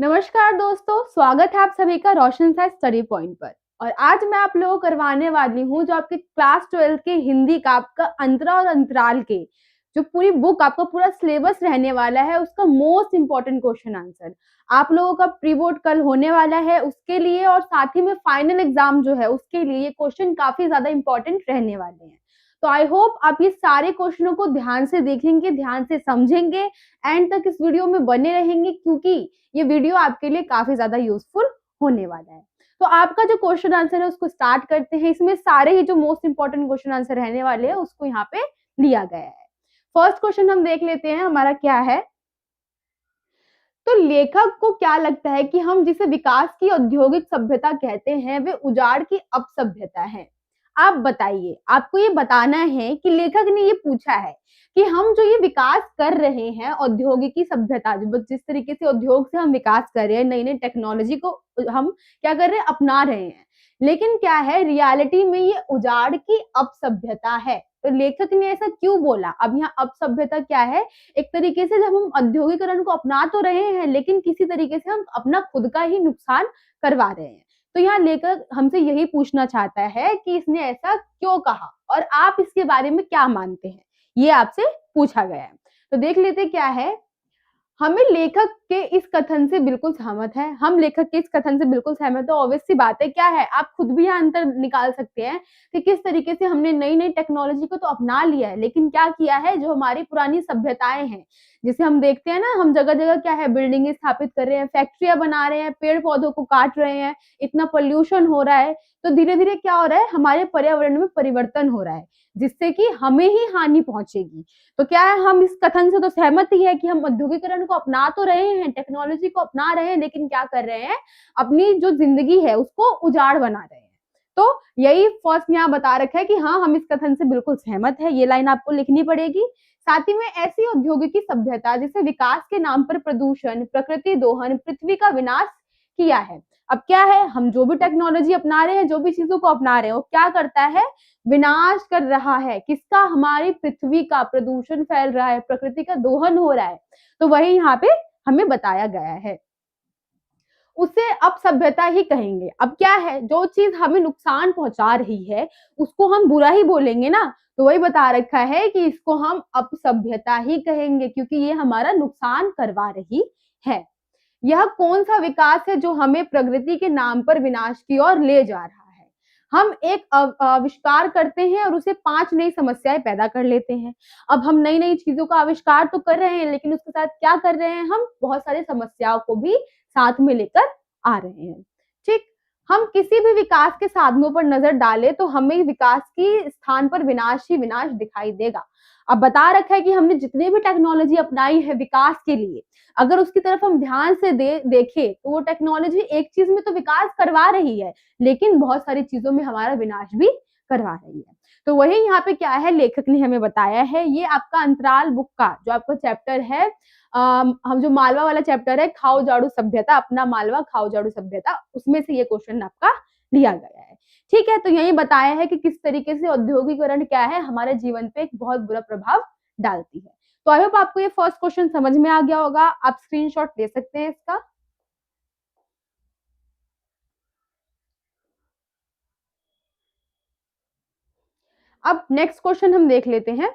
नमस्कार दोस्तों, स्वागत है आप सभी का रोशन सा स्टडी पॉइंट पर। और आज मैं आप लोगों को करवाने वाली हूँ जो आपके क्लास 12 के हिंदी का आपका अंतरा और अंतराल के जो पूरी बुक आपका पूरा सिलेबस रहने वाला है उसका मोस्ट इंपॉर्टेंट क्वेश्चन आंसर। आप लोगों का प्री बोर्ड कल होने वाला है उसके लिए, और साथ ही में फाइनल एग्जाम जो है उसके लिए ये क्वेश्चन काफी ज्यादा इंपॉर्टेंट रहने वाले हैं। तो आई होप आप ये सारे क्वेश्चनों को ध्यान से देखेंगे, ध्यान से समझेंगे, एंड तक इस वीडियो में बने रहेंगे क्योंकि ये वीडियो आपके लिए काफी ज्यादा यूजफुल होने वाला है। तो आपका जो क्वेश्चन आंसर है उसको स्टार्ट करते हैं। इसमें सारे ही जो मोस्ट इंपॉर्टेंट क्वेश्चन आंसर रहने वाले हैं उसको यहाँ पे लिया गया है। फर्स्ट क्वेश्चन हम देख लेते हैं, हमारा क्या है। तो लेखक को क्या लगता है कि हम जिसे विकास की औद्योगिक सभ्यता कहते हैं वे उजाड़ की अपसभ्यता है। आप बताइए, आपको ये बताना है कि लेखक ने ये पूछा है कि हम जो ये विकास कर रहे हैं औद्योगिकी सभ्यता, जिस तरीके से उद्योग से हम विकास कर रहे हैं, नई नई टेक्नोलॉजी को हम क्या कर रहे हैं, अपना रहे हैं, लेकिन क्या है रियलिटी में ये उजाड़ की अपसभ्यता है। तो लेखक ने ऐसा क्यों बोला? अब यहाँ अपसभ्यता क्या है? एक तरीके से जब हम औद्योगिकरण को अपना तो रहे हैं लेकिन किसी तरीके से हम अपना खुद का ही नुकसान करवा रहे हैं। तो यहाँ लेखक हमसे यही पूछना चाहता है कि इसने ऐसा क्यों कहा और आप इसके बारे में क्या मानते हैं, ये आपसे पूछा गया है। तो देख लेते क्या है। हमें लेखक के इस कथन से बिल्कुल सहमत है, हम लेखक के इस कथन से बिल्कुल सहमत है। ऑब्वियस सी बात है, क्या है, आप खुद भी यहाँ अंतर निकाल सकते हैं कि किस तरीके से हमने नई नई टेक्नोलॉजी को तो अपना लिया है, लेकिन क्या किया है, जो हमारी पुरानी सभ्यताएं हैं, जिसे हम देखते हैं ना, हम जगह जगह क्या है बिल्डिंग स्थापित कर रहे हैं, फैक्ट्रियां बना रहे हैं, पेड़ पौधों को काट रहे हैं, इतना पोल्यूशन हो रहा है, तो धीरे धीरे क्या हो रहा है, हमारे पर्यावरण में परिवर्तन हो रहा है जिससे कि हमें ही हानि पहुंचेगी। तो क्या है, हम इस कथन से तो सहमत ही है कि हम औद्योगिकरण को अपना तो रहे हैं, टेक्नोलॉजी को अपना रहे हैं, लेकिन क्या कर रहे हैं, अपनी जो जिंदगी है उसको उजाड़ बना रहे हैं। तो यही फर्स्ट यहाँ बता रखा है कि हाँ, हम इस कथन से बिल्कुल सहमत है। ये लाइन आपको लिखनी पड़ेगी। साथ ही में ऐसी औद्योगिकी सभ्यता जिसे विकास के नाम पर प्रदूषण, प्रकृति दोहन, पृथ्वी का विनाश किया है। अब क्या है, हम जो भी टेक्नोलॉजी अपना रहे हैं, जो भी चीजों को अपना रहे हैं, वो क्या करता है, विनाश कर रहा है। किसका? हमारी पृथ्वी का। प्रदूषण फैल रहा है, प्रकृति का दोहन हो रहा है। तो वही यहाँ पे हमें बताया गया है, उसे अपसभ्यता ही कहेंगे। अब क्या है, जो चीज हमें नुकसान पहुंचा रही है उसको हम बुरा ही बोलेंगे ना, तो वही बता रखा है कि इसको हम अपसभ्यता ही कहेंगे क्योंकि ये हमारा नुकसान करवा रही है। यह कौन सा विकास है जो हमें प्रगति के नाम पर विनाश की ओर ले जा रहा है? हम एक आविष्कार करते हैं और उसे 5 नई समस्याएं पैदा कर लेते हैं। अब हम नई नई चीजों का आविष्कार तो कर रहे हैं लेकिन उसके साथ क्या कर रहे हैं, हम बहुत सारी समस्याओं को भी साथ में लेकर आ रहे हैं। ठीक, हम किसी भी विकास के साधनों पर नजर डालें तो हमें विकास की स्थान पर विनाश ही विनाश दिखाई देगा। अब बता रखा है कि हमने जितनी भी टेक्नोलॉजी अपनाई है विकास के लिए, अगर उसकी तरफ हम ध्यान से देखें तो वो टेक्नोलॉजी एक चीज में तो विकास करवा रही है लेकिन बहुत सारी चीजों में हमारा विनाश भी करवा रही है। तो वही यहाँ पे क्या है, लेखक ने हमें बताया है। ये आपका अंतराल बुक का जो आपका चैप्टर है, हम जो मालवा वाला चैप्टर है, खाओ झाड़ू सभ्यता, अपना मालवा खाओ झाड़ू सभ्यता, उसमें से ये क्वेश्चन आपका लिया गया है। ठीक है, तो यही बताया है कि किस तरीके से औद्योगिकरण क्या है हमारे जीवन पे एक बहुत बुरा प्रभाव डालती है। तो आई होप आपको ये फर्स्ट क्वेश्चन समझ में आ गया होगा। आप स्क्रीनशॉट ले सकते हैं इसका। अब नेक्स्ट क्वेश्चन हम देख लेते हैं।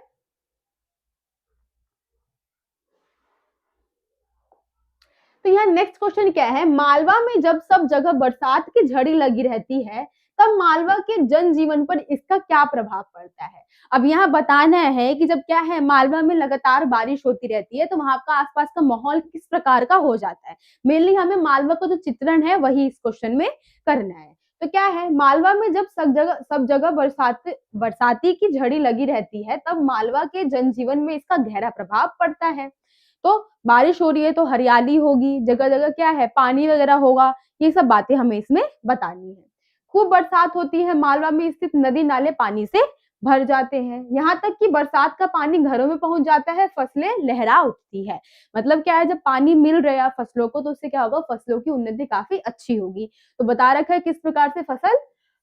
तो यहाँ नेक्स्ट क्वेश्चन क्या है, मालवा में जब सब जगह बरसात की झड़ी लगी रहती है तब मालवा के जनजीवन पर इसका क्या प्रभाव पड़ता है? अब यहाँ बताना है कि जब क्या है, मालवा में लगातार बारिश होती रहती है तो वहां का आसपास का माहौल किस प्रकार का हो जाता है। मेनली हमें मालवा का जो चित्रण है वही इस क्वेश्चन में करना है। तो क्या है, मालवा में जब सब जगह बरसाती की झड़ी लगी रहती है तब मालवा के जनजीवन में इसका गहरा प्रभाव पड़ता है। तो बारिश हो रही है तो हरियाली होगी, जगह जगह क्या है, पानी वगैरह होगा, ये सब बातें हमें इसमें बतानी है। खूब बरसात होती है, मालवा में स्थित नदी नाले पानी से भर जाते हैं, यहाँ तक कि बरसात का पानी घरों में पहुंच जाता है, फसलें लहरा उठती है। मतलब क्या है, जब पानी मिल रहा है फसलों को तो उससे क्या होगा, फसलों की उन्नति काफी अच्छी होगी। तो बता रखा है किस प्रकार से फसल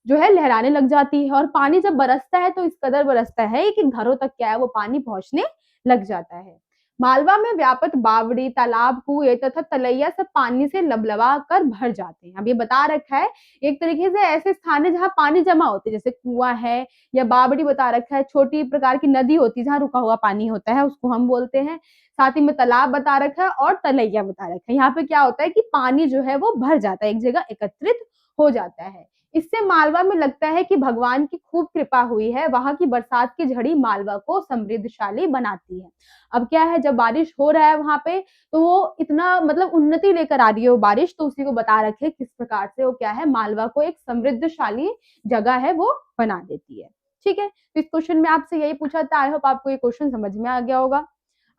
जो है लहराने लग जाती है, और पानी जब बरसता है तो इस कदर बरसता है कि घरों तक क्या है वो पानी पहुंचने लग जाता है। मालवा में व्याप्त बावड़ी, तालाब, कुएं तथा तलैया सब पानी से लबलबा कर भर जाते हैं। अब ये बता रखा है एक तरीके से ऐसे स्थान है जहाँ पानी जमा होते हैं, जैसे कुआं है या बावड़ी बता रखा है, छोटी प्रकार की नदी होती है जहाँ रुका हुआ पानी होता है, उसको हम बोलते हैं। साथ ही में तालाब बता रखा है और तलैया बता रखा है। यहाँ पे क्या होता है कि पानी जो है वो भर जाता है, एक जगह एकत्रित हो जाता है। इससे मालवा में लगता है कि भगवान की खूब कृपा हुई है, वहां की बरसात की झड़ी मालवा को समृद्धशाली बनाती है। अब क्या है, जब बारिश हो रहा है वहां पे, तो वो इतना मतलब उन्नति लेकर आ रही है वो बारिश, तो उसी को बता रखे किस प्रकार से वो क्या है, मालवा को एक समृद्धशाली जगह है वो बना देती है। ठीक है, तो इस क्वेश्चन में आपसे यही पूछा था। आई होप आपको ये क्वेश्चन समझ में आ गया होगा।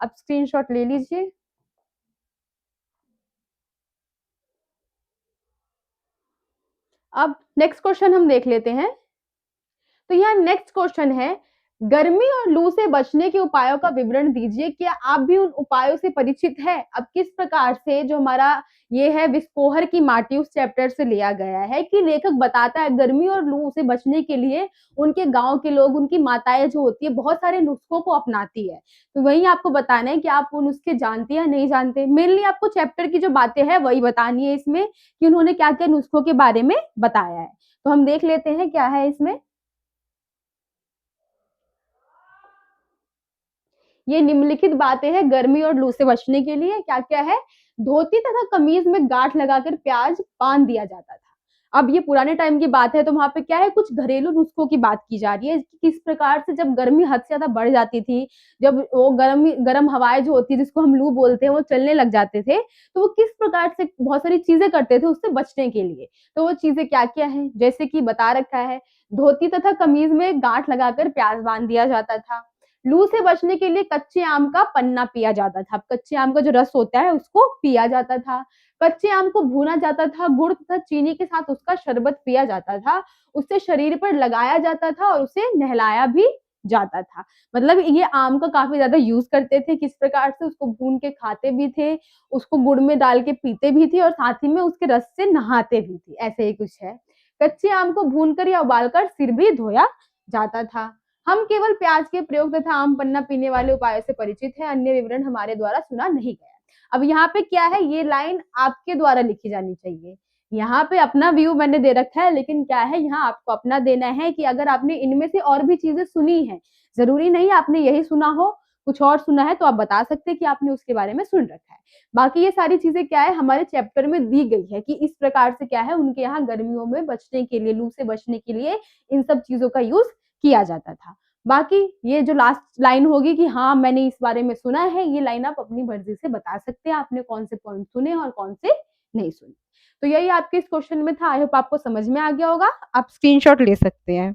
अब स्क्रीनशॉट ले लीजिए। अब नेक्स्ट क्वेश्चन हम देख लेते हैं। तो यहाँ नेक्स्ट क्वेश्चन है, गर्मी और लू से बचने के उपायों का विवरण दीजिए। क्या आप भी उन उपायों से परिचित है? अब किस प्रकार से जो हमारा ये है विस्फोहर की माटी उस चैप्टर से लिया गया है कि लेखक बताता है गर्मी और लू से बचने के लिए उनके गांव के लोग, उनकी माताएं जो होती है बहुत सारे नुस्खों को अपनाती है। तो वही आपको बताना है कि आप वो नुस्खे जानते या नहीं जानते। मेनली आपको चैप्टर की जो बातें हैं वही बतानी है इसमें कि उन्होंने क्या क्या नुस्खों के बारे में बताया है। तो हम देख लेते हैं क्या है इसमें। ये निम्नलिखित बातें हैं गर्मी और लू से बचने के लिए। क्या क्या है? धोती तथा कमीज में गांठ लगाकर प्याज बांध दिया जाता था। अब ये पुराने टाइम की बात है, तो वहां पे क्या है, कुछ घरेलू नुस्खों की बात की जा रही है कि किस प्रकार से जब गर्मी हद से ज्यादा बढ़ जाती थी, जब वो गर्म हवाएं जो होती है जिसको हम लू बोलते हैं वो चलने लग जाते थे, तो वो किस प्रकार से बहुत सारी चीजें करते थे उससे बचने के लिए। तो वो चीजें क्या क्या है, जैसे कि बता रखा है, धोती तथा कमीज में गांठ लगाकर प्याज बांध दिया जाता था। लू से बचने के लिए कच्चे आम का पन्ना पिया जाता था। कच्चे आम का जो रस होता है उसको पिया जाता था। कच्चे आम को भूना जाता था, गुड़ तथा चीनी के साथ उसका शरबत पिया जाता था। उससे शरीर पर लगाया जाता था और उसे नहलाया भी जाता था। मतलब ये आम का काफी ज्यादा यूज करते थे। किस प्रकार से? उसको भून के खाते भी थे, उसको गुड़ में डाल के पीते भी थे और साथ ही में उसके रस से नहाते भी थे। ऐसे ही कुछ है। कच्चे आम को भूनकर या उबालकर सिर भी धोया जाता था। हम केवल प्याज के प्रयोग तथा आम पन्ना पीने वाले उपायों से परिचित हैं, अन्य विवरण हमारे द्वारा सुना नहीं गया। अब यहाँ पे क्या है, ये लाइन आपके द्वारा लिखी जानी चाहिए। यहाँ पे अपना व्यू मैंने दे रखा है, लेकिन क्या है यहाँ आपको अपना देना है कि अगर आपने इनमें से और भी चीजें सुनी है, जरूरी नहीं आपने यही सुना हो, कुछ और सुना है तो आप बता सकते हैं कि आपने उसके बारे में सुन रखा है। बाकी ये सारी चीजें क्या है हमारे चैप्टर में दी गई है कि इस प्रकार से क्या है उनके यहाँ गर्मियों में बचने के लिए, लू से बचने के लिए इन सब चीजों का यूज किया जाता था। बाकी ये जो लास्ट लाइन होगी कि हाँ मैंने इस बारे में सुना है, ये लाइन आप अपनी मर्जी से बता सकते हैं आपने कौन से पॉइंट सुने और कौन से नहीं सुने। तो यही आपके इस क्वेश्चन में था। आई होप आपको समझ में आ गया होगा। आप स्क्रीनशॉट ले सकते हैं।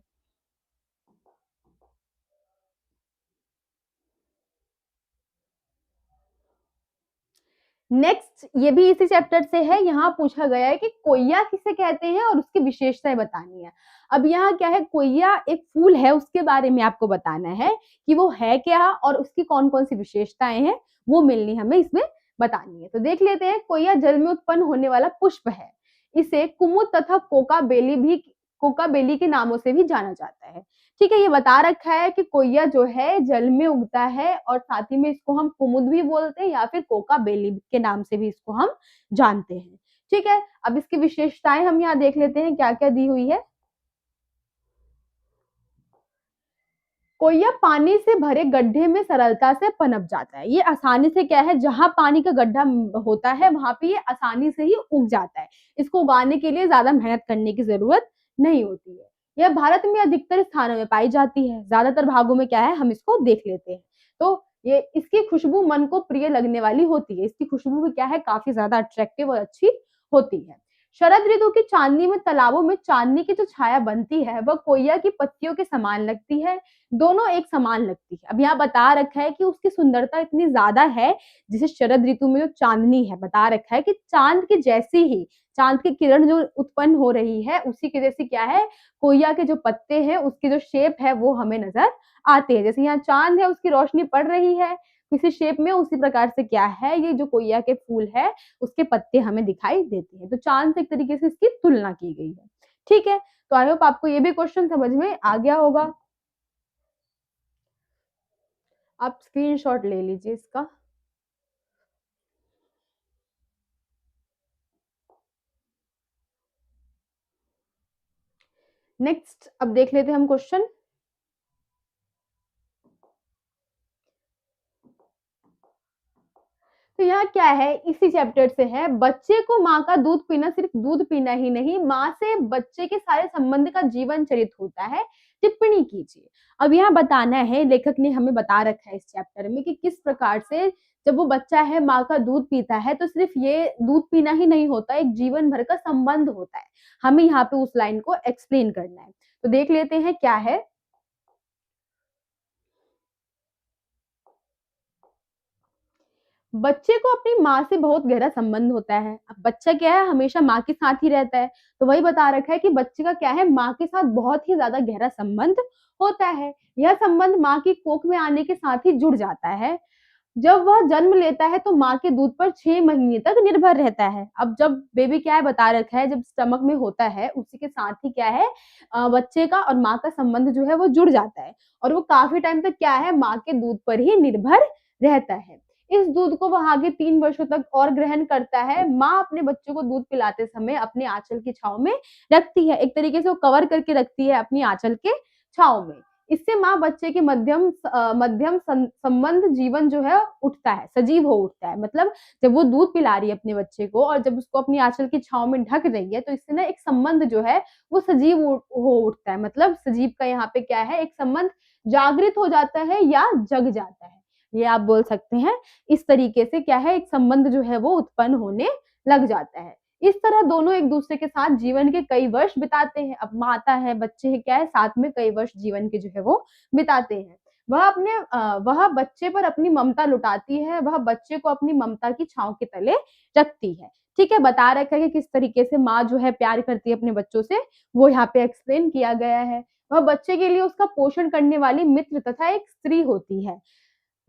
नेक्स्ट ये भी इसी चैप्टर से है। यहाँ पूछा गया है कि कोयया किसे कहते हैं और उसकी विशेषताएं बतानी है। अब यहाँ क्या है, कोयया एक फूल है, उसके बारे में आपको बताना है कि वो है क्या और उसकी कौन कौन सी विशेषताएं हैं, वो मिलनी हमें इसमें बतानी है। तो देख लेते हैं। कोयया जल में उत्पन्न होने वाला पुष्प है। इसे कुमुद तथा कोका बेली के नामों से भी जाना जाता है। ठीक है, ये बता रखा है कि कोयया जो है जल में उगता है और साथ ही में इसको हम कुमुद भी बोलते हैं या फिर कोका बेली के नाम से भी इसको हम जानते हैं। ठीक है, अब इसकी विशेषताएं हम यहाँ देख लेते हैं क्या क्या दी हुई है। कोयया पानी से भरे गड्ढे में सरलता से पनप जाता है। ये आसानी से क्या है, जहां पानी का गड्ढा होता है वहां पे ये आसानी से ही उग जाता है। इसको उगाने के लिए ज्यादा मेहनत करने की जरूरत नहीं होती है। यह भारत में अधिकतर स्थानों में पाई जाती है। ज्यादातर भागों में क्या है हम इसको देख लेते हैं। तो ये इसकी खुशबू मन को प्रिय लगने वाली होती है। इसकी खुशबू भी क्या है, काफी ज्यादा अट्रैक्टिव और अच्छी होती है। शरद ऋतु की चांदनी में तालाबों में चांदनी की जो छाया बनती है वह कोयया की पत्तियों के समान लगती है। दोनों एक समान लगती है। अब यहाँ बता रखा है कि उसकी सुंदरता इतनी ज्यादा है, जिसे शरद ऋतु में जो चांदनी है बता रखा है कि चांद की जैसी ही, चांद की किरण जो उत्पन्न हो रही है उसी के जैसे क्या है, कोयया के जो पत्ते हैं उसकी जो शेप है वो हमें नजर आते हैं। जैसे यहाँ चांद है उसकी रोशनी पड़ रही है किसी शेप में, उसी प्रकार से क्या है ये जो कोयया के फूल है उसके पत्ते हमें दिखाई देते हैं। तो चांद से एक तरीके से इसकी तुलना की गई है। ठीक है, तो आई होप आपको ये भी क्वेश्चन समझ में आ गया होगा। आप स्क्रीनशॉट ले लीजिए इसका। नेक्स्ट अब देख लेते हैं हम क्वेश्चन। तो यहाँ क्या है, इसी चैप्टर से है, बच्चे को माँ का दूध पीना सिर्फ दूध पीना ही नहीं, माँ से बच्चे के सारे संबंध का जीवन चरित होता है, टिप्पणी कीजिए। अब यहाँ बताना है, लेखक ने हमें बता रखा है इस चैप्टर में कि किस प्रकार से जब वो बच्चा है माँ का दूध पीता है तो सिर्फ ये दूध पीना ही नहीं होता, एक जीवन भर का संबंध होता है। हमें यहाँ पे उस लाइन को एक्सप्लेन करना है, तो देख लेते हैं क्या है। बच्चे को अपनी माँ से बहुत गहरा संबंध होता है। अब बच्चा क्या है, हमेशा माँ के साथ ही रहता है, तो वही बता रखा है कि बच्चे का क्या है, माँ के साथ बहुत ही ज्यादा गहरा संबंध होता है। यह संबंध माँ की कोख में आने के साथ ही जुड़ जाता है। जब वह जन्म लेता है तो माँ के दूध पर 6 महीने तक निर्भर रहता है। अब जब बेबी क्या है बता रखा है, जब स्टमक में होता है उसी के साथ ही क्या है, बच्चे का और माँ का संबंध जो है वो जुड़ जाता है, और वो काफी टाइम तक क्या है, माँ के दूध पर ही निर्भर रहता है। इस दूध को वह आगे 3 वर्षों तक और ग्रहण करता है। माँ अपने बच्चों को दूध पिलाते समय अपने आंचल की छाव में रखती है, एक तरीके से वो कवर करके रखती है अपनी आंचल के छाव में। इससे माँ बच्चे के मध्यम संबंध जीवन जो है उठता है, सजीव हो उठता है। मतलब जब वो दूध पिला रही है अपने बच्चे को और जब उसको अपनी आंचल की छाव में ढक रही है, तो इससे ना एक संबंध जो है वो सजीव हो उठता है। मतलब सजीव का यहाँ पे क्या है, एक संबंध जागृत हो जाता है या जग जाता है, ये आप बोल सकते हैं। इस तरीके से क्या है, एक संबंध जो है वो उत्पन्न होने लग जाता है। इस तरह दोनों एक दूसरे के साथ जीवन के कई वर्ष बिताते हैं। अब माता है, बच्चे है, क्या है, साथ में कई वर्ष जीवन के जो है वो बिताते हैं। वह बच्चे पर अपनी ममता लुटाती है, वह बच्चे को अपनी ममता की छांव के तले रखती है। ठीक है, बता रखा है कि किस तरीके से माँ जो है प्यार करती है अपने बच्चों से, वो यहाँ पे एक्सप्लेन किया गया है। वह बच्चे के लिए उसका पोषण करने वाली मित्र तथा एक स्त्री होती है।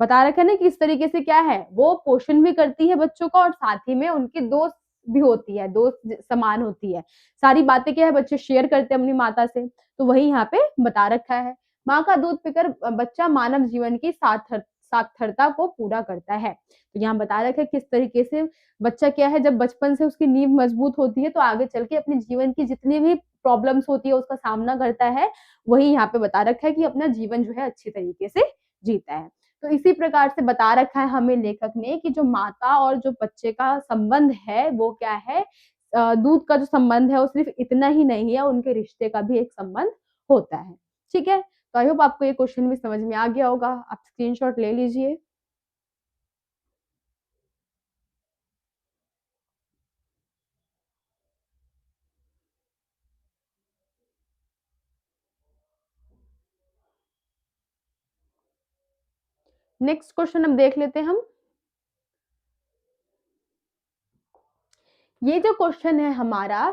बता रखा है ना कि इस तरीके से क्या है, वो पोषण भी करती है बच्चों का और साथ ही में उनकी दोस्त भी होती है, दोस्त समान होती है। सारी बातें क्या है बच्चे शेयर करते हैं अपनी माता से, तो वही यहाँ पे बता रखा है। माँ का दूध पीकर बच्चा मानव जीवन की सार्थकता को पूरा करता है। तो यहाँ बता रखा है किस तरीके से बच्चा क्या है, जब बचपन से उसकी नींव मजबूत होती है तो आगे चल के अपने जीवन की जितनी भी प्रॉब्लम्स होती है उसका सामना करता है। वही यहाँ पे बता रखा है कि अपना जीवन जो है अच्छी तरीके से जीता है। तो इसी प्रकार से बता रखा है हमें लेखक ने कि जो माता और जो बच्चे का संबंध है वो क्या है, दूध का जो संबंध है वो सिर्फ इतना ही नहीं है, उनके रिश्ते का भी एक संबंध होता है। ठीक है, तो आई होप आपको ये क्वेश्चन भी समझ में आ गया होगा। आप स्क्रीनशॉट ले लीजिए। नेक्स्ट क्वेश्चन अब देख लेते हैं हम। ये जो क्वेश्चन है हमारा,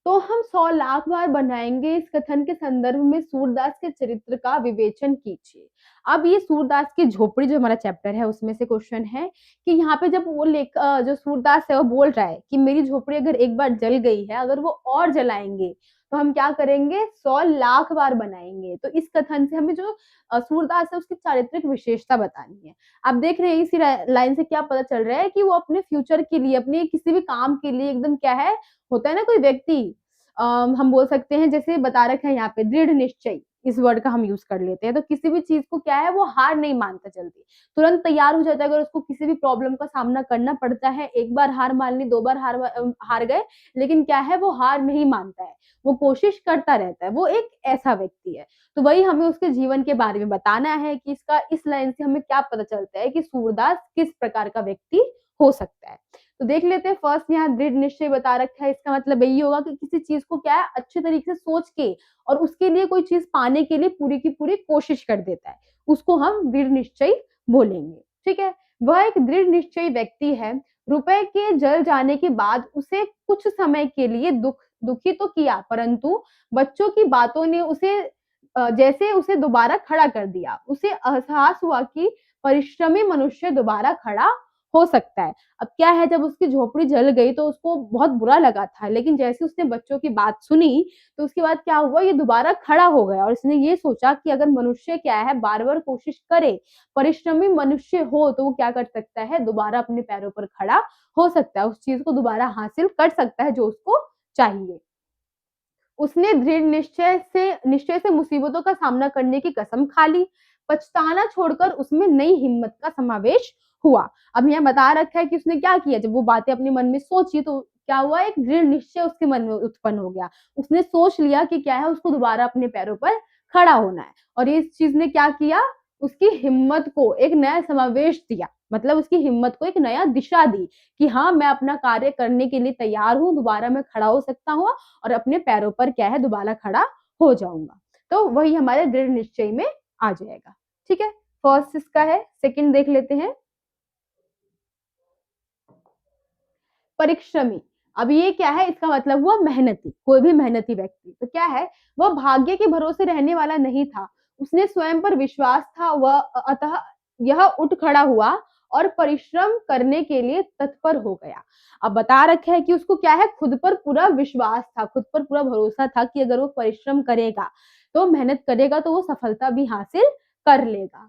तो हम 100 लाख बार बनाएंगे, इस कथन के संदर्भ में सूरदास के चरित्र का विवेचन कीजिए। अब ये सूरदास की झोपड़ी जो हमारा चैप्टर है उसमें से क्वेश्चन है कि यहाँ पे जब वो जो सूरदास है वो बोल रहा है कि मेरी झोपड़ी अगर एक बार जल गई है, अगर वो और जलाएंगे तो हम क्या करेंगे, 100 लाख बार बनाएंगे। तो इस कथन से हमें जो सूरदास है उसकी चारित्रिक विशेषता बतानी है। आप देख रहे हैं इसी लाइन से क्या पता चल रहा है कि वो अपने फ्यूचर के लिए, अपने किसी भी काम के लिए एकदम क्या है, होता है ना कोई व्यक्ति, हम बोल सकते हैं जैसे बता रखा है यहाँ पे दृढ़ निश्चय, इस वर्ड का हम यूज कर लेते हैं। तो किसी भी चीज को क्या है, वो हार नहीं मानता जल्दी, तुरंत तैयार हो जाता है। अगर उसको किसी भी प्रॉब्लम का सामना करना पड़ता है, एक बार हार मान ली, 2 बार हार गए, लेकिन क्या है, वो हार नहीं मानता है, वो कोशिश करता रहता है, वो एक ऐसा व्यक्ति है। तो वही हमें उसके जीवन के बारे में बताना है कि इसका इस लाइन से हमें क्या पता चलता है कि सूरदास किस प्रकार का व्यक्ति हो सकता है। तो देख लेते हैं। फर्स्ट यहाँ दृढ़ निश्चय बता रखा है, इसका मतलब यही होगा कि किसी चीज को क्या है, अच्छे तरीके से सोच के और उसके लिए कोई चीज पाने के लिए पूरी की पूरी कोशिश कर देता है, उसको हम दृढ़ निश्चय बोलेंगे। ठीक है, वह एक दृढ़ निश्चयी व्यक्ति है। रुपए के जल जाने के बाद उसे कुछ समय के लिए दुखी तो किया, परंतु बच्चों की बातों ने उसे जैसे उसे दोबारा खड़ा कर दिया। उसे एहसास हुआ कि परिश्रमी मनुष्य दोबारा खड़ा हो सकता है। अब क्या है, जब उसकी झोपड़ी जल गई तो उसको बहुत बुरा लगा था, लेकिन जैसे उसने बच्चों की बात सुनी तो उसके बाद क्या हुआ, ये दोबारा खड़ा हो गया और इसने ये सोचा कि अगर मनुष्य क्या है बार बार कोशिश करे, परिश्रमी मनुष्य हो, तो वो क्या कर सकता है, दोबारा अपने पैरों पर खड़ा हो सकता है, उस चीज को दोबारा हासिल कर सकता है जो उसको चाहिए। उसने दृढ़ निश्चय से मुसीबतों का सामना करने की कसम खा ली। पछताना छोड़कर उसमें नई हिम्मत का समावेश हुआ। अब यहाँ बता रखा है कि उसने क्या किया, जब वो बातें अपने मन में सोची तो क्या हुआ, एक दृढ़ निश्चय उसके मन में उत्पन्न हो गया। उसने सोच लिया कि क्या है, उसको दोबारा अपने पैरों पर खड़ा होना है। और इस चीज ने क्या किया, उसकी हिम्मत को एक नया समावेश दिया, मतलब उसकी हिम्मत को एक नया दिशा दी कि हाँ, मैं अपना कार्य करने के लिए तैयार हूँ, दोबारा मैं खड़ा हो सकता हूँ और अपने पैरों पर क्या है, दोबारा खड़ा हो जाऊंगा। तो वही हमारे दृढ़ निश्चय में आ जाएगा। ठीक है, फर्स्ट इसका है। सेकंड देख लेते हैं, परिश्रमी। अब ये क्या है, इसका मतलब हुआ मेहनती, कोई भी मेहनती व्यक्ति। तो क्या है, वह भाग्य के भरोसे रहने वाला नहीं था, उसने स्वयं पर विश्वास था, वह अतः यह उठ खड़ा हुआ और परिश्रम करने के लिए तत्पर हो गया। अब बता रखा है कि उसको क्या है, खुद पर पूरा विश्वास था, खुद पर पूरा भरोसा था कि अगर वो परिश्रम करेगा, तो मेहनत करेगा, तो वो सफलता भी हासिल कर लेगा।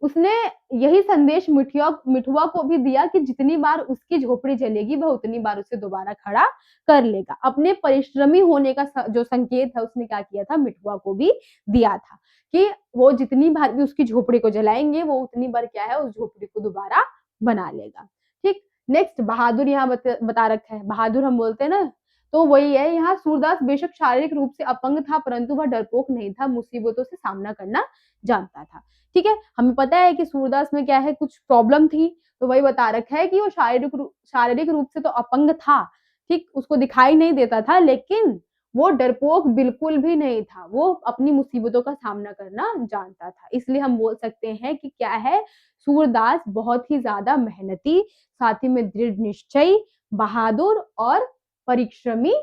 उसने यही संदेश मिठुआ को भी दिया कि जितनी बार उसकी झोपड़ी जलेगी, वह उतनी बार उसे दोबारा खड़ा कर लेगा। अपने परिश्रमी होने का जो संकेत है, उसने क्या किया था, मिठुआ को भी दिया था कि वो जितनी बार भी उसकी झोपड़ी को जलाएंगे, वो उतनी बार क्या है, उस झोपड़ी को दोबारा बना लेगा। ठीक, नेक्स्ट बहादुर यहाँ बता रखा है। बहादुर हम बोलते हैं ना, तो वही है यहाँ। सूरदास बेशक शारीरिक रूप से अपंग था, परंतु वह डरपोक नहीं था, मुसीबतों से सामना करना जानता था। ठीक है, हमें पता है कि सूरदास में क्या है, कुछ प्रॉब्लम थी, तो वही बता रखा है कि वो शारीरिक रूप से तो अपंग था, ठीक, उसको दिखाई नहीं देता था, लेकिन वो डरपोक बिल्कुल भी नहीं था, वो अपनी मुसीबतों का सामना करना जानता था। इसलिए हम बोल सकते हैं कि क्या है, सूरदास बहुत ही ज्यादा मेहनती, साथ ही में दृढ़ निश्चयी, बहादुर और परिश्रमी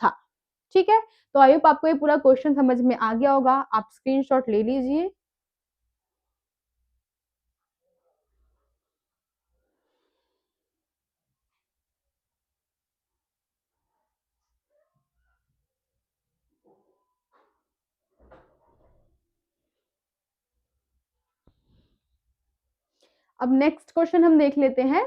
था। ठीक है, तो आई होप आपको ये पूरा क्वेश्चन समझ में आ गया होगा। आप स्क्रीनशॉट ले लीजिए। अब नेक्स्ट क्वेश्चन हम देख लेते हैं।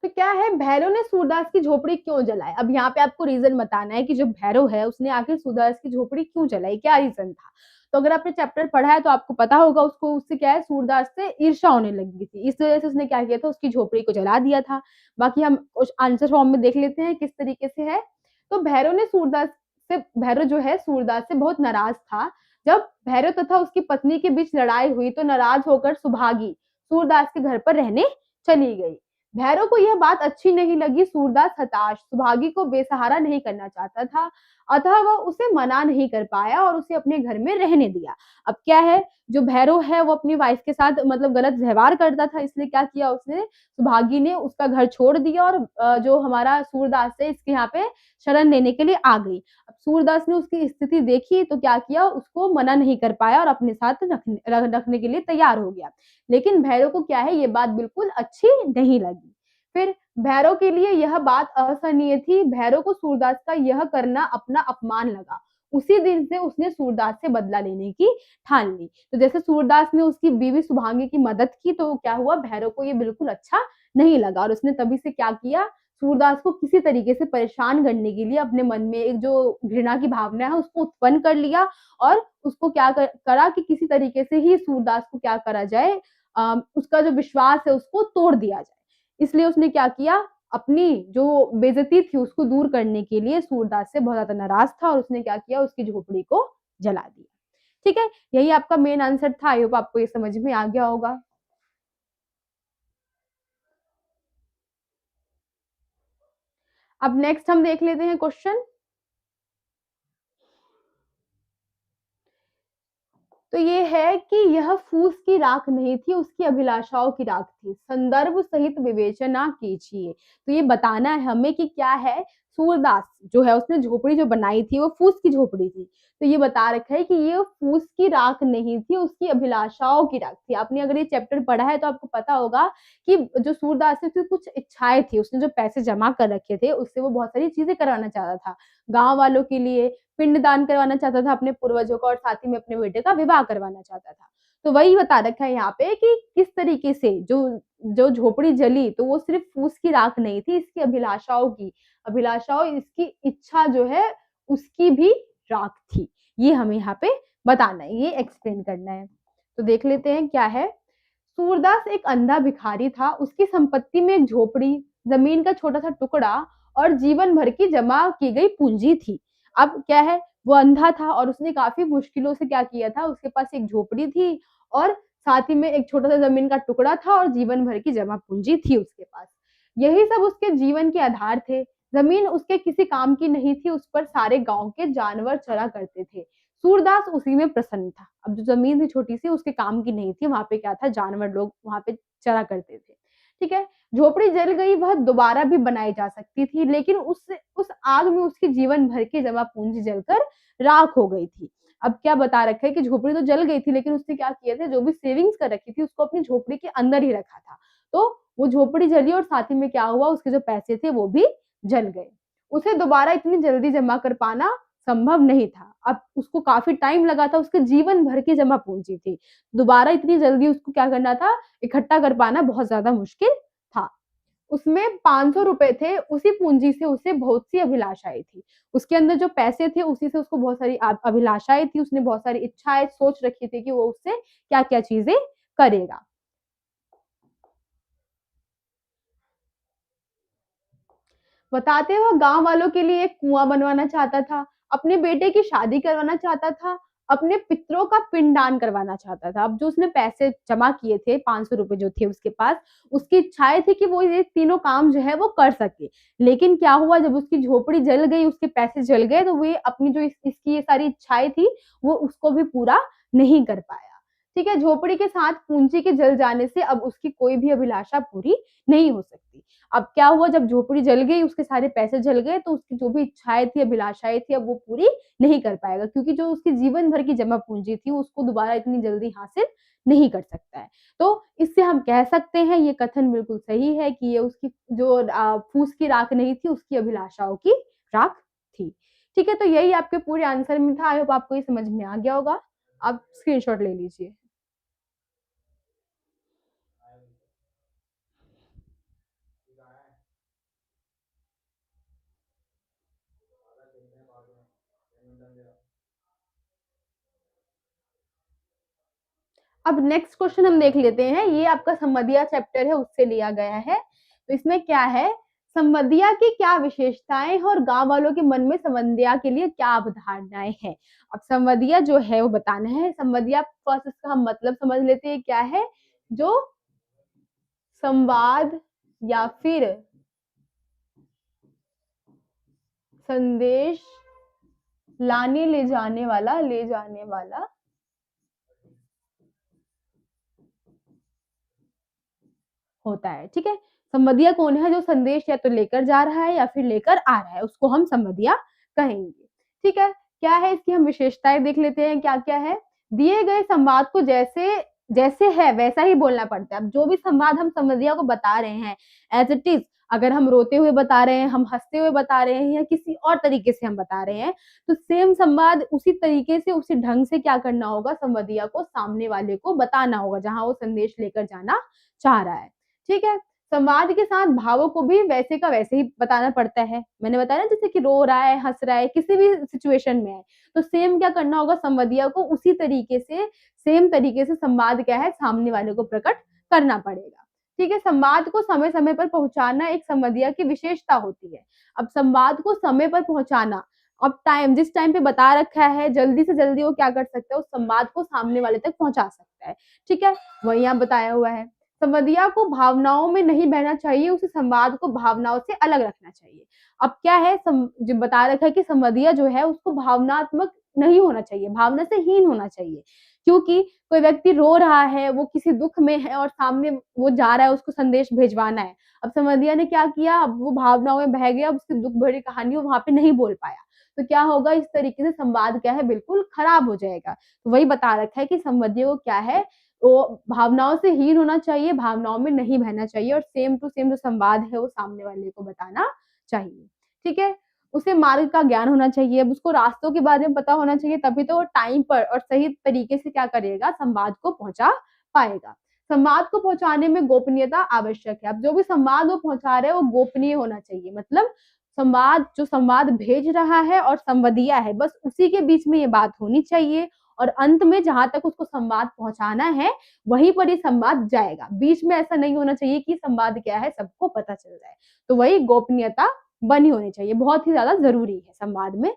तो क्या है, भैरव ने सूरदास की झोपड़ी क्यों जलाई। अब यहाँ पे आपको रीजन बताना है कि जो भैरव है, उसने आखिर सूरदास की झोपड़ी क्यों जलाई, क्या रीजन था। तो अगर आपने चैप्टर पढ़ा है तो आपको पता होगा, उसको उससे क्या है, सूरदास से ईर्ष्या होने लगी थी, इस वजह से उसने क्या किया था, उसकी झोपड़ी को जला दिया था। बाकी हम उस आंसर फॉर्म में देख लेते हैं किस तरीके से है। तो भैरव जो है, सूरदास से बहुत नाराज था। जब भैरव तथा उसकी पत्नी के बीच लड़ाई हुई, तो नाराज होकर सुभागी सूरदास के घर पर रहने चली गई। भैरव को यह बात अच्छी नहीं लगी। सूरदास हताश, सुभागी को बेसहारा नहीं करना चाहता था, अतः वह उसे मना नहीं कर पाया और उसे अपने घर में रहने दिया। अब क्या है, जो भैरव है वो अपनी वाइफ के साथ मतलब गलत व्यवहार करता था, इसलिए क्या किया उसने, सुभागी ने उसका घर छोड़ दिया और जो हमारा सूरदास है, इसके यहाँ पे शरण लेने के लिए आ गई। अब सूरदास ने उसकी स्थिति देखी तो क्या किया, उसको मना नहीं कर पाया और अपने साथ रखने के लिए तैयार हो गया। लेकिन भैरव को क्या है, ये बात बिल्कुल अच्छी नहीं लगी। फिर भैरव के लिए यह बात असहनीय थी। भैरव को सूरदास का यह करना अपना अपमान लगा। उसी दिन से उसने सूरदास से बदला लेने की ठान ली। तो जैसे सूरदास ने उसकी बीवी सुभांगी की मदद की, तो क्या हुआ, भैरव को ये बिल्कुल अच्छा नहीं लगा और उसने तभी से क्या किया, सूरदास को किसी तरीके से परेशान करने के लिए अपने मन में एक जो घृणा की भावना है, उसको उत्पन्न कर लिया और उसको क्या करा कि किसी तरीके से ही सूरदास को क्या करा जाए, उसका जो विश्वास है उसको तोड़ दिया जाए। इसलिए उसने क्या किया, अपनी जो बेइज्जती थी उसको दूर करने के लिए सूरदास से बहुत ज्यादा नाराज था और उसने क्या किया, उसकी झोपड़ी को जला दिया। ठीक है, यही आपका मेन आंसर था। आई होप आपको ये समझ में आ गया होगा। अब नेक्स्ट हम देख लेते हैं क्वेश्चन। तो ये है कि यह फूस की राख नहीं थी, उसकी अभिलाषाओं की राख थी, संदर्भ सहित विवेचना कीजिए। तो ये बताना है हमें कि क्या है, सूरदास जो है उसने झोपड़ी जो बनाई थी वो फूस की झोपड़ी थी। तो ये बता रखा है कि ये फूस की राख नहीं थी, उसकी अभिलाषाओं की राख थी। आपने अगर ये चैप्टर पढ़ा है तो आपको पता होगा कि जो सूरदास है उसकी कुछ इच्छाएं थी, उसने जो पैसे जमा कर रखे थे उससे वो बहुत सारी चीजें करवाना चाहता था, गांव वालों के लिए पिंडदान करवाना चाहता था अपने पूर्वजों का, और साथ ही में अपने बेटे का विवाह करवाना चाहता था। तो वही बता रखा है यहाँ पे कि किस तरीके से जो जो झोपड़ी जली तो वो सिर्फ फूस की राख नहीं थी, इसकी अभिलाषाओं की, अभिलाषाओं इसकी इच्छा जो है उसकी भी राख थी। ये हमें यहाँ पे बताना है, ये एक्सप्लेन करना है। तो देख लेते हैं क्या है। सूरदास एक अंधा भिखारी था, उसकी संपत्ति में एक झोपड़ी, जमीन का छोटा सा टुकड़ा और जीवन भर की जमा की गई पूंजी थी। अब क्या है, वो अंधा था और उसने काफी मुश्किलों से क्या किया था, उसके पास एक झोपड़ी थी और साथ ही में एक छोटा सा जमीन का टुकड़ा था और जीवन भर की जमा पूंजी थी उसके पास। यही सब उसके जीवन के आधार थे। जमीन उसके किसी काम की नहीं थी, उस पर सारे गांव के जानवर चरा करते थे। सूरदास उसी में प्रसन्न था। अब जो जमीन थी छोटी सी, उसके काम की नहीं थी, वहां पे क्या था, जानवर लोग वहां पे चरा करते थे। ठीक है, झोपड़ी जल गई, वह दोबारा भी बनाई जा सकती थी, लेकिन उस आग में उसकी जीवन भर की जमा पूंजी जलकर राख हो गई थी। अब क्या बता रखा है कि झोपड़ी तो जल गई थी, लेकिन उसने क्या किया था, जो भी सेविंग्स कर रखी थी उसको अपनी झोपड़ी के अंदर ही रखा था। तो वो झोपड़ी जली और साथ ही में क्या हुआ, उसके जो पैसे थे वो भी जल गए। उसे दोबारा इतनी जल्दी जमा कर पाना संभव नहीं था। अब उसको काफी टाइम लगा था, उसके जीवन भर की जमा पूंजी थी, दोबारा इतनी जल्दी उसको क्या करना था, इकट्ठा कर पाना बहुत ज्यादा मुश्किल था। उसमें 500 रुपए थे, उसी पूंजी से उसे बहुत सी अभिलाषाएं थी। उसके अंदर जो पैसे थे उसी से उसको बहुत सारी अभिलाषाएं थी, उसने बहुत सारी इच्छाएं सोच रखी थी कि वो उससे क्या क्या चीजें करेगा। बताते वह गांव वालों के लिए एक कुआं बनवाना चाहता था, अपने बेटे की शादी करवाना चाहता था, अपने पितरों का पिंडदान करवाना चाहता था। अब जो उसने पैसे जमा किए थे, 500 रुपए जो थे उसके पास, उसकी इच्छाएं थी कि वो ये तीनों काम जो है वो कर सके। लेकिन क्या हुआ, जब उसकी झोपड़ी जल गई, उसके पैसे जल गए, तो वे अपनी जो इसकी ये सारी इच्छाएं थी वो उसको भी पूरा नहीं कर पाया। ठीक है, झोपड़ी के साथ पूंजी के जल जाने से अब उसकी कोई भी अभिलाषा पूरी नहीं हो सकती। अब क्या हुआ, जब झोपड़ी जल गई, उसके सारे पैसे जल गए, तो उसकी जो भी इच्छाएं थी, अभिलाषाएं थी, अब वो पूरी नहीं कर पाएगा, क्योंकि जो उसकी जीवन भर की जमा पूंजी थी उसको दोबारा इतनी जल्दी हासिल नहीं कर सकता है। तो इससे हम कह सकते हैं, ये कथन बिल्कुल सही है कि ये उसकी जो फूस की राख नहीं थी, उसकी अभिलाषाओं की राख थी। ठीक है, तो यही आपके पूरे आंसर में था। आई होप आपको ये समझ में आ गया होगा। आप स्क्रीनशॉट ले लीजिए। अब नेक्स्ट क्वेश्चन हम देख लेते हैं। ये आपका संवदिया चैप्टर है, उससे लिया गया है। तो इसमें क्या है, संवदिया की क्या विशेषताएं हैं और गांव वालों के मन में संवदिया के लिए क्या अवधारणाएं हैं। अब संवदिया जो है वो बताना है। संवदिया फर्स्ट इसका हम मतलब समझ लेते हैं क्या है, जो संवाद या फिर संदेश लाने ले जाने वाला होता है। ठीक है, संवदिया कौन है, जो संदेश या तो लेकर जा रहा है या फिर लेकर आ रहा है, उसको हम संवदिया कहेंगे। ठीक है, क्या है इसकी हम विशेषताएं देख लेते हैं, क्या क्या है। दिए गए संवाद को जैसे जैसे है वैसा ही बोलना पड़ता है। अब जो भी संवाद हम संवदिया को बता रहे हैं एज इट इज, अगर हम रोते हुए बता रहे हैं, हम हंसते हुए बता रहे हैं, या किसी और तरीके से हम बता रहे हैं, तो सेम संवाद उसी तरीके से, उसी ढंग से क्या करना होगा, संवदिया को सामने वाले को बताना होगा जहां वो संदेश लेकर जाना चाह रहा है। ठीक है, संवाद के साथ भावों को भी वैसे का वैसे ही बताना पड़ता है। मैंने बताया ना, जैसे कि रो रहा है, हंस रहा है, किसी भी सिचुएशन में है, तो सेम क्या करना होगा, संवदिया को उसी तरीके से, सेम तरीके से संवाद क्या है, सामने वाले को प्रकट करना पड़ेगा। ठीक है, संवाद को समय समय पर पहुंचाना एक संवदिया की विशेषता होती है। अब संवाद को समय पर पहुंचाना, अब टाइम जिस टाइम पे बता रखा है, जल्दी से जल्दी वो क्या कर सकता है, उस संवाद को सामने वाले तक पहुंचा सकता है। ठीक है, वही यहाँ बताया हुआ है। संवदिया को भावनाओं में नहीं बहना चाहिए, उसे संवाद को भावनाओं से अलग रखना चाहिए। अब क्या है, जो बता रखा है कि संवदिया जो है उसको भावनात्मक नहीं होना चाहिए, भावना से हीन होना चाहिए। क्योंकि कोई व्यक्ति रो रहा है, वो किसी दुख में है और सामने वो जा रहा है, उसको संदेश भेजवाना है। अब संवदिया ने क्या किया, अब वो भावनाओं में बह गया, उसकी दुख भरी कहानी वो वहां पे नहीं बोल पाया, तो क्या होगा, इस तरीके से संवाद क्या है, बिल्कुल खराब हो जाएगा। तो वही बता रखा है कि संवदिया को क्या है, वो भावनाओं से हीन होना चाहिए, भावनाओं में नहीं बहना चाहिए, और सेम टू सेम जो संवाद है वो सामने वाले को बताना चाहिए। ठीक है, उसे मार्ग का ज्ञान होना चाहिए, अब उसको रास्तों के बारे में पता होना चाहिए, तभी तो वो टाइम पर और सही तरीके से क्या करेगा, संवाद को पहुंचा पाएगा। संवाद को पहुंचाने में गोपनीयता आवश्यक है। अब जो भी संवाद वो पहुंचा रहे हैं वो गोपनीय होना चाहिए, मतलब संवाद जो संवाद भेज रहा है और संवादिया है, बस उसी के बीच में ये बात होनी चाहिए, और अंत में जहां तक उसको संवाद पहुंचाना है वहीं पर ये संवाद जाएगा। बीच में ऐसा नहीं होना चाहिए कि संवाद क्या है सबको पता चल जाए। तो वही गोपनीयता बनी होनी चाहिए, बहुत ही ज्यादा जरूरी है संवाद में।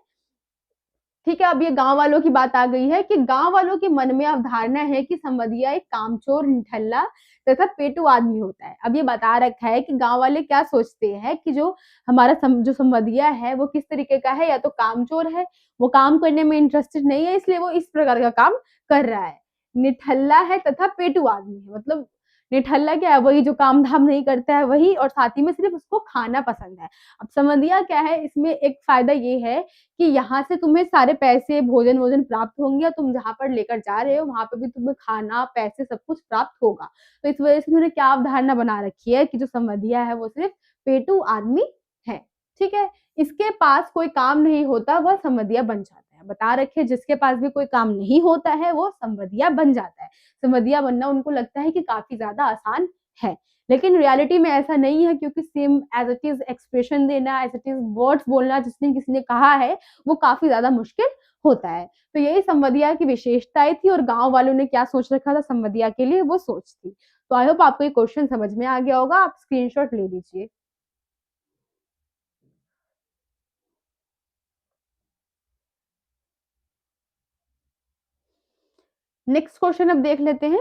ठीक है, अब ये गांव वालों की बात आ गई है कि गांव वालों के मन में अवधारणा है कि संवदिया एक कामचोर, निठल्ला तथा पेटू आदमी होता है। अब ये बता रखा है कि गांव वाले क्या सोचते हैं कि जो हमारा जो संवदिया है वो किस तरीके का है, या तो कामचोर है, वो काम करने में इंटरेस्टेड नहीं है इसलिए वो इस प्रकार का काम कर रहा है। निठल्ला है तथा पेटू आदमी है, मतलब निठल्ला क्या है, वही जो काम धाम नहीं करता है वही, और साथ ही में सिर्फ उसको खाना पसंद है। अब संवदिया क्या है, इसमें एक फायदा ये है कि यहाँ से तुम्हें सारे पैसे, भोजन वोजन प्राप्त होंगे, और तुम जहाँ पर लेकर जा रहे हो वहां पर भी तुम्हें खाना, पैसे सब कुछ प्राप्त होगा। तो इस वजह से उन्होंने क्या अवधारणा बना रखी है कि जो संवदिया है वो सिर्फ पेटू आदमी है। ठीक है, इसके पास कोई काम नहीं होता वह संवदिया बन जाता है। बता रखे जिसके पास भी कोई काम नहीं होता है वो संवदिया बन जाता है। संवदिया बनना उनको लगता है कि काफी ज्यादा आसान है, लेकिन रियलिटी में ऐसा नहीं है, क्योंकि same as it is expression देना, एज इट इज वर्ड्स बोलना जिसने किसी ने कहा है वो काफी ज्यादा मुश्किल होता है। तो यही संवदिया की विशेषताएं थी, और गांव वालों ने क्या सोच रखा था संवदिया के लिए, वो सोच थी। तो आई होप आपको ये क्वेश्चन समझ में आ गया होगा, आप स्क्रीनशॉट ले लीजिए। नेक्स्ट क्वेश्चन अब देख लेते हैं।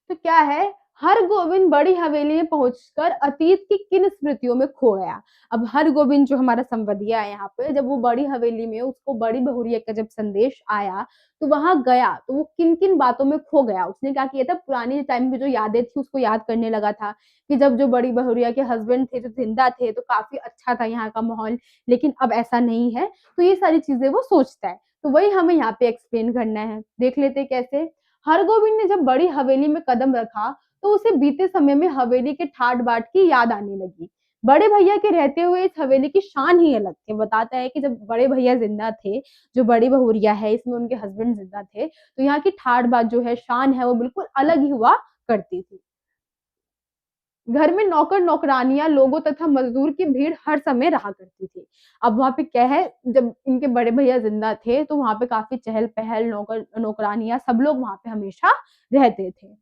तो क्या है, हर गोविंद बड़ी हवेली में पहुंचकर अतीत की किन स्मृतियों में खो गया। अब हर गोविंद जो हमारा संवदिया है यहाँ पे, जब वो बड़ी हवेली में उसको बड़ी बहुरिया का जब संदेश आया तो वहां गया, तो वो किन किन बातों में खो गया। उसने क्या किया था, पुरानी टाइम की जो यादें थी उसको याद करने लगा था कि जब जो बड़ी बहुरिया के हस्बैंड थे जो जिंदा थे तो काफी अच्छा था यहाँ का माहौल, लेकिन अब ऐसा नहीं है। तो ये सारी चीजें वो सोचता है, तो वही हमें यहाँ पे एक्सप्लेन करना है। देख लेते कैसे। हरगोविंद ने जब बड़ी हवेली में कदम रखा तो उसे बीते समय में हवेली के ठाट बाट की याद आने लगी। बड़े भैया के रहते हुए इस हवेली की शान ही अलग थी। बताता है कि जब बड़े भैया जिंदा थे, जो बड़ी बहुरिया है इसमें उनके हस्बैंड जिंदा थे, तो यहाँ की ठाट बाट जो है, शान है, वो बिल्कुल अलग ही हुआ करती थी। घर में नौकर नौकरानियां, लोगों तथा मजदूर की भीड़ हर समय रहा करती थी। अब वहां पे क्या है, जब इनके बड़े भैया जिंदा थे तो वहां पे काफी चहल पहल, नौकर नौकरानियां सब लोग वहां पे हमेशा रहते थे।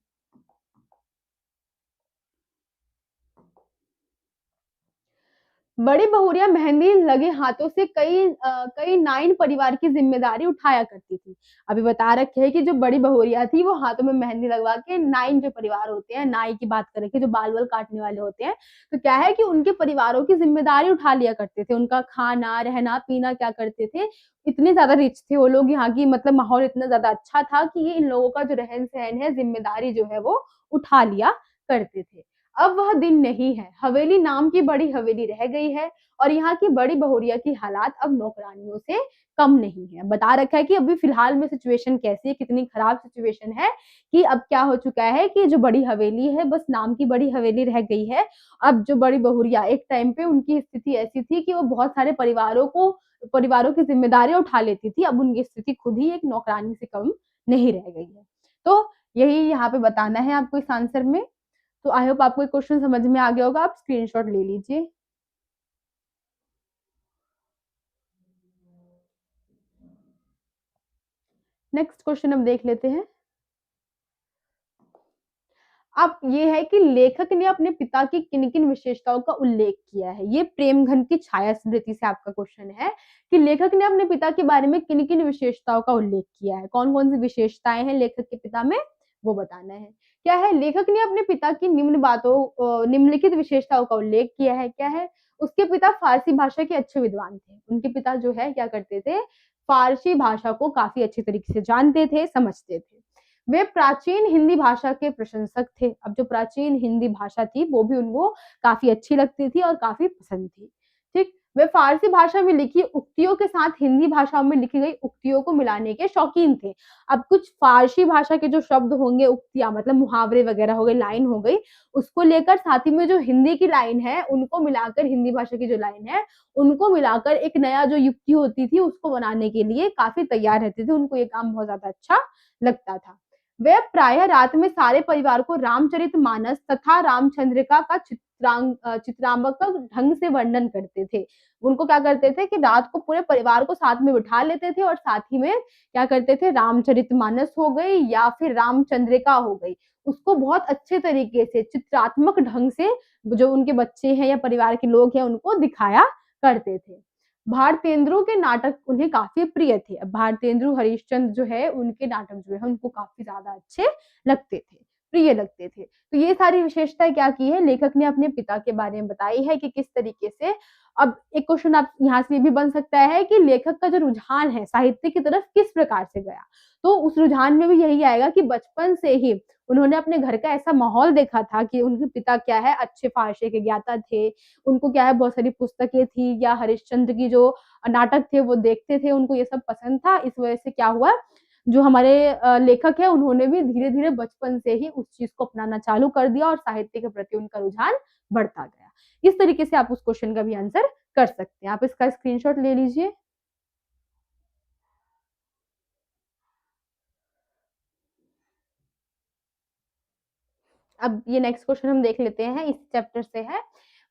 बड़ी बहुरिया मेहंदी लगे हाथों से कई नाइन परिवार की जिम्मेदारी उठाया करती थी। अभी बता रखे है कि जो बड़ी बहुरिया थी वो हाथों में मेहंदी लगवा के नाइन जो परिवार होते हैं, नाई की बात करें कि जो बाल वाल काटने वाले होते हैं, तो क्या है कि उनके परिवारों की जिम्मेदारी उठा लिया करते थे। उनका खाना रहना पीना क्या करते थे, इतने ज्यादा रिच थे वो लोग, यहाँ की मतलब माहौल इतना ज्यादा अच्छा था कि ये इन लोगों का जो रहन सहन है, जिम्मेदारी जो है वो उठा लिया करते थे। अब वह दिन नहीं है, हवेली नाम की बड़ी हवेली रह गई है, और यहाँ की बड़ी बहुरिया की हालात अब नौकरानियों से कम नहीं है। बता रखा है कि अभी फिलहाल में सिचुएशन कैसी है, कितनी खराब सिचुएशन है, कि अब क्या हो चुका है कि जो बड़ी हवेली है बस नाम की बड़ी हवेली रह गई है। अब जो बड़ी बहुरिया, एक टाइम पे उनकी स्थिति ऐसी थी कि वो बहुत सारे परिवारों की जिम्मेदारी उठा लेती थी, अब उनकी स्थिति खुद ही एक नौकरानी से कम नहीं रह गई है। तो यही यहाँ पे बताना है आपको इस आंसर में। तो आई होप आपको क्वेश्चन समझ में आ गया होगा, आप स्क्रीनशॉट ले लीजिए। नेक्स्ट क्वेश्चन हम देख लेते हैं। अब ये है कि लेखक ने अपने पिता की किन किन विशेषताओं का उल्लेख किया है। ये प्रेमघन की छाया स्मृति से आपका क्वेश्चन है कि लेखक ने अपने पिता के बारे में किन किन विशेषताओं का उल्लेख किया है। कौन कौन सी विशेषताएं हैं लेखक के पिता में, वो बताना है। क्या है, लेखक ने अपने पिता की निम्नलिखित विशेषताओं का उल्लेख किया है। क्या है, उसके पिता फारसी भाषा के अच्छे विद्वान थे। उनके पिता जो है क्या करते थे, फारसी भाषा को काफी अच्छे तरीके से जानते थे, समझते थे। वे प्राचीन हिंदी भाषा के प्रशंसक थे। अब जो प्राचीन हिंदी भाषा थी वो भी उनको काफी अच्छी लगती थी और काफी पसंद थी। ठीक, वे फारसी भाषा में लिखी उक्तियों के साथ हिंदी भाषा में लिखी गई उक्तियों को मिलाने के शौकीन थे। अब कुछ फारसी भाषा के जो शब्द होंगे, उक्तियां मतलब मुहावरे वगैरह हो गए, लाइन हो गई, उसको लेकर साथ ही में जो हिंदी की लाइन है उनको मिलाकर, हिंदी भाषा की जो लाइन है उनको मिलाकर एक नया जो युक्ति होती थी उसको बनाने के लिए काफी तैयार रहते थे। उनको ये काम बहुत ज्यादा अच्छा लगता था। वे प्रायः रात में सारे परिवार को रामचरितमानस तथा रामचंद्रिका का चित्रांगक ढंग से वर्णन करते थे। उनको क्या करते थे कि रात को पूरे परिवार को साथ में बिठा लेते थे और साथ ही में क्या करते थे, रामचरितमानस हो गई या फिर रामचंद्रिका हो गई, उसको बहुत अच्छे तरीके से चित्रात्मक ढंग से जो उनके बच्चे हैं या परिवार के लोग हैं उनको दिखाया करते थे। भारतेंदु के नाटक उन्हें काफी प्रिय थे। अब भारतेंदु हरिश्चंद्र जो है उनके नाटक जो है उनको काफी ज्यादा अच्छे लगते थे, प्रिय लगते थे। तो ये सारी विशेषताएं क्या की है, लेखक ने अपने पिता के बारे में बताई है कि किस तरीके से। अब एक क्वेश्चन आप यहाँ से भी बन सकता है कि लेखक का जो रुझान है साहित्य की तरफ किस प्रकार से गया, तो उस रुझान में भी यही आएगा कि बचपन से ही उन्होंने अपने घर का ऐसा माहौल देखा था कि उनके पिता क्या है अच्छे फारसी के ज्ञाता थे, उनको क्या है बहुत सारी पुस्तकें थी या हरिश्चंद्र की जो नाटक थे वो देखते थे, उनको ये सब पसंद था। इस वजह से क्या हुआ, जो हमारे लेखक है उन्होंने भी धीरे धीरे बचपन से ही उस चीज को अपनाना चालू कर दिया और साहित्य के प्रति उनका रुझान बढ़ता गया। इस तरीके से आप उस क्वेश्चन का भी आंसर कर सकते हैं। आप इसका स्क्रीनशॉट ले लीजिए। अब ये नेक्स्ट क्वेश्चन हम देख लेते हैं, इस चैप्टर से है।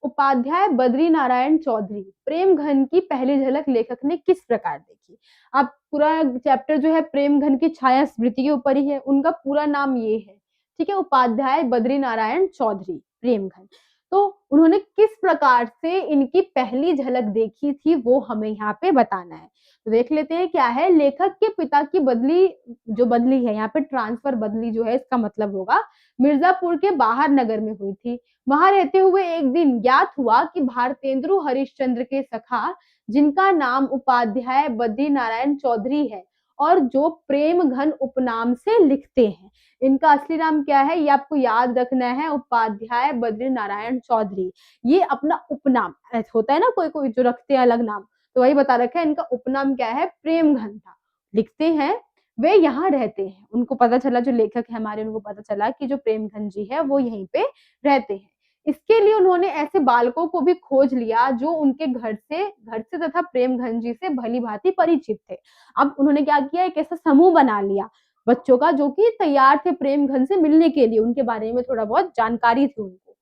उपाध्याय बद्री नारायण चौधरी प्रेम घन की पहली झलक लेखक ने किस प्रकार देखी। अब पूरा चैप्टर जो है प्रेम घन की छाया स्मृति के ऊपर ही है, उनका पूरा नाम ये है, ठीक है, उपाध्याय बद्री नारायण चौधरी प्रेम घन। तो उन्होंने किस प्रकार से इनकी पहली झलक देखी थी वो हमें यहाँ पे बताना है। तो देख लेते हैं क्या है। लेखक के पिता की बदली, जो बदली है यहाँ पे ट्रांसफर बदली जो है इसका मतलब होगा मिर्जापुर के बाहर नगर में हुई थी। वहां रहते हुए एक दिन ज्ञात हुआ कि भारतेंदु हरिश्चंद्र के सखा, जिनका नाम उपाध्याय बद्री नारायण चौधरी है और जो प्रेम घन उपनाम से लिखते हैं, इनका असली नाम क्या है ये आपको याद रखना है, उपाध्याय बद्री नारायण चौधरी। ये अपना उपनाम होता है ना, कोई कोई जो रखते हैं अलग नाम, तो वही बता रखा है, इनका उपनाम क्या है, प्रेम घन था। लिखते हैं, वे यहाँ रहते हैं। उनको पता चला, जो लेखक है हमारे, उनको पता चला कि जो प्रेमघन जी है वो यहीं पे रहते हैं। इसके लिए उन्होंने ऐसे बालकों को भी खोज लिया जो उनके घर से तथा प्रेमघन जी से भली भांति परिचित थे। अब उन्होंने क्या किया, एक ऐसा समूह बना लिया बच्चों का जो कि तैयार थे प्रेमघन से मिलने के लिए, उनके बारे में थोड़ा बहुत जानकारी थी उनको।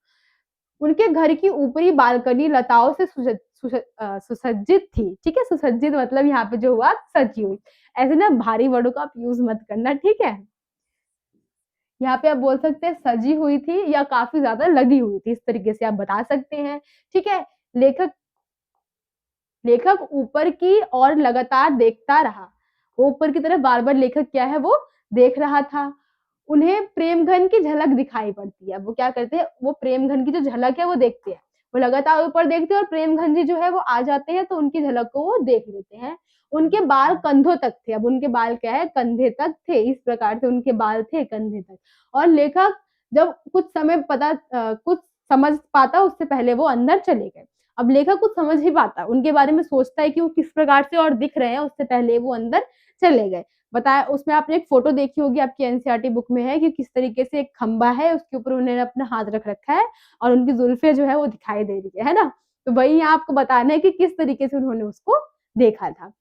उनके घर की ऊपरी बालकनी लताओं से सुसज्जित थी, ठीक है, सुसज्जित मतलब यहाँ पे जो हुआ सजी हुई। ऐसे ना भारी वर्डों का आप यूज मत करना, ठीक है। यहाँ पे आप बोल सकते हैं सजी हुई थी या काफी ज्यादा लगी हुई थी, इस तरीके से आप बता सकते हैं, ठीक है। लेखक लेखक ऊपर की और लगातार देखता रहा, वो ऊपर की तरफ बार बार लेखक क्या है वो देख रहा था। उन्हें प्रेमघन की झलक दिखाई पड़ती है। वो क्या करते हैं, वो प्रेमघन की जो झलक है वो देखते हैं, वो लगातार ऊपर देखते हैं और प्रेमघन जी जो है वो आ जाते हैं तो उनकी झलक को वो देख लेते हैं। उनके बाल कंधों तक थे। अब उनके बाल क्या है, कंधे तक थे, इस प्रकार से उनके बाल थे कंधे तक। और लेखक जब कुछ समझ पाता उससे पहले वो अंदर चले गए। अब लेखक कुछ समझ ही पाता, उनके बारे में सोचता है कि वो किस प्रकार से और दिख रहे हैं, उससे पहले वो अंदर चले गए। बताया, उसमें आपने एक फोटो देखी होगी, आपकी एनसीईआरटी बुक में है कि किस तरीके से एक खंबा है, उसके ऊपर उन्होंने अपना हाथ रख रखा है और उनकी जुल्फे जो है वो दिखाई दे रही है ना। तो वही यहाँ आपको बताना है कि किस तरीके से उन्होंने उसको देखा था।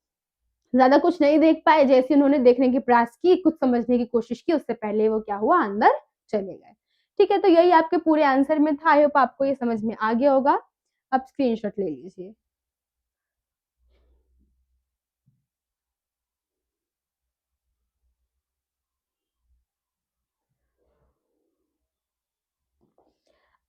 ज्यादा कुछ नहीं देख पाए, जैसे उन्होंने देखने की प्रयास की, कुछ समझने की कोशिश की, उससे पहले वो क्या हुआ, अंदर चले गए। ठीक है, तो यही आपके पूरे आंसर में था। आई होप आपको ये समझ में आ गया होगा। अब स्क्रीनशॉट ले लीजिए।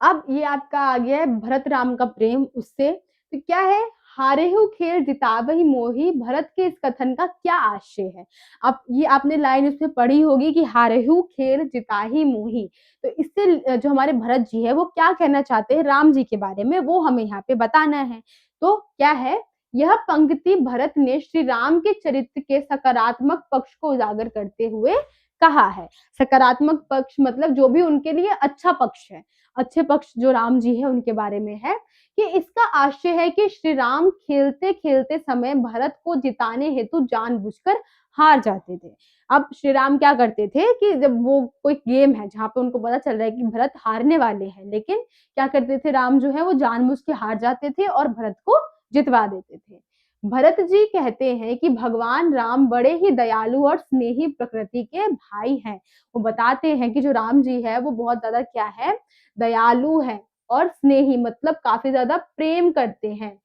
अब ये आपका आ गया है भरत राम का प्रेम उससे। तो क्या है, हारेहु खेल जितावहि मोही, भरत के इस कथन का क्या आशय है। अब ये आपने लाइन उसमें पढ़ी होगी कि हारेहु खेल जिताही मोही, तो इससे जो हमारे भरत जी है वो क्या कहना चाहते हैं राम जी के बारे में, वो हमें यहाँ पे बताना है। तो क्या है, यह पंक्ति भरत ने श्री राम के चरित्र के सकारात्मक पक्ष को उजागर करते हुए कहा है। सकारात्मक पक्ष मतलब जो भी उनके लिए अच्छा पक्ष है, अच्छे पक्ष जो राम जी है उनके बारे में है कि इसका आशय है कि श्री राम खेलते खेलते समय भरत को जिताने हेतु जानबूझकर हार जाते थे। अब श्री राम क्या करते थे कि जब वो कोई गेम है जहाँ पे उनको पता चल रहा है कि भरत हारने वाले हैं, लेकिन क्या करते थे राम जो है वो जानबूझ के हार जाते थे और भरत को जितवा देते थे। भरत जी कहते हैं कि भगवान राम बड़े ही दयालु और स्नेही प्रकृति के भाई हैं। वो बताते हैं कि जो राम जी है वो बहुत ज्यादा क्या है, दयालु है और स्नेही मतलब काफी ज्यादा प्रेम करते हैं।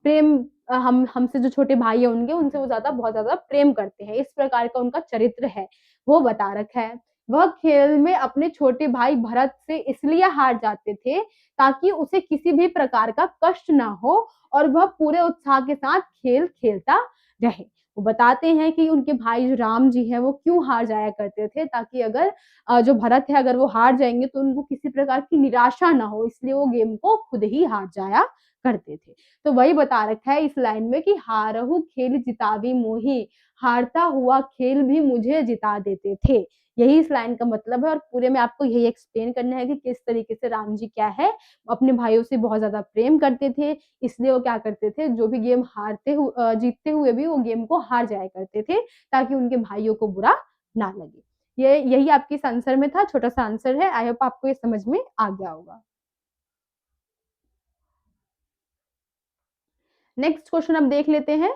प्रेम हम हमसे जो छोटे भाई है उनके उनसे वो ज्यादा बहुत ज्यादा प्रेम करते हैं, इस प्रकार का उनका चरित्र है वो बता रखा है। वह खेल में अपने छोटे भाई भरत से इसलिए हार जाते थे ताकि उसे किसी भी प्रकार का कष्ट ना हो और वह पूरे उत्साह के साथ खेल खेलता रहे। वो बताते हैं कि उनके भाई जो राम जी हैं वो क्यों हार जाया करते थे ताकि अगर जो भरत है अगर वो हार जाएंगे तो उनको किसी प्रकार की निराशा ना हो, इसलिए वो गेम को खुद ही हार जाया करते थे। तो वही बता रखा है इस लाइन में कि हारहु खेल जितावी मोही, हारता हुआ खेल भी मुझे जिता देते थे। यही इस लाइन का मतलब है और पूरे में आपको यही एक्सप्लेन करना है कि किस तरीके से राम जी क्या है अपने भाइयों से बहुत ज्यादा प्रेम करते थे, इसलिए वो क्या करते थे जो भी गेम जीतते हुए भी वो गेम को हार जाया करते थे ताकि उनके भाइयों को बुरा ना लगे। ये यही आपके इस आंसर में था, छोटा सा आंसर है। आई होप आपको ये समझ में आ गया होगा। नेक्स्ट क्वेश्चन अब देख लेते हैं।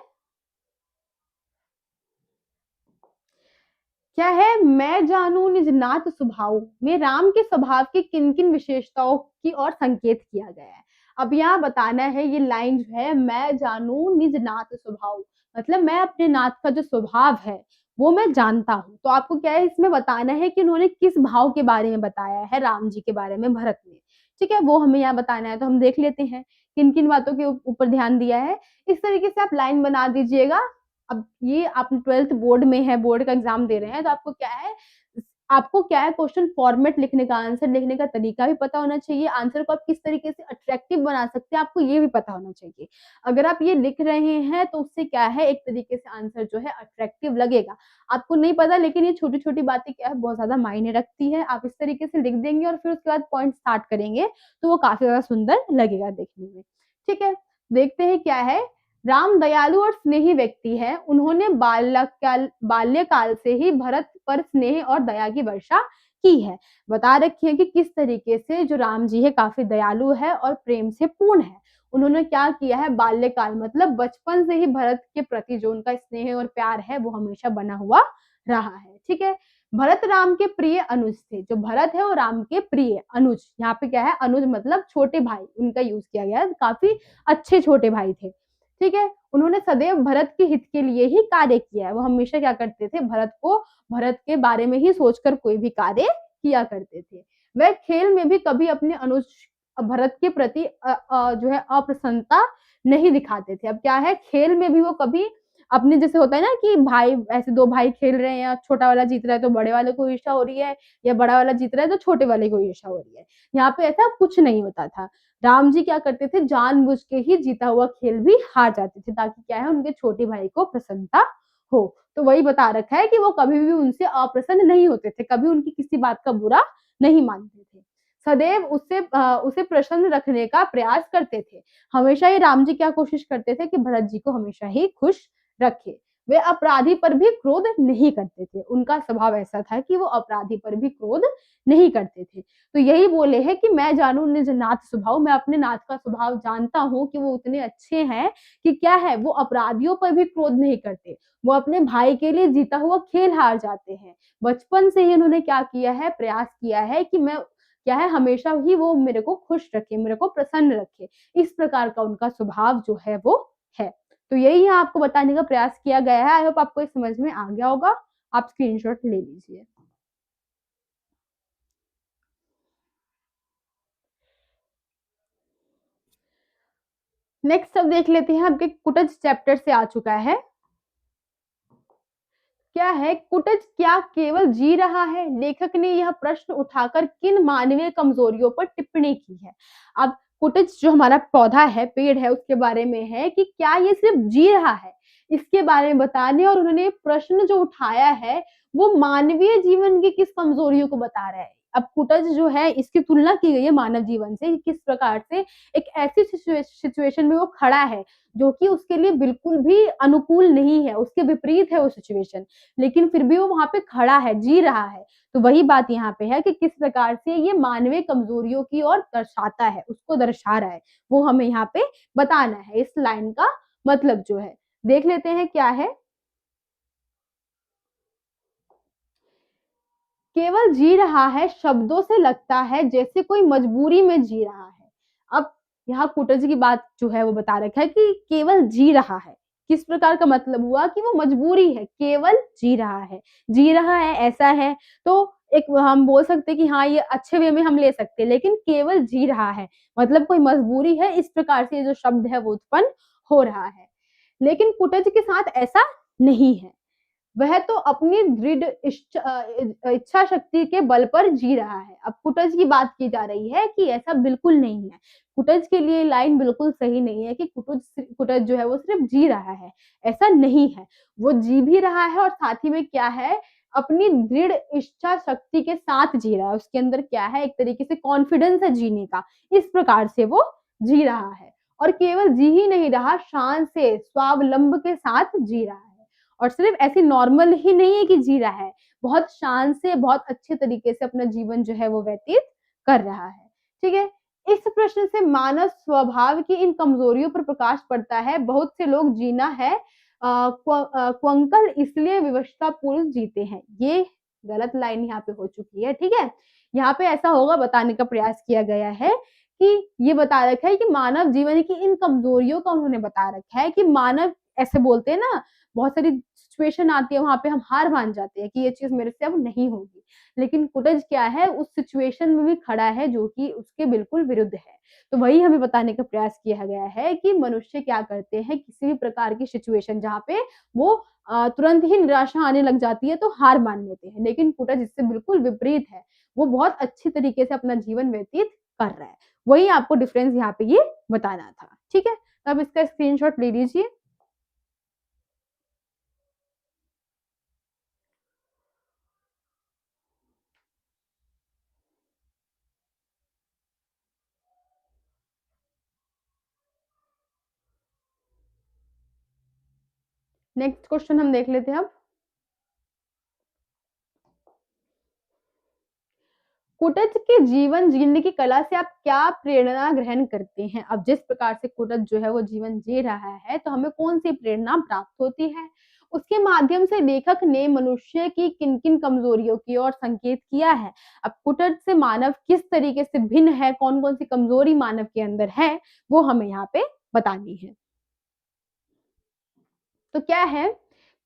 क्या है, मैं जानू निज नाथ स्वभाव में राम के स्वभाव की किन किन विशेषताओं की ओर संकेत किया गया है। अब यहाँ बताना है ये लाइन जो है, मैं जानू निज नाथ स्वभाव मतलब मैं अपने नाथ का जो स्वभाव है वो मैं जानता हूँ। तो आपको क्या है इसमें बताना है कि उन्होंने किस भाव के बारे में बताया है राम जी के बारे में भरत ने। ठीक है, वो हमें यहाँ बताना है। तो हम देख लेते हैं किन किन बातों के ऊपर ध्यान दिया है। इस तरीके से आप लाइन बना दीजिएगा। अब ये आप 12th बोर्ड में है, बोर्ड का एग्जाम दे रहे हैं, तो आपको क्या है क्वेश्चन फॉर्मेट लिखने का, आंसर लिखने का तरीका भी पता होना चाहिए। आंसर को आप किस तरीके से अट्रैक्टिव बना सकते हैं आपको ये भी पता होना चाहिए। अगर आप ये लिख रहे हैं तो उससे क्या है एक तरीके से आंसर जो है अट्रैक्टिव लगेगा। आपको नहीं पता लेकिन ये छोटी छोटी बातें क्या है बहुत ज्यादा मायने रखती है। आप इस तरीके से लिख देंगे और फिर उसके बाद पॉइंट स्टार्ट करेंगे तो वो काफी ज्यादा सुंदर लगेगा देखने में। ठीक है, देखते हैं क्या है। राम दयालु और स्नेही व्यक्ति है। उन्होंने बाल्यकाल से ही भरत पर स्नेह और दया की वर्षा की है। बता रखी है कि किस तरीके से जो राम जी है काफी दयालु है और प्रेम से पूर्ण है। उन्होंने क्या किया है, बाल्यकाल मतलब बचपन से ही भरत के प्रति जो उनका स्नेह और प्यार है वो हमेशा बना हुआ रहा है। ठीक है, भरत राम के प्रिय अनुज थे। जो भरत है वो राम के प्रिय अनुज, यहाँ पे क्या है अनुज मतलब छोटे भाई उनका यूज किया गया है, काफी अच्छे छोटे भाई थे। ठीक है, उन्होंने सदैव भरत के हित के लिए ही कार्य किया है। वो हमेशा क्या करते थे, भरत के बारे में ही सोचकर कोई भी कार्य किया करते थे। वह खेल में भी कभी अपने अनुज भरत के प्रति जो है अप्रसन्नता नहीं दिखाते थे। अब क्या है, खेल में भी वो कभी अपने जैसे होता है ना कि भाई ऐसे दो भाई खेल रहे हैं, छोटा वाला जीत रहा है तो बड़े वाले को ईर्ष्या हो रही है, या बड़ा वाला जीत रहा है तो छोटे वाले को ईर्ष्या हो रही है। यहाँ पे ऐसा कुछ नहीं होता था। राम जी क्या करते थे, जानबूझ के ही जीता हुआ खेल भी हार जाते थे ताकि क्या है उनके छोटे भाई को प्रसन्नता हो। तो वही बता रखा है कि वो कभी भी उनसे अप्रसन्न नहीं होते थे, कभी उनकी किसी बात का बुरा नहीं मानते थे, सदैव उसे प्रसन्न रखने का प्रयास करते थे। हमेशा ही राम जी क्या कोशिश करते थे कि भरत जी को हमेशा ही खुश रखे। वे अपराधी पर भी क्रोध नहीं करते थे। उनका स्वभाव ऐसा था कि वो अपराधी पर भी क्रोध नहीं करते थे। तो यही बोले हैं कि मैं जानू निज नाथ स्वभाव, मैं अपने नाथ का स्वभाव जानता हूँ कि वो उतने अच्छे हैं कि क्या है वो अपराधियों पर भी क्रोध नहीं करते। वो अपने भाई के लिए जीता हुआ खेल हार जाते हैं। बचपन से ही उन्होंने क्या किया है, प्रयास किया है कि मैं क्या है हमेशा ही वो मेरे को खुश रखे, मेरे को प्रसन्न रखे। इस प्रकार का उनका स्वभाव जो है वो है। तो यही यहाँ आपको बताने का प्रयास किया गया है। आई होप आपको ये समझ में आ गया होगा। आप स्क्रीनशॉट ले लीजिए। नेक्स्ट अब देख लेते हैं, आपके कुटज चैप्टर से आ चुका है। क्या है, कुटज क्या केवल जी रहा है? लेखक ने यह प्रश्न उठाकर किन मानवीय कमजोरियों पर टिप्पणी की है? अब कुटज जो हमारा पौधा है, पेड़ है, उसके बारे में है कि क्या ये सिर्फ जी रहा है, इसके बारे में बताने, और उन्होंने प्रश्न जो उठाया है वो मानवीय जीवन की किस कमजोरियों को बता रहा है। अब कुटज जो है इसकी तुलना की गई है मानव जीवन से, किस प्रकार से एक ऐसी सिचुएशन में वो खड़ा है जो कि उसके लिए बिल्कुल भी अनुकूल नहीं है, उसके विपरीत है वो सिचुएशन, लेकिन फिर भी वो वहां पे खड़ा है, जी रहा है। तो वही बात यहाँ पे है कि किस प्रकार से ये मानवीय कमजोरियों की ओर दर्शाता है, उसको दर्शा रहा है, वो हमें यहाँ पे बताना है। इस लाइन का मतलब जो है देख लेते हैं क्या है। केवल जी रहा है शब्दों से लगता है जैसे कोई मजबूरी में जी रहा है। अब यहाँ कुटज की बात जो है वो बता रखा है कि केवल जी रहा है, किस प्रकार का मतलब हुआ कि वो मजबूरी है, केवल जी रहा है, जी रहा है ऐसा है। तो एक हम बोल सकते हैं कि हाँ ये अच्छे वे में हम ले सकते हैं, लेकिन केवल जी रहा है मतलब कोई मजबूरी है, इस प्रकार से जो शब्द है वो उत्पन्न हो रहा है। लेकिन कुटज के साथ ऐसा नहीं है, वह तो अपनी दृढ़ इच्छा शक्ति के बल पर जी रहा है। अब कुटज की बात की जा रही है कि ऐसा बिल्कुल नहीं है, कुटज के लिए लाइन बिल्कुल सही नहीं है कि कुटज जो है वो सिर्फ जी रहा है, ऐसा नहीं है। वो जी भी रहा है और साथ ही में क्या है, अपनी दृढ़ इच्छा शक्ति के साथ जी रहा है, उसके अंदर क्या है, एक तरीके से कॉन्फिडेंस है जीने का, इस प्रकार से वो जी रहा है। और केवल जी ही नहीं रहा, शान से स्वावलंब के साथ जी रहा है। और सिर्फ ऐसे नॉर्मल ही नहीं है कि जी रहा है, बहुत शान से, बहुत अच्छे तरीके से अपना जीवन जो है वो व्यतीत कर रहा है। ठीक है, इस प्रश्न से मानव स्वभाव की इन कमजोरियों पर प्रकाश पड़ता है। बहुत से लोग जीना है क्वंकल इसलिए विवशता पूर्व जीते हैं। ये गलत लाइन यहाँ पे हो चुकी है। ठीक है, यहाँ पे ऐसा होगा बताने का प्रयास किया गया है कि ये बता रखा है कि मानव जीवन की इन कमजोरियों का उन्होंने बता रखा है कि मानव, ऐसे बोलते हैं ना, बहुत सारी सिचुएशन आती है वहां पे हम हार मान जाते हैं कि ये चीज मेरे से अब नहीं होगी, लेकिन कुटज क्या है, उस सिचुएशन में भी खड़ा है जो कि उसके बिल्कुल विरुद्ध है। तो वही हमें बताने का प्रयास किया गया है कि मनुष्य क्या करते हैं, किसी भी प्रकार की सिचुएशन जहाँ पे वो तुरंत ही निराशा आने लग जाती है तो हार मान लेते हैं, लेकिन कुटज इससे बिल्कुल विपरीत है, वो बहुत अच्छी तरीके से अपना जीवन व्यतीत कर रहा है। वही आपको डिफरेंस यहाँ पे ये बताना था। ठीक है, तो अब इसका स्क्रीनशॉट ले लीजिए। नेक्स्ट क्वेश्चन हम देख लेते हैं अब। कुटज के जीवन जीने की कला से आप क्या प्रेरणा ग्रहण करते हैं? अब जिस प्रकार से कुटज जो है वो जीवन जी रहा है, तो हमें कौन सी प्रेरणा प्राप्त होती है? उसके माध्यम से लेखक ने मनुष्य की किन किन कमजोरियों की ओर संकेत किया है। अब कुटज से मानव किस तरीके से भिन्न है, कौन कौन सी कमजोरी मानव के अंदर है, वो हमें यहाँ पे बतानी है। तो क्या है,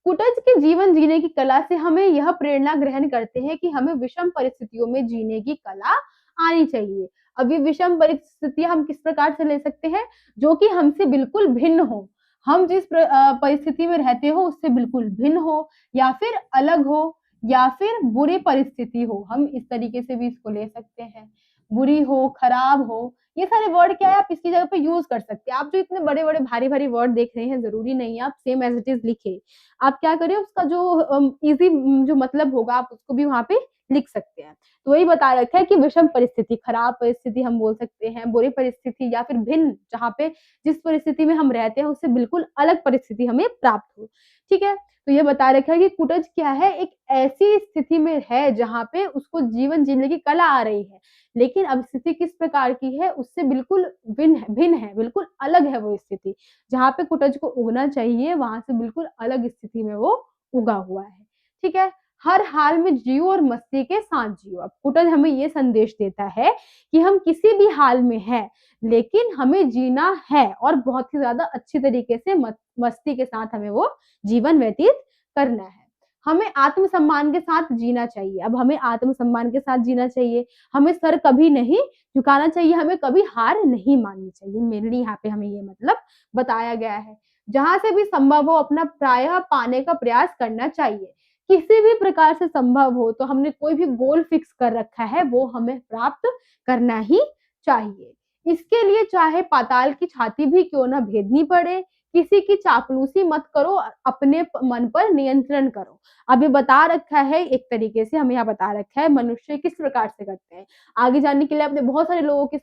कुटज के जीवन जीने की कला से हमें यह प्रेरणा ग्रहण करते हैं कि हमें विषम परिस्थितियों में जीने की कला आनी चाहिए। अब ये विषम परिस्थितियां हम किस प्रकार से ले सकते हैं, जो कि हमसे बिल्कुल भिन्न हो, हम जिस परिस्थिति में रहते हो उससे बिल्कुल भिन्न हो, या फिर अलग हो, या फिर बुरी परिस्थिति हो, हम इस तरीके से भी इसको ले सकते हैं। बुरी हो, खराब हो, ये सारे वर्ड क्या है आप इसकी जगह पे यूज कर सकते हैं। आप जो इतने बड़े बड़े भारी भारी वर्ड देख रहे हैं, जरूरी नहीं है आप सेम एज इट इज लिखे, आप क्या करें, उसका जो इजी जो मतलब होगा आप उसको भी वहां पे लिख सकते हैं। तो वही बता रखा है कि विषम परिस्थिति, खराब परिस्थिति हम बोल सकते हैं, बुरी परिस्थिति, या फिर भिन्न, जहाँ पे जिस परिस्थिति में हम रहते हैं उससे बिल्कुल अलग परिस्थिति हमें प्राप्त हो। ठीक है, तो ये बता रखा है कि कुटज क्या है, एक ऐसी स्थिति में है जहाँ पे उसको जीवन जीने की कला आ रही है, लेकिन अब स्थिति किस प्रकार की है, उससे बिल्कुल भिन्न है, बिल्कुल अलग है वो स्थिति। जहाँ पे कुटज को उगना चाहिए वहां से बिल्कुल अलग स्थिति में वो उगा हुआ है। ठीक है, हर हाल में जियो और मस्ती के साथ जियो। अब कुटज हमें ये संदेश देता है कि हम किसी भी हाल में हैं, लेकिन हमें जीना है और बहुत ही ज्यादा अच्छी तरीके से मस्ती के साथ हमें वो जीवन व्यतीत करना है। हमें आत्मसम्मान के साथ जीना चाहिए। अब हमें आत्मसम्मान के साथ जीना चाहिए, हमें सर कभी नहीं झुकाना चाहिए, हमें कभी हार नहीं माननी चाहिए। मेनली यहाँ पे हमें ये मतलब बताया गया है। जहां से भी संभव हो अपना प्रायः पाने का प्रयास करना चाहिए। किसी भी प्रकार से संभव हो तो हमने कोई भी गोल फिक्स कर रखा है वो हमें प्राप्त करना ही चाहिए। इसके लिए चाहे पाताल की छाती भी क्यों ना भेदनी पड़े, किसी की चापलूसी मत करो, अपने मन पर नियंत्रण करो। अब ये बता रखा है एक तरीके से, हमें यहाँ बता रखा है मनुष्य किस प्रकार से करते हैं। आगे जानने के लिए आपने बहुत सारे लोगों के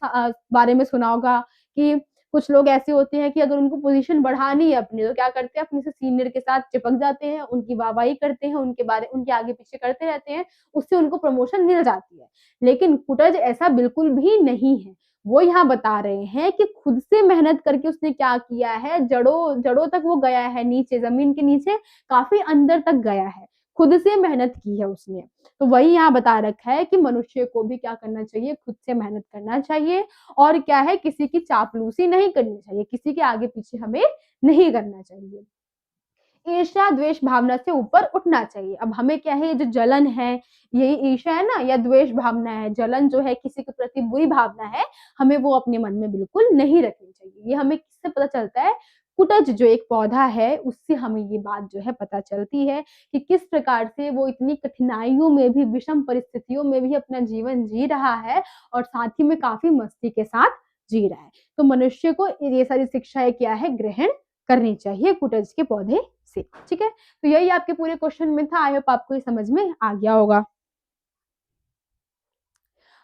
बारे में सुना होगा कि कुछ लोग ऐसे होते हैं कि अगर उनको पोजीशन बढ़ानी है अपनी, तो क्या करते हैं, अपने से सीनियर के साथ चिपक जाते हैं, उनकी वाहवाही करते हैं, उनके आगे पीछे करते रहते हैं, उससे उनको प्रमोशन मिल जाती है। लेकिन कुटज ऐसा बिल्कुल भी नहीं है। वो यहाँ बता रहे हैं कि खुद से मेहनत करके उसने क्या किया है, जड़ों तक वो गया है, नीचे जमीन के नीचे काफी अंदर तक गया है, खुद से मेहनत की है उसने। तो वही यहाँ बता रखा है कि मनुष्य को भी क्या करना चाहिए, खुद से मेहनत करना चाहिए, और क्या है, किसी की चापलूसी नहीं करनी चाहिए, किसी के आगे पीछे हमें नहीं करना चाहिए। ईर्ष्या द्वेष भावना से ऊपर उठना चाहिए। अब हमें क्या है, ये जो जलन है, यही ईर्ष्या है ना, या द्वेष भावना है, जलन जो है, किसी के प्रति बुरी भावना है, हमें वो अपने मन में बिल्कुल नहीं रखनी चाहिए। ये हमें किससे पता चलता है, कुटज जो एक पौधा है उससे हमें ये बात जो है पता चलती है कि किस प्रकार से वो इतनी कठिनाइयों में भी, विषम परिस्थितियों में भी अपना जीवन जी रहा है, और साथ ही में काफी मस्ती के साथ जी रहा है। तो मनुष्य को ये सारी शिक्षाएं क्या है, ग्रहण करनी चाहिए कुटज के पौधे से। ठीक है, तो यही आपके पूरे क्वेश्चन में था। आई होप आपको ये समझ में आ गया होगा।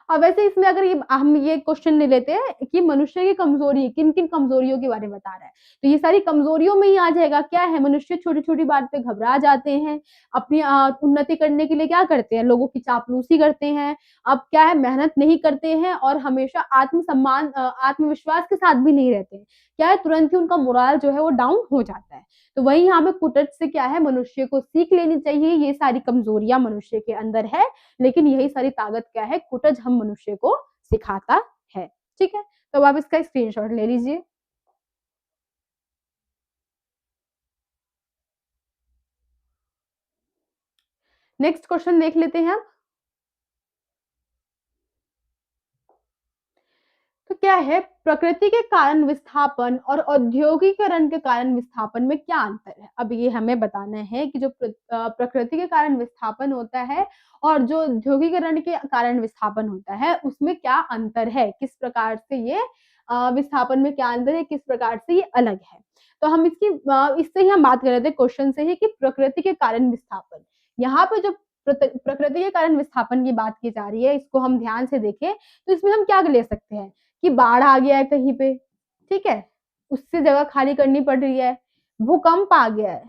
अब वैसे इसमें अगर हम ये क्वेश्चन ले लेते हैं कि मनुष्य की कमजोरी, किन किन कमजोरियों के बारे में बता रहा है, तो ये सारी कमजोरियों में ही आ जाएगा। क्या है, मनुष्य छोटी छोटी बात पे घबरा जाते हैं, अपनी उन्नति करने के लिए क्या करते हैं, लोगों की चापलूसी करते हैं, अब क्या है, मेहनत नहीं करते हैं, और हमेशा आत्मसम्मान आत्मविश्वास के साथ भी नहीं रहते हैं। क्या है, तुरंत ही उनका मोराल जो है वो डाउन हो जाता है। तो वही यहाँ पे कुटज से क्या है, मनुष्य को सीख लेनी चाहिए, ये सारी कमजोरियां मनुष्य के अंदर है, लेकिन यही सारी ताकत क्या है, कुटज हम मनुष्य को सिखाता है। ठीक है, तो अब आप इसका स्क्रीनशॉट ले लीजिए। नेक्स्ट क्वेश्चन देख लेते हैं हम। तो क्या है, प्रकृति के कारण विस्थापन और औद्योगिकरण के कारण विस्थापन में क्या अंतर है। अब ये हमें बताना है कि जो प्रकृति के कारण विस्थापन होता है और जो औद्योगिकरण के कारण विस्थापन होता है, उसमें क्या अंतर है, किस प्रकार से ये विस्थापन में क्या अंतर है, किस प्रकार से ये अलग है। तो हम इससे ही हम बात कर रहे थे क्वेश्चन से ही, कि प्रकृति के कारण विस्थापन, यहाँ पे जो प्रकृति के कारण विस्थापन की बात की जा रही है, इसको हम ध्यान से देखें तो इसमें हम क्या ले सकते हैं कि बाढ़ आ गया है कहीं पे, ठीक है, उससे जगह खाली करनी पड़ रही है, भूकंप आ गया है,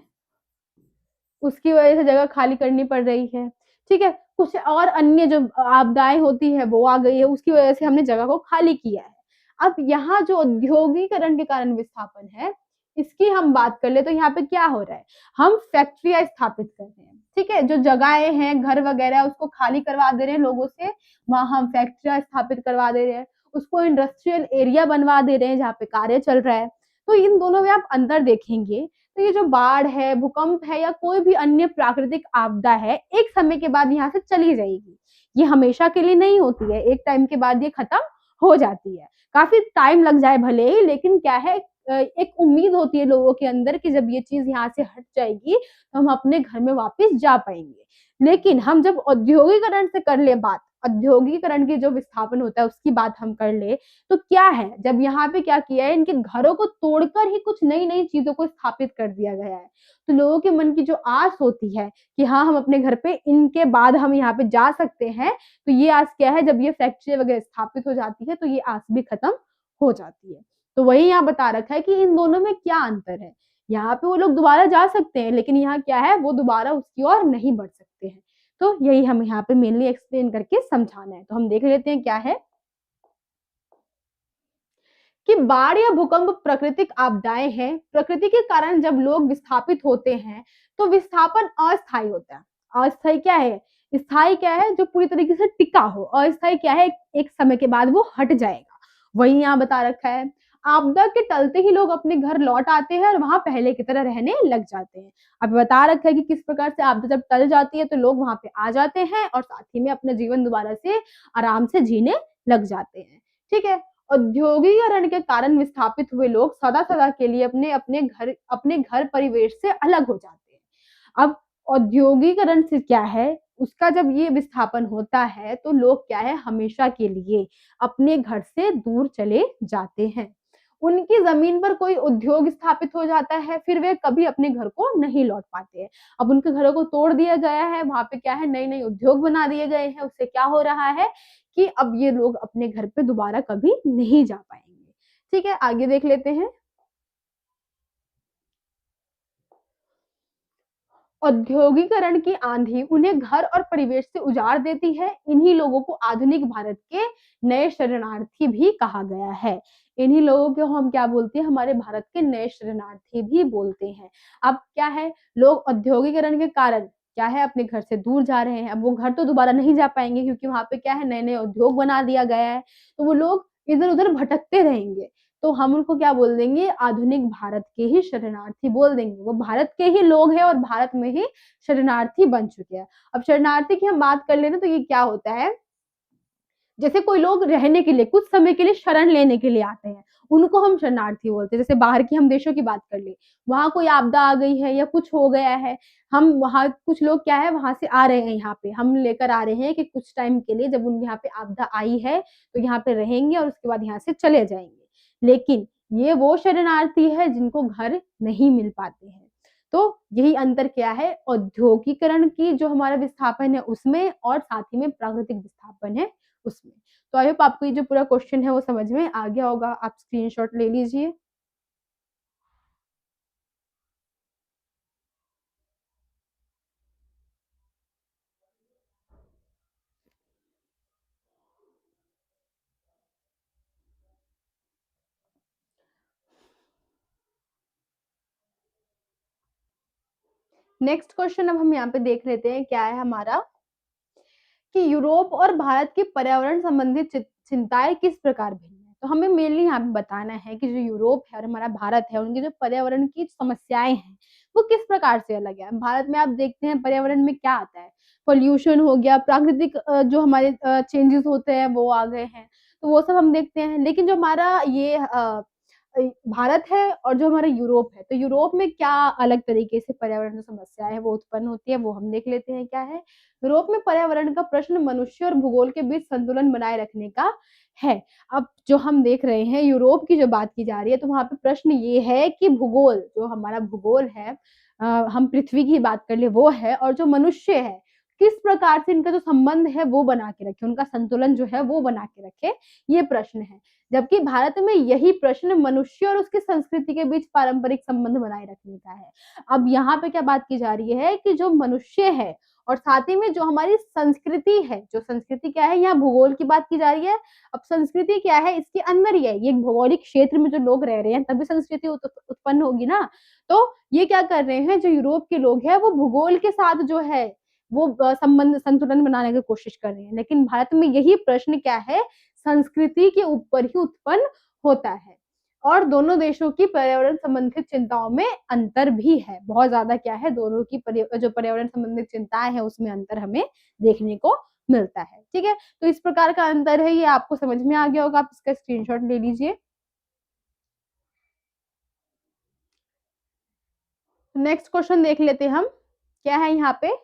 उसकी वजह से जगह खाली करनी पड़ रही है, ठीक है, कुछ और अन्य जो आपदाएं होती है वो आ गई है, उसकी वजह से हमने जगह को खाली किया है। अब यहाँ जो औद्योगिकरण के कारण विस्थापन है, इसकी हम बात कर ले तो यहाँ पे क्या हो रहा है, हम फैक्ट्रियां स्थापित कर रहे हैं, ठीक है, जो जगहें हैं, घर वगैरह, उसको खाली करवा दे रहे हैं लोगों से, वहां हम फैक्ट्रियां स्थापित करवा दे रहे हैं, उसको इंडस्ट्रियल एरिया बनवा दे रहे हैं जहाँ पे कार्य चल रहा है। तो इन दोनों में आप अंतर देखेंगे, तो ये जो बाढ़ है, भूकंप है, या कोई भी अन्य प्राकृतिक आपदा है, एक समय के बाद यहाँ से चली जाएगी, ये हमेशा के लिए नहीं होती है, एक टाइम के बाद ये खत्म हो जाती है, काफी टाइम लग जाए भले ही, लेकिन क्या है, एक उम्मीद होती है लोगों के अंदर कि जब ये चीज यहाँ से हट जाएगी तो हम अपने घर में वापस जा पाएंगे। लेकिन हम जब औद्योगिकरण से कर ले बात, औद्योगिकरण की जो विस्थापन होता है उसकी बात हम कर ले, तो क्या है, जब यहाँ पे क्या किया है, इनके घरों को तोड़कर ही कुछ नई नई चीजों को स्थापित कर दिया गया है। तो लोगों के मन की जो आस होती है कि हाँ, हम अपने घर पे इनके बाद हम यहाँ पे जा सकते हैं, तो ये आस क्या है, जब ये फैक्ट्री वगैरह स्थापित हो जाती है तो ये आस भी खत्म हो जाती है। तो वही यहाँ बता रखा है कि इन दोनों में क्या अंतर है। यहाँ पे वो लोग दोबारा जा सकते हैं, लेकिन यहाँ क्या है, वो दोबारा उसकी ओर नहीं बढ़ सकते हैं। तो यही हम यहाँ पे मेनली एक्सप्लेन करके समझाना है। तो हम देख लेते हैं क्या है कि बाढ़ या भूकंप प्राकृतिक आपदाएं हैं। प्रकृति के कारण जब लोग विस्थापित होते हैं तो विस्थापन अस्थायी होता है। अस्थायी क्या है, स्थायी क्या है, जो पूरी तरीके से टिका हो। अस्थायी क्या है, एक समय के बाद वो हट जाएगा। वही यहाँ बता रखा है, आपदा के टलते ही लोग अपने घर लौट आते हैं और वहां पहले की तरह रहने लग जाते हैं। अब बता रखा है कि किस प्रकार से आपदा जब टल जाती है तो लोग वहां पे आ जाते हैं और साथ ही में अपना जीवन दोबारा से आराम से जीने लग जाते हैं। ठीक है, औद्योगिकरण के कारण विस्थापित हुए लोग सदा सदा के लिए अपने घर परिवेश से अलग हो जाते हैं। अब औद्योगिकरण से क्या है, उसका जब ये विस्थापन होता है तो लोग क्या है, हमेशा के लिए अपने घर से दूर चले जाते हैं। उनकी ज़मीन पर कोई उद्योग स्थापित हो जाता है, फिर वे कभी अपने घर को नहीं लौट पाते हैं। अब उनके घरों को तोड़ दिया गया है, वहाँ पे क्या है नए-नए उद्योग बना दिए गए हैं, उससे क्या हो रहा है कि अब ये लोग अपने घर पे दोबारा कभी नहीं जा पाएँगे। ठीक है, आगे देख लेते हैं। औद्योगिकरण की आंधी उन्हें घर और परिवेश से उजाड़ देती है। इन्हीं लोगों को आधुनिक भारत के नए शरणार्थी भी कहा गया है। इन्हीं लोगों को हम क्या बोलते हैं, हमारे भारत के नए शरणार्थी भी बोलते हैं। अब क्या है, लोग औद्योगिकरण के कारण क्या है अपने घर से दूर जा रहे हैं। अब वो घर तो दोबारा नहीं जा पाएँगे क्योंकि वहाँ पे क्या है नए-नए उद्योग बना दिया गया है। तो वो लोग इधर-उधर भटकते रहेंगे। तो हम उनको क्या बोल देंगे, आधुनिक भारत के ही शरणार्थी बोल देंगे। वो भारत के ही लोग हैं और भारत में ही शरणार्थी बन चुके हैं। अब शरणार्थी की हम बात कर लें ना तो ये क्या होता है, जैसे कोई लोग रहने के लिए कुछ समय के लिए शरण लेने के लिए आते हैं, उनको हम शरणार्थी बोलते हैं। जैसे बाहर की हम देशों की बात कर लें, वहाँ कोई आपदा आ गई है या कुछ हो गया है, हम वहाँ कुछ लोग क्या है वहाँ से आ रहे हैं यहाँ पे, हम लेकर आ रहे हैं कि कुछ टाइम के लिए जब उन यहाँ पे आपदा आई है, तो यहाँ पे रहेंगे और उसके बाद यहाँ से चले जाएँगे। लेकिन ये वो शरणार्थी है जिनको घर नहीं मिल पाते हैं। तो यही अंतर क्या है, औद्योगिकरण की जो हमारा विस्थापन है उसमें और साथ ही में प्राकृतिक विस्थापन है उसमें। तो आई होप आपको ये जो पूरा क्वेश्चन है वो समझ में आ गया होगा। आप स्क्रीनशॉट ले लीजिए। नेक्स्ट क्वेश्चन अब हम यहाँ पे देख लेते हैं क्या है हमारा, कि यूरोप और भारत की पर्यावरण संबंधित चिंताएं किस प्रकार भिन्न है। तो हमें मेनली यहाँ पे बताना है कि जो यूरोप है और हमारा भारत है उनकी जो पर्यावरण की समस्याएं हैं वो किस प्रकार से अलग है। भारत में आप देखते हैं पर्यावरण में क्या आता है, पोल्यूशन हो गया, प्राकृतिक जो हमारे चेंजेस होते हैं वो आ गए हैं, तो वो सब हम देखते हैं। लेकिन जो हमारा ये भारत है और जो हमारा यूरोप है, तो यूरोप में क्या अलग तरीके से पर्यावरण की समस्याएं है वो उत्पन्न होती है, वो हम देख लेते हैं क्या है। यूरोप में पर्यावरण का प्रश्न मनुष्य और भूगोल के बीच संतुलन बनाए रखने का है। अब जो हम देख रहे हैं यूरोप की जो बात की जा रही है, तो वहाँ पे प्रश्न ये है कि भूगोल, जो हमारा भूगोल है, हम पृथ्वी की बात कर ले वो है, और जो मनुष्य है किस प्रकार से इनका जो संबंध है वो बना के रखे, उनका संतुलन जो है वो बना के रखे, ये प्रश्न है। जबकि भारत में यही प्रश्न मनुष्य और उसकी संस्कृति के बीच पारंपरिक संबंध बनाए रखने का है। अब यहाँ पे क्या बात की जा रही है कि जो मनुष्य है और साथ ही में जो हमारी संस्कृति है, जो संस्कृति क्या है, यहाँ भूगोल की बात की जा रही है। अब संस्कृति क्या है, इसके अंदर ही है, ये भौगोलिक क्षेत्र में जो लोग रह रहे हैं तभी संस्कृति उत्पन्न होगी ना। तो ये क्या कर रहे हैं, जो यूरोप के लोग हैं वो भूगोल के साथ जो है वो संबंध संतुलन बनाने की कोशिश कर रहे हैं। लेकिन भारत में यही प्रश्न क्या है, संस्कृति के ऊपर ही उत्पन्न होता है। और दोनों देशों की पर्यावरण संबंधित चिंताओं में अंतर भी है। बहुत ज़्यादा क्या है, दोनों की जो पर्यावरण संबंधित चिंताएँ हैं उसमें अंतर हमें देखने को मिलता है। ठीक है? तो इस प्रकार का अंतर है, ये आपको समझ में आ गया होगा, आप इसका स्क्रीनशॉट ले लीजिए। नेक्स्ट क्वेश्चन देख लेते हैं हम। क्या है यहाँ पे,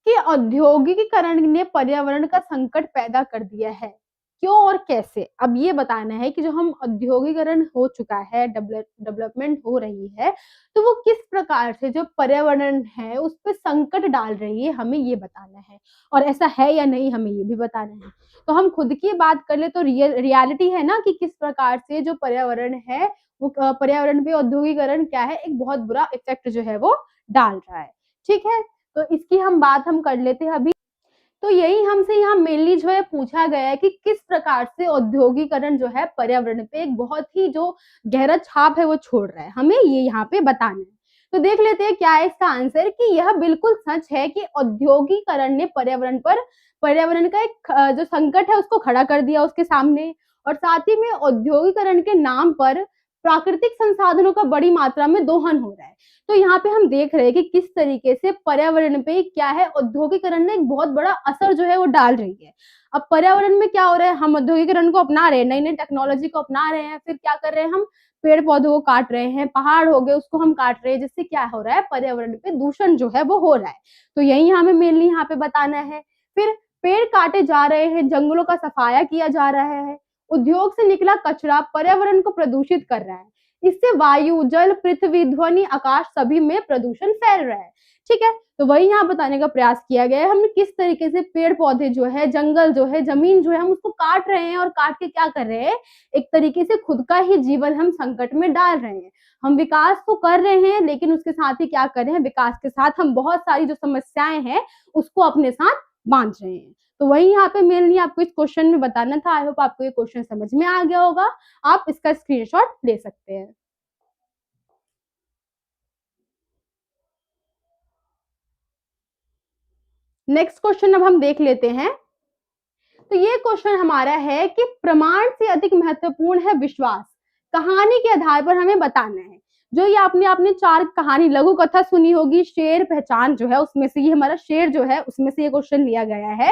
कि औद्योगिकीकरण ने पर्यावरण का संकट पैदा कर दिया है, क्यों और कैसे? अब ये बताना है कि जो हम औद्योगिकरण हो चुका है, डेवलपमेंट हो रही है, तो वो किस प्रकार से जो पर्यावरण है उस पे संकट डाल रही है, हमें ये बताना है। और ऐसा है या नहीं, हमें ये भी बताना है। तो हम खुद की बात कर ले तो रियलिटी है ना कि किस प्रकार से जो पर्यावरण है वो पर्यावरण पे औद्योगिकरण क्या है, एक बहुत बुरा इफेक्ट जो है वो डाल रहा है। ठीक है? तो इसकी हम बात कर लेते हैं अभी। तो यही हमसे यहाँ मेनली जो है पूछा गया है कि किस प्रकार से औद्योगिकरण जो है पर्यावरण पे एक बहुत ही जो गहरा छाप है वो छोड़ रहा है, हमें ये यहाँ पे बताना है। तो देख लेते हैं क्या है इसका आंसर, कि यह बिल्कुल सच है कि औद्योगिकरण ने पर्यावरण का एक जो संकट है उसको खड़ा कर दिया उसके सामने, और साथ ही में औद्योगिकरण के नाम पर प्राकृतिक संसाधनों का बड़ी मात्रा में दोहन हो रहा है। तो यहाँ पे हम देख रहे हैं कि किस तरीके से पर्यावरण पे क्या है, औद्योगिकरण ने एक बहुत बड़ा असर जो है वो डाल रही है। अब पर्यावरण में क्या हो रहा है, हम औद्योगिकरण को अपना रहे हैं, नई नई टेक्नोलॉजी को अपना रहे हैं, फिर क्या कर रहे हैं, हम पेड़ पौधों को काट रहे हैं, पहाड़ हो गए उसको हम काट रहे हैं, जिससे क्या हो रहा है, पर्यावरण पे दूषण जो है वो हो रहा है। तो यही हमें मेनली यहाँ पे बताना है। फिर पेड़ काटे जा रहे हैं, जंगलों का सफाया किया जा रहा है, उद्योग से निकला कचरा पर्यावरण को प्रदूषित कर रहा है। इससे वायु, जल, पृथ्वी, ध्वनि, आकाश सभी में प्रदूषण फैल रहा है। ठीक है, तो वही यहाँ बताने का प्रयास किया गया है हमने किस तरीके से पेड़ पौधे जो है, जंगल जो है, जमीन जो है, हम उसको काट रहे हैं और काट के क्या कर रहे हैं, एक तरीके से खुद का ही जीवन हम संकट में डाल रहे हैं। हम विकास तो कर रहे हैं लेकिन उसके साथ ही क्या कर रहे हैं, विकास के साथ हम बहुत सारी जो समस्याएं हैं उसको अपने साथ बांध रहे हैं। तो वही यहाँ पे मेनली आपको इस क्वेश्चन में बताना था। आई होप आपको ये क्वेश्चन समझ में आ गया होगा। आप इसका स्क्रीनशॉट ले सकते हैं। नेक्स्ट क्वेश्चन अब हम देख लेते हैं। तो ये क्वेश्चन हमारा है कि प्रमाण से अधिक महत्वपूर्ण है विश्वास। कहानी के आधार पर हमें बताना है। जो ये आपने आपने 4 कहानी लघु कथा सुनी होगी, शेर पहचान जो है उसमें से ये हमारा शेर जो है उसमें से ये क्वेश्चन लिया गया है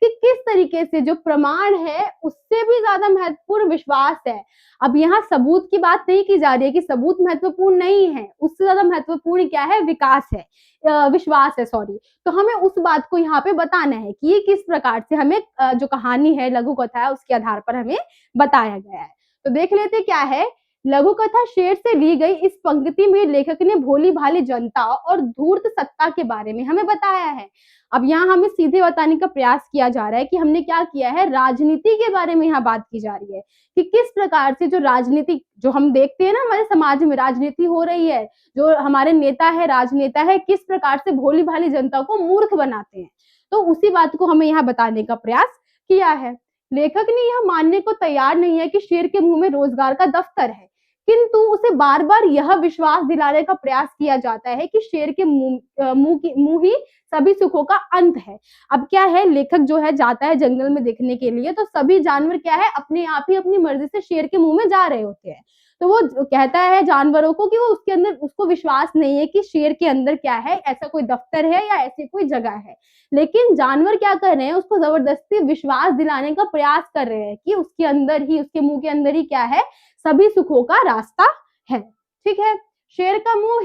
कि किस तरीके से जो प्रमाण है उससे भी ज्यादा महत्वपूर्ण विश्वास है। अब यहाँ सबूत की बात नहीं की जा रही है कि सबूत महत्वपूर्ण नहीं है, उससे ज्यादा महत्वपूर्ण क्या है, विकास है, विश्वास है, सॉरी। तो हमें उस बात को यहाँ पे बताना है कि ये किस प्रकार से हमें जो कहानी है, लघु कथा है, उसके आधार पर हमें बताया गया है। तो देख लेते क्या है। लघु कथा शेर से ली गई इस पंक्ति में लेखक ने भोली भाली जनता और धूर्त सत्ता के बारे में हमें बताया है। अब यहाँ हमें सीधे बताने का प्रयास किया जा रहा है कि हमने क्या किया है, राजनीति के बारे में यहाँ बात की जा रही है कि किस प्रकार से जो राजनीति जो हम देखते हैं ना हमारे समाज में राजनीति हो रही है, जो हमारे नेता है, राजनेता है, किस प्रकार से भोली भाली जनता को मूर्ख बनाते हैं। तो उसी बात को हमें यहाँ बताने का प्रयास किया है। लेखक ने यह मानने को तैयार नहीं है कि शेर के मुंह में रोजगार का दफ्तर है, किंतु उसे बार बार यह विश्वास दिलाने का प्रयास किया जाता है कि शेर के मुंह ही सभी सुखों का अंत है। अब क्या है, लेखक जो है जाता है जंगल में देखने के लिए, तो सभी जानवर क्या है अपने आप ही अपनी मर्जी से शेर के मुंह में जा रहे होते हैं। तो वो कहता है जानवरों को कि वो उसके अंदर उसको विश्वास नहीं है कि शेर के अंदर क्या है, ऐसा कोई दफ्तर है या ऐसी कोई जगह है। लेकिन जानवर क्या कर रहे हैं, उसको जबरदस्ती विश्वास दिलाने का प्रयास कर रहे हैं कि उसके अंदर ही, उसके मुंह के अंदर ही क्या है, सभी सुखों का रास्ता है। ठीक है, शेर का मुंह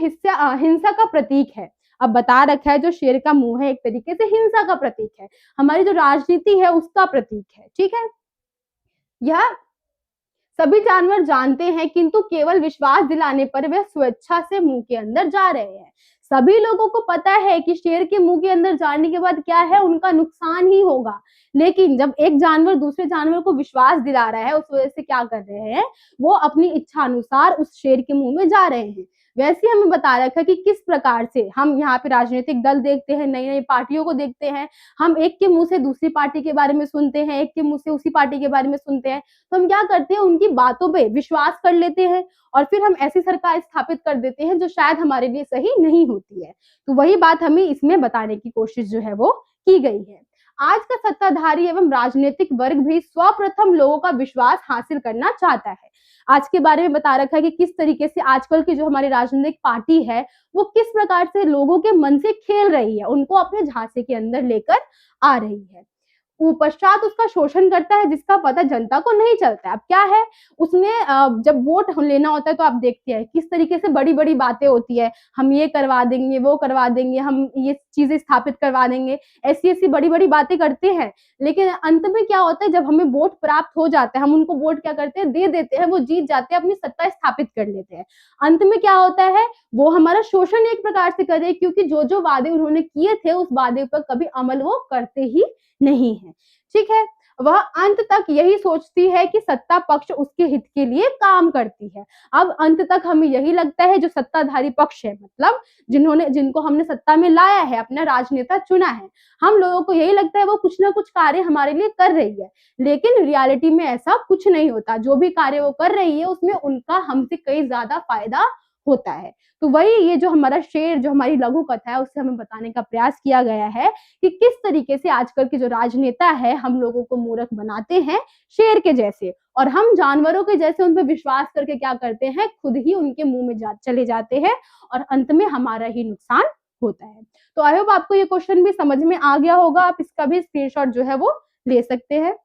हिंसा का प्रतीक है। अब बता रखा है जो शेर का मुंह है एक तरीके से हिंसा का प्रतीक है, हमारी जो राजनीति है उसका प्रतीक है। ठीक है, यह सभी जानवर जानते हैं किंतु केवल विश्वास दिलाने पर वे स्वेच्छा से मुंह के अंदर जा रहे हैं। सभी लोगों को पता है कि शेर के मुंह के अंदर जाने के बाद क्या है, उनका नुकसान ही होगा। लेकिन जब एक जानवर दूसरे जानवर को विश्वास दिला रहा है, उस वजह से क्या कर रहे हैं, वो अपनी इच्छा अनुसार उस शेर के मुंह में जा रहे हैं। वैसे हमें बता रखा है कि किस प्रकार से हम यहाँ पे राजनीतिक दल देखते हैं, नई नई पार्टियों को देखते हैं, हम एक के मुंह से दूसरी पार्टी के बारे में सुनते हैं, एक के मुंह से उसी पार्टी के बारे में सुनते हैं, तो हम क्या करते हैं, उनकी बातों पे विश्वास कर लेते हैं और फिर हम ऐसी सरकार स्थापित कर देते हैं जो शायद हमारे लिए सही नहीं होती है। तो वही बात हमें इसमें बताने की कोशिश जो है वो की गई है। आज का सत्ताधारी एवं राजनीतिक वर्ग भी सर्वप्रथम लोगों का विश्वास हासिल करना चाहता है। आज के बारे में बता रखा है कि किस तरीके से आजकल की जो हमारी राजनीतिक पार्टी है वो किस प्रकार से लोगों के मन से खेल रही है, उनको अपने झांसे के अंदर लेकर आ रही है। पश्चात उसका शोषण करता है जिसका पता जनता को नहीं चलता है। अब क्या है, उसने जब वोट लेना होता है तो आप देखते हैं किस तरीके से बड़ी बड़ी बातें होती है, हम ये करवा देंगे, वो करवा देंगे, हम ये चीजें स्थापित करवा देंगे, ऐसी ऐसी बड़ी बड़ी बातें करते हैं। लेकिन अंत में क्या होता है, जब हमें वोट प्राप्त हो जाता है, हम उनको वोट क्या करते हैं, दे देते हैं, वो जीत जाते हैं, अपनी सत्ता स्थापित कर लेते हैं। अंत में क्या होता है, वो हमारा शोषण एक प्रकार से कर रहे हैं, क्योंकि जो जो वादे उन्होंने किए थे उस वादे पर कभी अमल वो करते ही नहीं है। ठीक है, वह अंत तक यही सोचती है कि सत्ता पक्ष उसके हित के लिए काम करती है। अब अंत तक हमें यही लगता है जो सत्ताधारी पक्ष है, मतलब जिनको हमने सत्ता में लाया है, अपना राजनेता चुना है, हम लोगों को यही लगता है वो कुछ ना कुछ कार्य हमारे लिए कर रही है। लेकिन रियलिटी में ऐसा कुछ नहीं होता। जो भी कार्य वो कर रही है उसमें उनका हमसे कई ज्यादा फायदा होता है। तो वही ये जो हमारा शेर, जो हमारी लघु कथा है, उससे हमें बताने का प्रयास किया गया है कि किस तरीके से आजकल के जो राजनेता है हम लोगों को मूर्ख बनाते हैं शेर के जैसे, और हम जानवरों के जैसे उन पर विश्वास करके क्या करते हैं, खुद ही उनके मुंह में चले जाते हैं और अंत में हमारा ही नुकसान होता है। तो आई होप आपको ये क्वेश्चन भी समझ में आ गया होगा। आप इसका भी स्क्रीनशॉट जो है वो ले सकते हैं।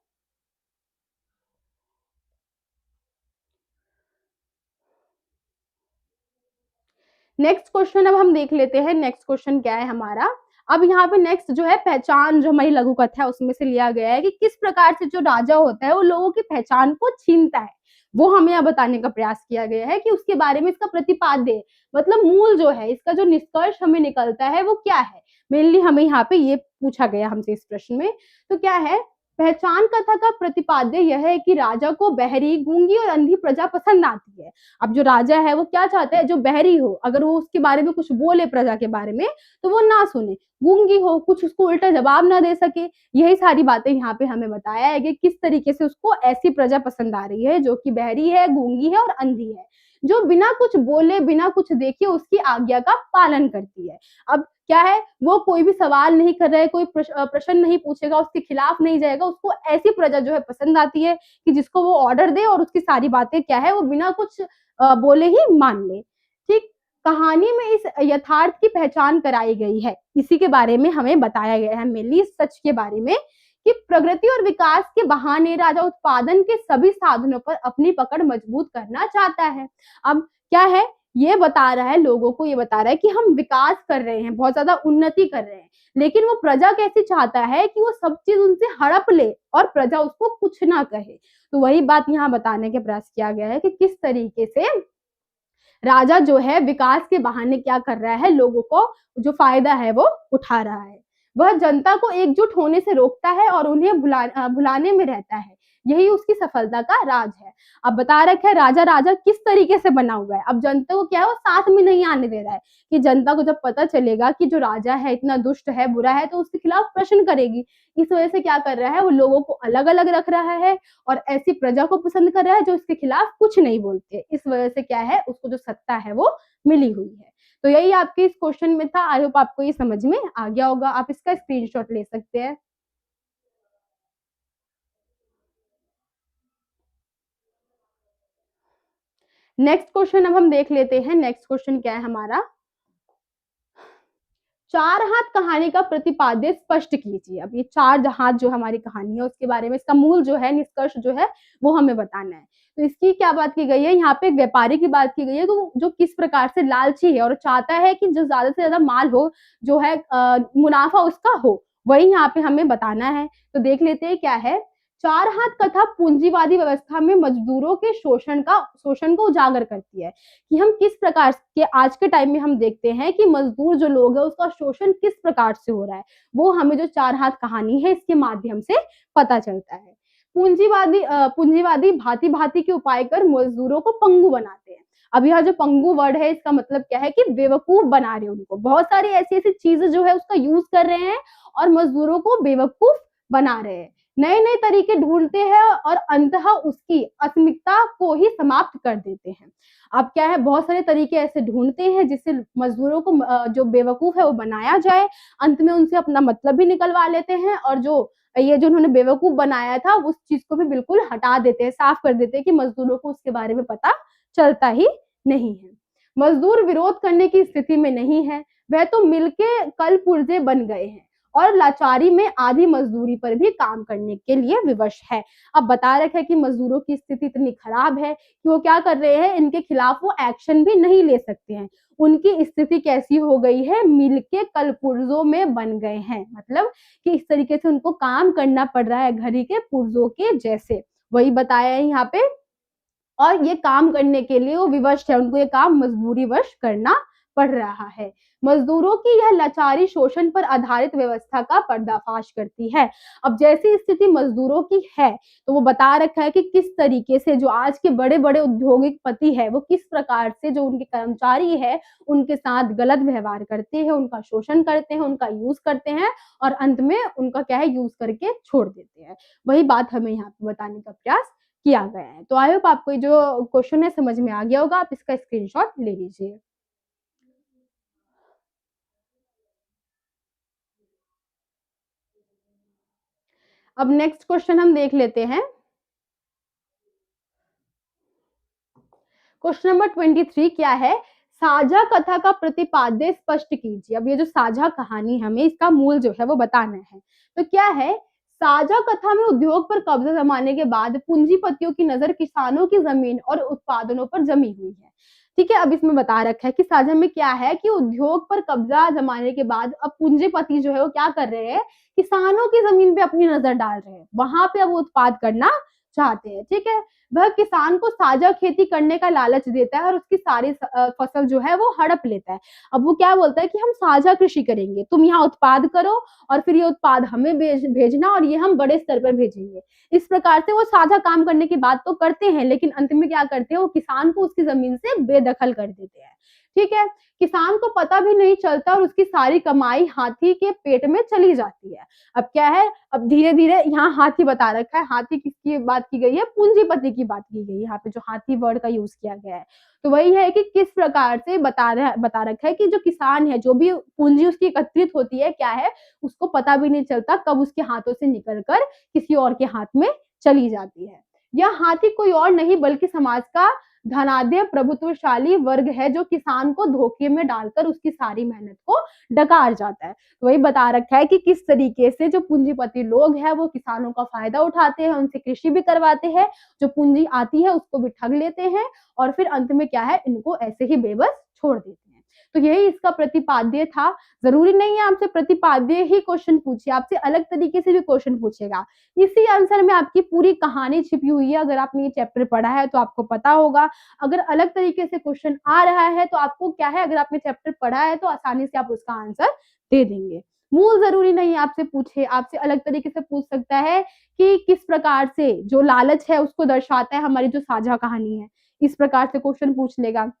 नेक्स्ट क्वेश्चन अब हम देख लेते हैं। नेक्स्ट क्वेश्चन क्या है हमारा, अब यहाँ पे नेक्स्ट जो है पहचान, जो हमारी लघु कथा है उसमें से लिया गया है कि किस प्रकार से जो राजा होता है वो लोगों की पहचान को छीनता है, वो हमें यहाँ बताने का प्रयास किया गया है कि उसके बारे में इसका प्रतिपाद्य, मतलब मूल जो है, इसका जो निष्कर्ष हमें निकलता है वो क्या है। मेनली हमें यहाँ पे ये पूछा गया हमसे इस प्रश्न में। तो क्या है, पहचान कथा का प्रतिपाद्य यह है कि राजा को बहरी, गूंगी और अंधी प्रजा पसंद आती है। अब जो राजा है वो क्या चाहता है, जो बहरी हो, अगर वो उसके बारे में कुछ बोले प्रजा के बारे में तो वो ना सुने, गूंगी हो, कुछ उसको उल्टा जवाब ना दे सके। यही सारी बातें यहाँ पे हमें बताया है कि किस तरीके से उसको ऐसी प्रजा पसंद आ रही है जो कि बहरी है, गूंगी है और अंधी है, जो बिना कुछ बोले, बिना कुछ देखे उसकी आज्ञा का पालन करती है। अब क्या है, वो कोई भी सवाल नहीं कर रहा है, कोई प्रश्न नहीं पूछेगा, उसके खिलाफ नहीं जाएगा, उसको ऐसी प्रजा जो है पसंद आती है कि जिसको वो ऑर्डर दे और उसकी सारी बातें क्या है वो बिना कुछ बोले ही मान ले। ठीक, कहानी में इस यथार्थ की पहचान कराई गई है, इसी के बारे में हमें बताया गया है, मेनली सच के बारे में, कि प्रगति और विकास के बहाने राजा उत्पादन के सभी साधनों पर अपनी पकड़ मजबूत करना चाहता है। अब क्या है, ये बता रहा है लोगों को, ये बता रहा है कि हम विकास कर रहे हैं, बहुत ज्यादा उन्नति कर रहे हैं, लेकिन वो प्रजा कैसी चाहता है कि वो सब चीज उनसे हड़प ले और प्रजा उसको कुछ ना कहे। तो वही बात यहाँ बताने के प्रयास किया गया है कि किस तरीके से राजा जो है विकास के बहाने क्या कर रहा है, लोगों को जो फायदा है वो उठा रहा है। वह जनता को एकजुट होने से रोकता है और उन्हें भुलाने में रहता है, यही उसकी सफलता का राज है। अब बता रखा है राजा राजा किस तरीके से बना हुआ है। अब जनता को क्या है, वो साथ में नहीं आने दे रहा है, कि जनता को जब पता चलेगा कि जो राजा है इतना दुष्ट है, बुरा है, तो उसके खिलाफ प्रश्न करेगी। इस वजह से क्या कर रहा है, वो लोगों को अलग अलग रख रहा है और ऐसी प्रजा को पसंद कर रहा है जो इसके खिलाफ कुछ नहीं बोलते। इस वजह से क्या है, उसको जो सत्ता है वो मिली हुई है। तो यही आपके इस क्वेश्चन में था। आई होप आपको ये समझ में आ गया होगा। आप इसका स्क्रीनशॉट ले सकते हैं। नेक्स्ट क्वेश्चन अब हम देख लेते हैं। नेक्स्ट क्वेश्चन क्या है हमारा, चार हाथ कहानी का प्रतिपाद्य स्पष्ट कीजिए। अब ये चार हाथ जो हमारी कहानी है उसके बारे में, इसका मूल जो है, निष्कर्ष जो है वो हमें बताना है। तो इसकी क्या बात की गई है, यहाँ पे एक व्यापारी की बात की गई है जो किस प्रकार से लालची है और चाहता है कि जो ज्यादा से ज्यादा माल हो, जो है मुनाफा उसका हो, वही यहाँ पे हमें बताना है। तो देख लेते हैं क्या है। चार हाथ कथा पूंजीवादी व्यवस्था में मजदूरों के शोषण को उजागर करती है, कि हम किस प्रकार के आज के टाइम में हम देखते हैं कि मजदूर जो लोग है उसका शोषण किस प्रकार से हो रहा है, वो हमें जो चार हाथ कहानी है इसके माध्यम से पता चलता है। पूंजीवादी भांति भांति के उपाय कर मजदूरों को पंगु बनाते हैं। अब यह जो पंगु वर्ड है इसका मतलब क्या है, कि बेवकूफ बना रहे हैं उनको, बहुत सारी ऐसी ऐसी चीजें जो है उसका यूज कर रहे हैं और मजदूरों को बेवकूफ बना रहे हैं, नए नए तरीके ढूंढते हैं और अंततः उसकी अस्मिता को ही समाप्त कर देते हैं। अब क्या है, बहुत सारे तरीके ऐसे ढूंढते हैं जिससे मजदूरों को जो बेवकूफ है वो बनाया जाए, अंत में उनसे अपना मतलब भी निकलवा लेते हैं और जो ये जो उन्होंने बेवकूफ बनाया था उस चीज को भी बिल्कुल हटा देते हैं, साफ कर देते हैं, कि मजदूरों को उसके बारे में पता चलता ही नहीं है। मजदूर विरोध करने की स्थिति में नहीं है, वह तो मिलके कल पुर्जे बन गए हैं और लाचारी में आधी मजदूरी पर भी काम करने के लिए विवश है। अब बता रखा है कि मजदूरों की स्थिति इतनी खराब है कि वो क्या कर रहे हैं, इनके खिलाफ वो एक्शन भी नहीं ले सकते हैं। उनकी स्थिति कैसी हो गई है, मिल के कल पुर्जों में बन गए हैं, मतलब कि इस तरीके से उनको काम करना पड़ रहा है घड़ी के पुर्जों के जैसे, वही बताया है यहाँ पे। और ये काम करने के लिए वो विवश है, उनको ये काम मजबूरीवश करना पड़ रहा है। मजदूरों की यह लाचारी शोषण पर आधारित व्यवस्था का पर्दाफाश करती है। अब जैसी स्थिति मजदूरों की है तो वो बता रखा है कि किस तरीके से जो आज के बड़े बड़े औद्योगिक पति है वो किस प्रकार से जो उनके कर्मचारी है उनके साथ गलत व्यवहार करते हैं, उनका शोषण करते हैं, उनका यूज करते हैं और अंत में उनका क्या है, यूज करके छोड़ देते हैं। वही बात हमें यहाँ पे बताने का प्रयास किया गया है। तो आई होप आपको जो क्वेश्चन है समझ में आ गया होगा। आप इसका स्क्रीनशॉट ले लीजिए। अब नेक्स्ट क्वेश्चन हम देख लेते हैं। क्वेश्चन नंबर 23 क्या है, साझा कथा का प्रतिपाद्य स्पष्ट कीजिए। अब ये जो साझा कहानी हमें इसका मूल जो है वो बताना है। तो क्या है, साझा कथा में उद्योग पर कब्जा जमाने के बाद पूंजीपतियों की नजर किसानों की जमीन और उत्पादनों पर जमी हुई है। ठीक है, अब इसमें बता रखा है कि साझा में क्या है कि उद्योग पर कब्जा जमाने के बाद अब पूंजीपति जो है वो क्या कर रहे हैं, किसानों की जमीन पे अपनी नजर डाल रहे हैं, वहां पे अब वो उत्पाद करना चाहते हैं। ठीक है, वह किसान को साझा खेती करने का लालच देता है और उसकी सारी फसल जो है वो हड़प लेता है। अब वो क्या बोलता है कि हम साझा कृषि करेंगे, तुम यहाँ उत्पाद करो और फिर ये उत्पाद हमें भेजना और ये हम बड़े स्तर पर भेजेंगे। इस प्रकार से वो साझा काम करने की बात तो करते हैं, लेकिन अंत में क्या करते हैं, वो किसान को उसकी जमीन से बेदखल कर देते हैं। ठीक है, किसान को पता भी नहीं चलता और उसकी सारी कमाई हाथी के पेट में चली जाती है। अब क्या है, अब धीरे धीरे यहाँ हाथी बता रखा है, हाथी किसकी बात की गई है, पूंजीपति की बात की गई है, यहाँ पे जो हाथी वर्ड का यूज किया गया है। तो वही है कि किस प्रकार से बता रखा है कि जो किसान है, जो भी पूंजी उसकी एकत्रित होती है, क्या है, उसको पता भी नहीं चलता कब उसके हाथों से निकल कर किसी और के हाथ में चली जाती है। यह हाथी कोई और नहीं बल्कि समाज का धनाढ्य प्रभुत्वशाली वर्ग है, जो किसान को धोखे में डालकर उसकी सारी मेहनत को डकार जाता है। तो वही बता रखा है कि किस तरीके से जो पूंजीपति लोग हैं वो किसानों का फायदा उठाते हैं, उनसे कृषि भी करवाते हैं, जो पूंजी आती है उसको भी ठग लेते हैं और फिर अंत में क्या है, इनको ऐसे ही बेबस छोड़ देते हैं। तो यही इसका प्रतिपाद्य था। जरूरी नहीं है आपसे प्रतिपाद्य ही क्वेश्चन पूछे, आपसे अलग तरीके से भी क्वेश्चन पूछेगा। इसी आंसर में आपकी पूरी कहानी छिपी हुई है। अगर आपने ये चैप्टर पढ़ा है तो आपको पता होगा। अगर अलग तरीके से क्वेश्चन आ रहा है तो आपको क्या है, अगर आपने चैप्टर पढ़ा है तो आसानी से आप उसका आंसर दे देंगे। मूल जरूरी नहीं आपसे पूछे, आपसे अलग तरीके से पूछ सकता है कि किस प्रकार से जो लालच है उसको दर्शाता है हमारी जो साझा कहानी है, इस प्रकार से क्वेश्चन पूछ लेगा।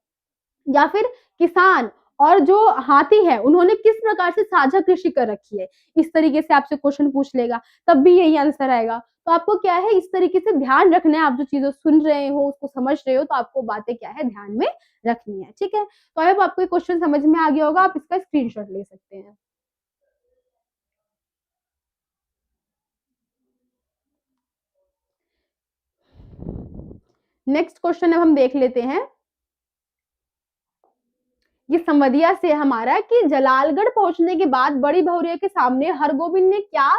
या फिर किसान और जो हाथी है उन्होंने किस प्रकार से साझा कृषि कर रखी है, इस तरीके से आपसे क्वेश्चन पूछ लेगा, तब भी यही आंसर आएगा। तो आपको क्या है, इस तरीके से ध्यान रखना है, आप जो चीजें सुन रहे हो उसको समझ रहे हो तो आपको बातें क्या है ध्यान में रखनी है। ठीक है, तो अब आपको क्वेश्चन समझ में आ गया होगा, आप इसका स्क्रीनशॉट ले सकते हैं। नेक्स्ट क्वेश्चन अब हम देख लेते हैं। ये संवदिया से हमारा कि जलालगढ़ पहुंचने के बाद बड़ी बहुरिया के सामने हरगोविंद ने क्या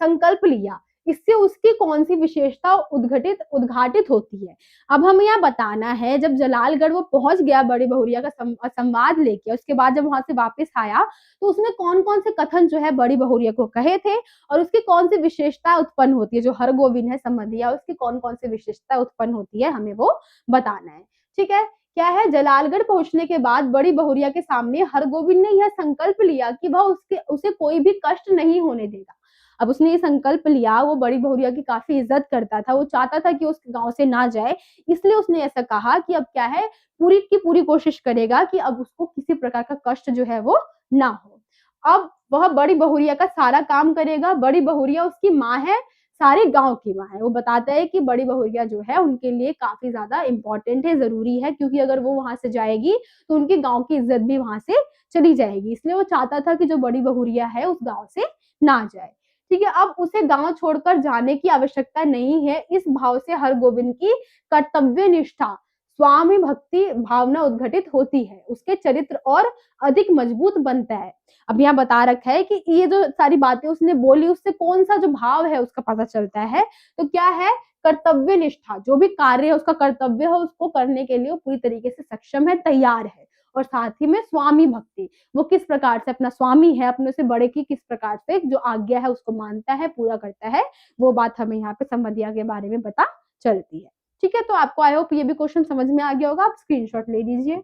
संकल्प लिया, इससे उसकी कौन सी विशेषता उद्घाटित होती है। अब हमें यहाँ बताना है, जब जलालगढ़ वो पहुंच गया बड़ी बहुरिया का संवाद लेके, उसके बाद जब वहां से वापस आया तो उसने कौन कौन से कथन जो है बड़ी बहुरिया को कहे थे और उसकी कौन सी विशेषता उत्पन्न होती है, जो हरगोविंद है संवदिया उसकी कौन कौन सी विशेषता उत्पन्न होती है, हमें वो बताना है। ठीक है, क्या है, जलालगढ़ पहुंचने के बाद बड़ी बहुरिया के सामने हरगोविंद ने यह संकल्प लिया कि वह उसे कोई भी कष्ट नहीं होने देगा। अब उसने ये संकल्प लिया, वो बड़ी बहुरिया की काफी इज्जत करता था, वो चाहता था कि उस गांव से ना जाए, इसलिए उसने ऐसा कहा कि अब क्या है, पूरी की पूरी कोशिश करेगा कि अब उसको किसी प्रकार का कष्ट जो है वो ना हो। अब वह बड़ी बहुरिया का सारा काम करेगा, बड़ी बहुरिया उसकी माँ है, सारे गांव की माँ है। वो बताता है कि बड़ी बहुरिया जो है उनके लिए काफी ज्यादा इंपॉर्टेंट है, जरूरी है, क्योंकि अगर वो वहां से जाएगी तो उनके गांव की इज्जत भी वहां से चली जाएगी, इसलिए वो चाहता था कि जो बड़ी बहुरिया है उस गांव से ना जाए। ठीक है, अब उसे गांव छोड़कर जाने की आवश्यकता नहीं है, इस भाव से हरगोविंद की कर्तव्य निष्ठा स्वामी भक्ति भावना उद्घटित होती है, उसके चरित्र और अधिक मजबूत बनता है। अब यहाँ बता रखा है कि ये जो सारी बातें उसने बोली उससे कौन सा जो भाव है उसका पता चलता है। तो क्या है, कर्तव्य निष्ठा, जो भी कार्य है उसका कर्तव्य है उसको करने के लिए वो पूरी तरीके से सक्षम है, तैयार है। और साथ ही में स्वामी भक्ति, वो किस प्रकार से अपना स्वामी है, अपने से बड़े की किस प्रकार से जो आज्ञा है उसको मानता है, पूरा करता है, वो बात हमें यहाँ पे संवदिया के बारे में पता चलती है। ठीक है, तो आपको आई होप ये भी क्वेश्चन समझ में आ गया होगा, आप स्क्रीनशॉट ले लीजिए।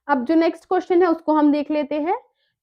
अब जो नेक्स्ट क्वेश्चन है उसको हम देख लेते हैं।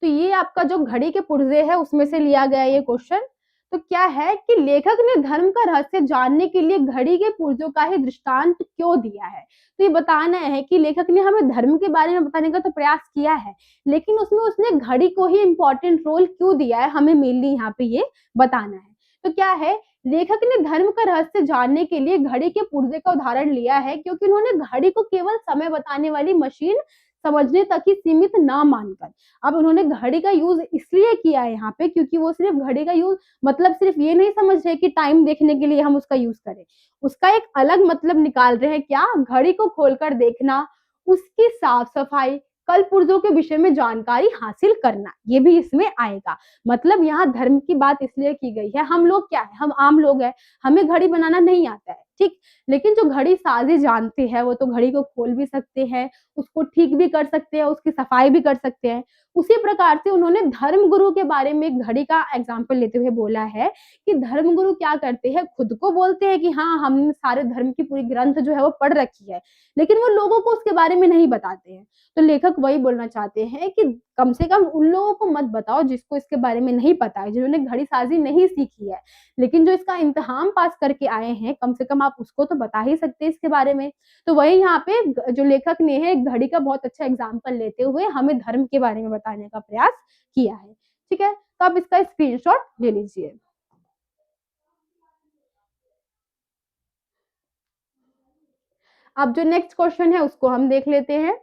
तो ये आपका जो घड़ी के पुर्जे है उसमें से लिया गया ये क्वेश्चन। तो क्या है कि लेखक ने धर्म का रहस्य जानने के लिए घड़ी के पुर्जों का ही दृष्टांत क्यों दिया है। तो ये बताना है कि लेखक ने हमें धर्म के बारे में बताने का तो प्रयास किया है, लेकिन उसमें उसने घड़ी को ही इंपॉर्टेंट रोल क्यों दिया है, हमें मेनली यहाँ पे ये बताना है। तो क्या है, लेखक ने धर्म का रहस्य जानने के लिए घड़ी के पुर्जे का उदाहरण लिया है, क्योंकि उन्होंने घड़ी को केवल समय बताने वाली मशीन समझने तक ही सीमित ना मानकर, अब उन्होंने घड़ी का यूज इसलिए किया है यहाँ पे क्योंकि वो सिर्फ घड़ी का यूज मतलब सिर्फ ये नहीं समझ रहे कि टाइम देखने के लिए हम उसका यूज करें, उसका एक अलग मतलब निकाल रहे हैं। क्या, घड़ी को खोलकर देखना, उसकी साफ सफाई, कल पुर्जों के विषय में जानकारी हासिल करना, ये भी इसमें आएगा। मतलब यहाँ धर्म की बात इसलिए की गई है, हम लोग क्या है, हम आम लोग हैं, हमें घड़ी बनाना नहीं आता है, ठीक, लेकिन जो घड़ी साजी जानते हैं वो तो घड़ी को खोल भी सकते हैं, उसको ठीक भी कर सकते हैं, उसकी सफाई भी कर सकते हैं। उसी प्रकार से उन्होंने धर्म गुरु के बारे में एक घड़ी का एग्जाम्पल लेते हुए बोला है कि धर्म गुरु क्या करते हैं, खुद को बोलते हैं कि हाँ, हमने सारे धर्म की पूरी ग्रंथ जो है वो पढ़ रखी है, लेकिन वो लोगों को उसके बारे में नहीं बताते हैं। तो लेखक वही बोलना चाहते हैं कि कम से कम उन लोगों को मत बताओ जिसको इसके बारे में नहीं पता है, जिन्होंने घड़ी साजी नहीं सीखी है, लेकिन जो इसका इम्तिहान पास करके आए हैं, कम से कम आप उसको तो बता ही सकते हैं इसके बारे में। तो वही यहाँ पे जो लेखक ने है घड़ी का बहुत अच्छा एग्जाम्पल लेते हुए हमें धर्म के बारे में बताने का प्रयास किया है। ठीक है, तो आप इसका स्क्रीनशॉट ले लीजिए। अब जो नेक्स्ट क्वेश्चन है उसको हम देख लेते हैं।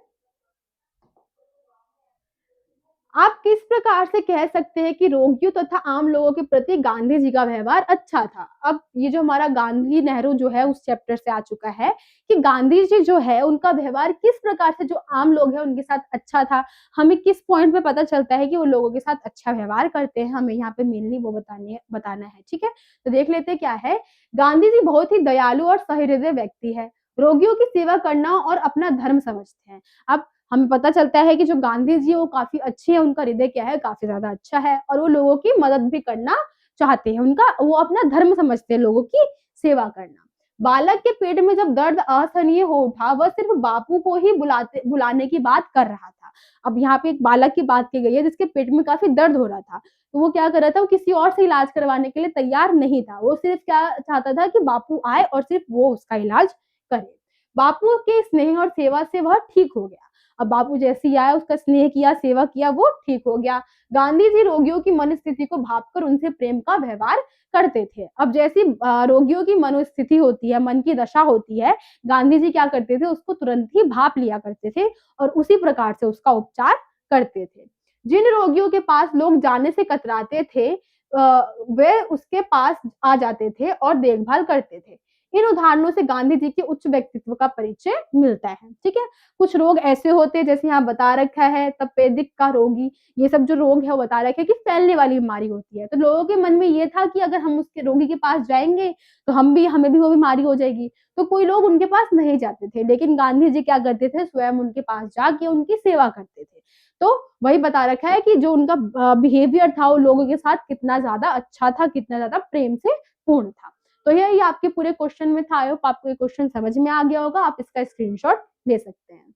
आप किस प्रकार से कह सकते हैं कि रोगियों तथा आम लोगों के प्रति गांधी जी का व्यवहार अच्छा था? अब ये जो हमारा गांधी नेहरू जो है उस चैप्टर से आ चुका है कि गांधी जी जो है उनका व्यवहार किस प्रकार से जो आम लोग हैं उनके साथ अच्छा था। हमें किस पॉइंट पे पता चलता है कि वो लोगों के साथ अच्छा व्यवहार करते हैं, हमें यहाँ पे मेनली वो बताना है। ठीक है, तो देख लेते हैं क्या है। गांधी जी बहुत ही दयालु और सहृदय व्यक्ति है, रोगियों की सेवा करना और अपना धर्म समझते हैं। अब हमें पता चलता है कि जो गांधी जी वो काफी अच्छे हैं, उनका हृदय क्या है, काफी ज्यादा अच्छा है और वो लोगों की मदद भी करना चाहते हैं, उनका वो अपना धर्म समझते हैं लोगों की सेवा करना। बालक के पेट में जब दर्द असहनीय हो उठा, वह सिर्फ बापू को ही बुलाने की बात कर रहा था। अब यहाँ पे एक बालक की बात की गई है जिसके पेट में काफी दर्द हो रहा था, तो वो क्या कर रहा था, वो किसी और से इलाज करवाने के लिए तैयार नहीं था, वो सिर्फ क्या चाहता था कि बापू आए और सिर्फ वो उसका इलाज करे। बापू के स्नेह और सेवा से वह ठीक हो गया। अब बापू जैसे ही आया, उसका स्नेह किया, सेवा किया, वो ठीक हो गया। गांधी जी रोगियों की मनस्थिति को भांपकर उनसे प्रेम का व्यवहार करते थे। अब जैसी रोगियों की मनोस्थिति होती है, मन की दशा होती है, गांधी जी क्या करते थे, उसको तुरंत ही भाप लिया करते थे और उसी प्रकार से उसका उपचार करते थे। जिन रोगियों के पास लोग जाने से कतराते थे, वे उसके पास आ जाते थे और देखभाल करते थे। इन उदाहरणों से गांधी जी के उच्च व्यक्तित्व का परिचय मिलता है। ठीक है, कुछ रोग ऐसे होते हैं जैसे यहाँ बता रखा है, तपेदिक का रोगी, ये सब जो रोग है वो बता रखा है कि फैलने वाली बीमारी होती है। तो लोगों के मन में ये था कि अगर हम उसके रोगी के पास जाएंगे तो हमें भी वो बीमारी हो जाएगी, तो कोई लोग उनके पास नहीं जाते थे, लेकिन गांधी जी क्या करते थे, स्वयं उनके पास जाके उनकी सेवा करते थे। तो वही बता रखा है कि जो उनका बिहेवियर था वो लोगों के साथ कितना ज्यादा अच्छा था, कितना ज्यादा प्रेम से पूर्ण था। तो यही आपके पूरे क्वेश्चन में था। आई होप आपको ये क्वेश्चन समझ में आ गया होगा, आप इसका स्क्रीनशॉट ले सकते हैं।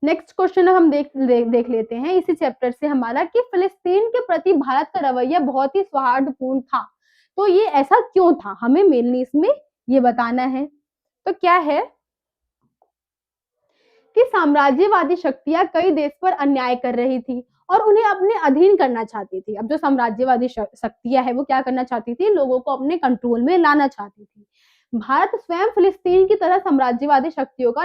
नेक्स्ट क्वेश्चन हम देख लेते हैं इसी चैप्टर से हमारा कि फिलिस्तीन के प्रति भारत का रवैया बहुत ही सौहार्दपूर्ण था। तो ये ऐसा क्यों था, हमें मेनली इसमें ये बताना है। तो क्या है कि साम्राज्यवादी शक्तियां कई देश पर अन्याय कर रही थी और उन्हें अपने अधीन करना चाहती थी। अब जो साम्राज्यवादी शक्तियां है वो क्या करना चाहती थी, लोगों को अपने कंट्रोल में लाना चाहती थी। भारत स्वयं फिलिस्तीन की तरह साम्राज्यवादी शक्तियों का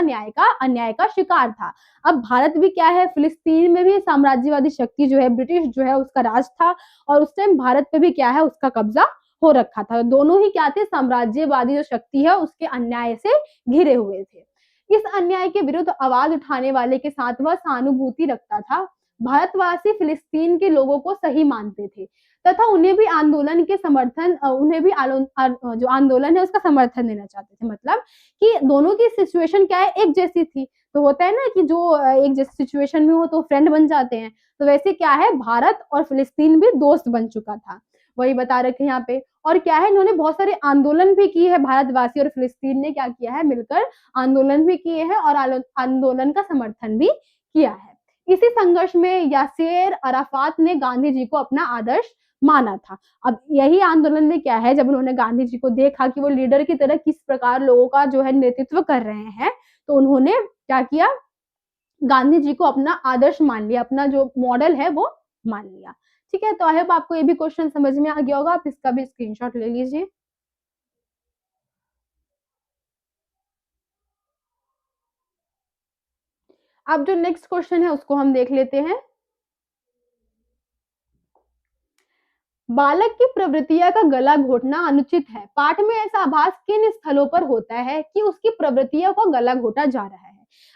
अन्याय का शिकार था। अब भारत भी क्या है, फिलिस्तीन में भी साम्राज्यवादी शक्ति जो है, ब्रिटिश जो है उसका राज था और उस टाइम भारत पे भी क्या है, उसका कब्जा हो रखा था। दोनों ही क्या थे, साम्राज्यवादी जो शक्ति है उसके अन्याय से घिरे हुए थे। इस अन्याय के विरुद्ध आवाज उठाने वाले के साथ वह सहानुभूति रखता था। भारतवासी फिलिस्तीन के लोगों को सही मानते थे तथा उन्हें भी आंदोलन के समर्थन उन्हें भी जो आंदोलन है उसका समर्थन देना चाहते थे। मतलब कि दोनों की सिचुएशन क्या है, एक जैसी थी। तो होता है ना कि जो एक जैसी सिचुएशन में हो तो फ्रेंड बन जाते हैं, तो वैसे क्या है, भारत और फिलिस्तीन भी दोस्त बन चुका था, वही बता रखे यहाँ पे। और क्या है, इन्होंने बहुत सारे आंदोलन भी किए हैं, भारतवासी और फिलिस्तीन ने क्या किया है, मिलकर आंदोलन भी किए हैं और आंदोलन का समर्थन भी किया है। इसी संघर्ष में यासेर अराफात ने गांधी जी को अपना आदर्श माना था। अब यही आंदोलन में क्या है, जब उन्होंने गांधी जी को देखा कि वो लीडर की तरह किस प्रकार लोगों का जो है नेतृत्व कर रहे हैं, तो उन्होंने क्या किया, गांधी जी को अपना आदर्श मान लिया, अपना जो मॉडल है वो मान लिया। ठीक है, तो आई होप आपको ये भी क्वेश्चन समझ में आ गया होगा, आप इसका भी स्क्रीनशॉट ले लीजिए। अब जो नेक्स्ट क्वेश्चन है उसको हम देख लेते हैं। बालक की प्रवृत्तियां का गला घोटना अनुचित है। पाठ में ऐसा आभास किन स्थलों पर होता है कि उसकी प्रवृत्तियों का गला घोटा जा रहा है।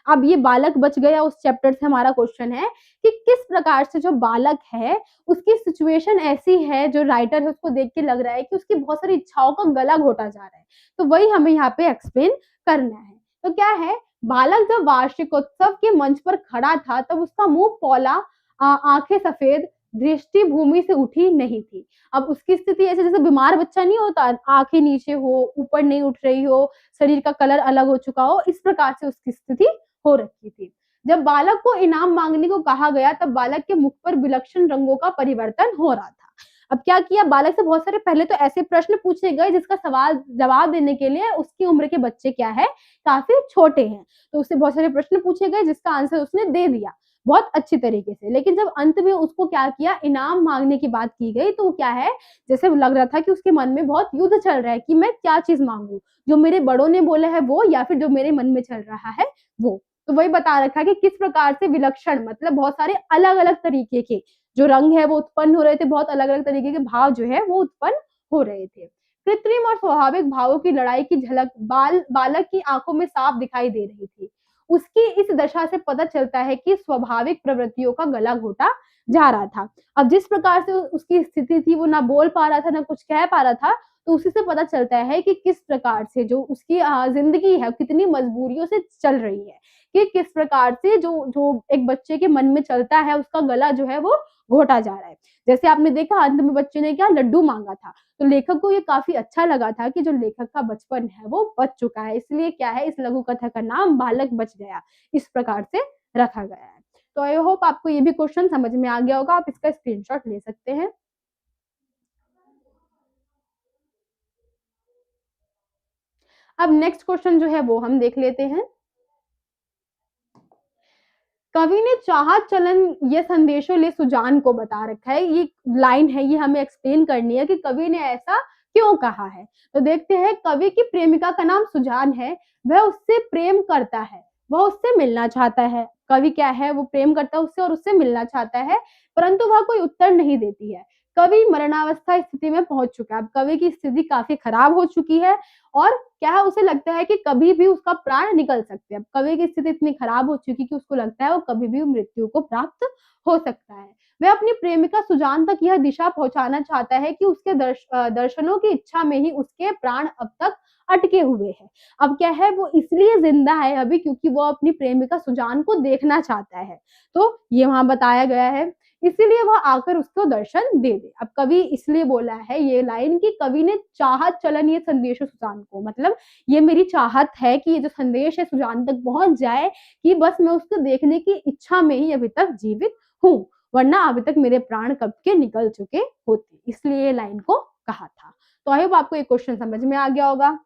अब ये बालक बच गया उस चैप्टर से, हमारा क्वेश्चन है कि किस प्रकार से जो बालक है उसकी सिचुएशन ऐसी है, जो राइटर है उसको देख के लग रहा है कि उसकी बहुत सारी इच्छाओं का गला घोटा जा रहा है। तो वही हमें यहाँ पे एक्सप्लेन करना है। तो क्या है, बालक जब वार्षिकोत्सव के मंच पर खड़ा था तब उसका मुंह पौला, आंखें सफेद, दृष्टि भूमि से उठी नहीं थी। अब उसकी स्थिति ऐसे जैसे बीमार बच्चा नहीं होता, आंखें नीचे हो, ऊपर नहीं उठ रही हो, शरीर का कलर अलग हो चुका हो, इस प्रकार से उसकी स्थिति हो रखी थी। जब बालक को इनाम मांगने को कहा गया तब बालक के मुख पर विलक्षण रंगों का परिवर्तन हो रहा था। अब क्या किया, बालक से बहुत सारे पहले तो ऐसे प्रश्न पूछे गए जिसका सवाल जवाब देने के लिए उसकी उम्र के बच्चे क्या है, काफी छोटे हैं, तो उससे बहुत सारे प्रश्न पूछे गए जिसका आंसर उसने दे दिया बहुत अच्छी तरीके से। लेकिन जब अंत में उसको क्या किया, इनाम मांगने की बात की गई, तो क्या है, जैसे लग रहा था कि उसके मन में बहुत युद्ध चल रहा है कि मैं क्या चीज मांगू, जो मेरे बड़ों ने बोला है वो या फिर जो मेरे मन में चल रहा है वो। तो वही बता रखा है कि किस प्रकार से विलक्षण मतलब बहुत सारे अलग अलग तरीके के जो रंग है वो उत्पन्न हो रहे थे, बहुत अलग अलग तरीके के भाव जो है वो उत्पन्न हो रहे थे। कृत्रिम और स्वाभाविक भावों की लड़ाई की झलक बालक की आंखों में साफ दिखाई दे रही थी। उसकी इस दशा से पता चलता है कि स्वाभाविक प्रवृत्तियों का गला घोटा जा रहा था। अब जिस प्रकार से उसकी स्थिति थी, वो ना बोल पा रहा था ना कुछ कह पा रहा था, तो उसी से पता चलता है कि किस प्रकार से जो उसकी जिंदगी है कितनी मजबूरियों से चल रही है, कि किस प्रकार से जो जो एक बच्चे के मन में चलता है उसका गला जो है वो घोटा जा रहा है। जैसे आपने देखा अंत में बच्चे ने क्या लड्डू मांगा था, तो लेखक को ये काफी अच्छा लगा था कि जो लेखक का बचपन है वो बच चुका है, इसलिए क्या है, इस लघु कथा का नाम बालक बच गया इस प्रकार से रखा गया है। तो आई होप आपको ये भी क्वेश्चन समझ में आ गया होगा, आप इसका स्क्रीनशॉट ले सकते हैं। अब नेक्स्ट क्वेश्चन जो है वो हम देख लेते हैं। कवि ने चाहत चलन ये संदेशों ले सुजान को बता रखा है, ये लाइन है, ये हमें एक्सप्लेन करनी है कि कवि ने ऐसा क्यों कहा है। तो देखते हैं, कवि की प्रेमिका का नाम सुजान है, वह उससे प्रेम करता है, वह उससे मिलना चाहता है। कवि क्या है, वो प्रेम करता है उससे और उससे मिलना चाहता है, परंतु वह कोई उत्तर नहीं देती है। कवि मरणावस्था स्थिति में पहुंच चुका है, अब कवि की स्थिति काफी खराब हो चुकी है और क्या है, उसे लगता है कि कभी भी उसका प्राण निकल सकते हैं। अब कवि की स्थिति इतनी खराब हो चुकी कि उसको लगता है वो कभी भी मृत्यु को प्राप्त हो सकता है। वह अपनी प्रेमिका सुजान तक यह दिशा पहुंचाना चाहता है कि उसके दर्शनों की इच्छा में ही उसके प्राण अब तक अटके हुए हैं। अब क्या है, वो इसलिए जिंदा है अभी क्योंकि वो अपनी प्रेमिका सुजान को देखना चाहता है। तो ये वहां बताया गया है, इसीलिए वह आकर उसको दर्शन दे दे। अब कवि इसलिए बोला है ये लाइन कि कवि ने चाहत चलन ये संदेश सुजान को, मतलब ये मेरी चाहत है कि ये जो संदेश है सुजान तक पहुंच जाए, कि बस मैं उसको देखने की इच्छा में ही अभी तक जीवित हूँ, वरना अभी तक मेरे प्राण कब के निकल चुके होते, इसलिए ये लाइन को कहा था। तो आई होप आपको ये क्वेश्चन समझ में आ गया होगा।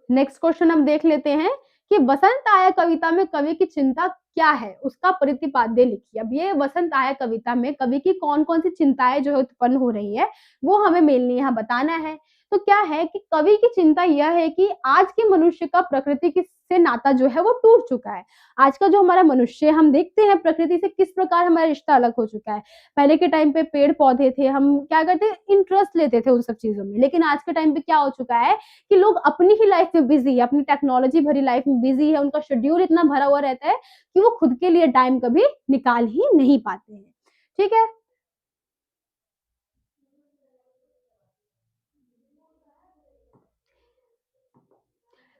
नेक्स्ट क्वेश्चन हम देख लेते हैं कि वसंत आया कविता में कवि की चिंता क्या है, उसका प्रतिपाद्य लिखिए। अब ये वसंत आया कविता में कवि की कौन कौन सी चिंताएं जो है उत्पन्न हो रही है वो हमें मेनली यहाँ बताना है। तो क्या है कि कवि की चिंता यह है कि आज के मनुष्य का प्रकृति से नाता जो है वो टूट चुका है। आज का जो हमारा मनुष्य, हम देखते हैं प्रकृति से किस प्रकार हमारा रिश्ता अलग हो चुका है। पहले के टाइम पे पेड़ पौधे थे, हम क्या करते, इंटरेस्ट लेते थे उन सब चीजों में, लेकिन आज के टाइम पे क्या हो चुका है कि लोग अपनी ही लाइफ में बिजी है, अपनी टेक्नोलॉजी भरी लाइफ में बिजी है, उनका शेड्यूल इतना भरा हुआ रहता है कि वो खुद के लिए टाइम कभी निकाल ही नहीं पाते हैं। ठीक है,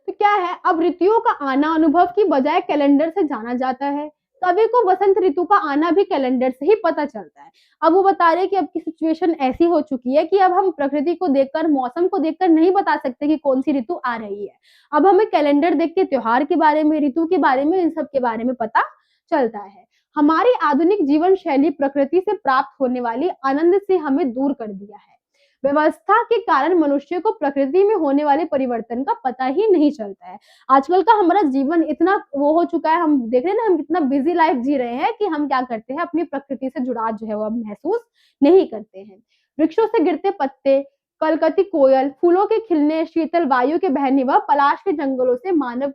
तो क्या है, अब ऋतुओं का आना अनुभव की बजाय कैलेंडर से जाना जाता है। कवि को वसंत ऋतु का आना भी कैलेंडर से ही पता चलता है। अब वो बता रहे कि अब की सिचुएशन ऐसी हो चुकी है कि अब हम प्रकृति को देखकर, मौसम को देखकर नहीं बता सकते कि कौन सी ऋतु आ रही है। अब हमें कैलेंडर देख के त्योहार के बारे में, ऋतु के बारे में, इन सब के बारे में पता चलता है। हमारी आधुनिक जीवन शैली प्रकृति से प्राप्त होने वाली आनंद से हमें दूर कर दिया है। व्यवस्था के कारण मनुष्य को प्रकृति में होने वाले परिवर्तन का पता ही नहीं चलता है। आजकल का हमारा जीवन इतना वो हो चुका है, हम देख रहे हैं ना, हम इतना बिजी लाइफ जी रहे हैं कि हम क्या करते हैं, अपनी प्रकृति से जुड़ाव जो है वो अब महसूस नहीं करते हैं। वृक्षों से गिरते पत्ते, कलकती कोयल, फूलों के खिलने, शीतल वायु के बहने व पलाश के जंगलों से मानव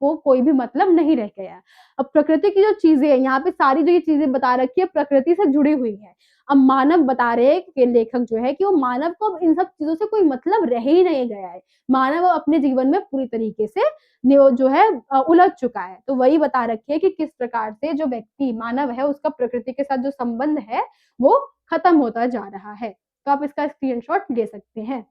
को कोई भी मतलब नहीं रह गया है। अब प्रकृति की जो चीजें हैं, यहाँ पे सारी जो ये चीजें बता रखी है प्रकृति से जुड़ी हुई है। अब मानव बता रहे हैं कि लेखक जो है कि वो मानव को अब इन सब चीजों से कोई मतलब रह ही नहीं गया है। मानव अपने जीवन में पूरी तरीके से जो है उलझ चुका है। तो वही बता रखी है कि किस प्रकार से जो व्यक्ति मानव है उसका प्रकृति के साथ जो संबंध है वो खत्म होता जा रहा है। तो आप इसका स्क्रीनशॉट ले सकते हैं।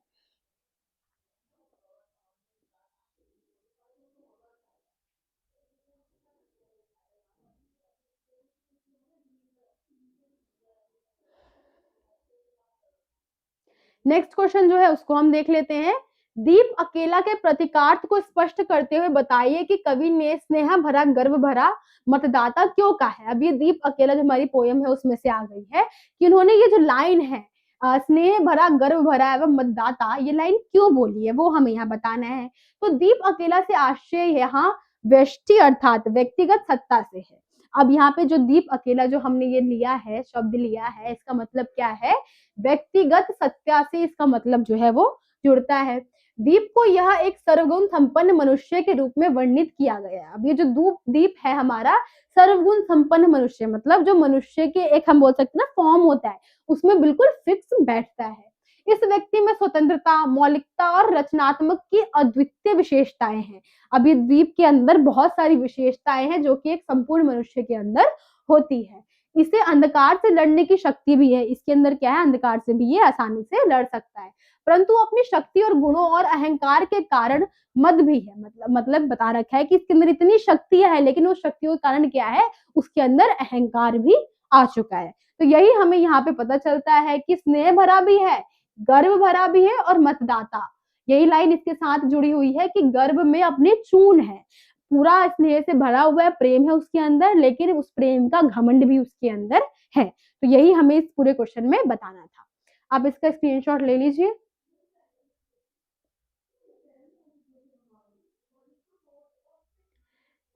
नेक्स्ट क्वेश्चन जो है उसको हम देख लेते हैं। दीप अकेला के प्रतीकार्थ को स्पष्ट करते हुए बताइए कि कवि ने स्नेह भरा गर्व भरा मतदाता क्यों कहा है। अब ये दीप अकेला जो हमारी पोयम है उसमें से आ गई है कि उन्होंने ये जो लाइन है स्नेह भरा गर्व भरा एवं मतदाता, ये लाइन क्यों बोली है वो हमें यहाँ बताना है। तो दीप अकेला से आशय यहाँ व्यष्टि अर्थात व्यक्तिगत सत्ता से है। अब यहाँ पे जो दीप अकेला जो हमने ये लिया है, शब्द लिया है, इसका मतलब क्या है, व्यक्तिगत सत्ता से इसका मतलब जो है वो जुड़ता है। दीप को यह एक सर्वगुण संपन्न मनुष्य के रूप में वर्णित किया गया है। अब ये जो दीप है हमारा सर्वगुण संपन्न मनुष्य, मतलब जो मनुष्य के एक हम बोल सकते हैं ना फॉर्म होता है उसमें बिल्कुल फिक्स बैठता है। इस व्यक्ति में स्वतंत्रता, मौलिकता और रचनात्मक की अद्वितीय विशेषताएं हैं। अब ये दीप के अंदर बहुत सारी विशेषताएं हैं जो कि एक संपूर्ण मनुष्य के अंदर होती है। इसे अंधकार से लड़ने की शक्ति भी है। इसके अंदर क्या है, अंधकार से भी ये आसानी से लड़ सकता है, परंतु अपनी शक्ति और गुणों और अहंकार के कारण मद भी है। मतलब बता रखा है कि इसके अंदर इतनी शक्ति है लेकिन उस शक्तियों के कारण क्या है, उसके अंदर अहंकार भी आ चुका है। तो यही हमें यहाँ पे पता चलता है कि स्नेह भरा भी है, गर्व भरा भी है और मतदाता, यही लाइन इसके साथ जुड़ी हुई है कि गर्व में अपने चून है, पूरा स्नेह से भरा हुआ है, प्रेम है उसके अंदर, लेकिन उस प्रेम का घमंड भी उसके अंदर है। तो यही हमें इस पूरे क्वेश्चन में बताना था। आप इसका स्क्रीनशॉट ले लीजिए।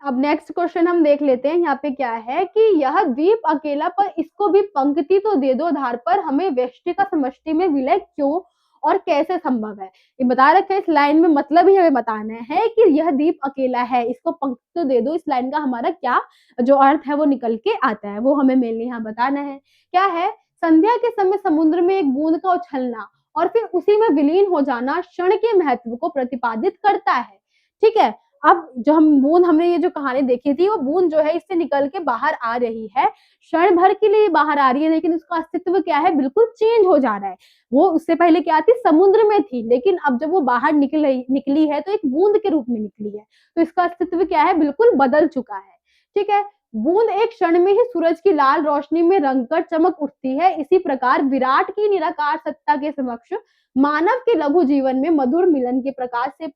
अब नेक्स्ट क्वेश्चन हम देख लेते हैं। यहाँ पे क्या है कि यह द्वीप अकेला पर इसको भी पंक्ति तो दे दो आधार पर हमें व्यष्टि का समष्टि में विलय क्यों और कैसे संभव है, ये बता रखा है इस लाइन में। मतलब ही हमें बताना है कि यह द्वीप अकेला है, इसको पंक्ति तो दे दो, इस लाइन का हमारा क्या जो अर्थ है वो निकल के आता है, वो हमें मेनली यहाँ बताना है। क्या है, संध्या के समय समुद्र में एक बूंद का उछलना और फिर उसी में विलीन हो जाना क्षण के महत्व को प्रतिपादित करता है। ठीक है, अब जो हम बूंद, हमने ये जो कहानी देखी थी वो बूंद जो है इससे निकल के बाहर आ रही है, क्षण भर के लिए बाहर आ रही है, लेकिन उसका अस्तित्व क्या है, बिल्कुल चेंज हो जा रहा है। वो उससे पहले क्या थी, समुद्र में थी, लेकिन अब जब वो बाहर निकली है तो एक बूंद के रूप में निकली है, तो इसका अस्तित्व क्या है, बिल्कुल बदल चुका है। ठीक है, बूंद एक क्षण में ही सूरज की लाल रोशनी में रंगकर चमक उठती है। इसी प्रकार विराट की निराकार सत्ता के समक्ष मानव के लघु जीवन में मधुर मिलन के प्रकाश से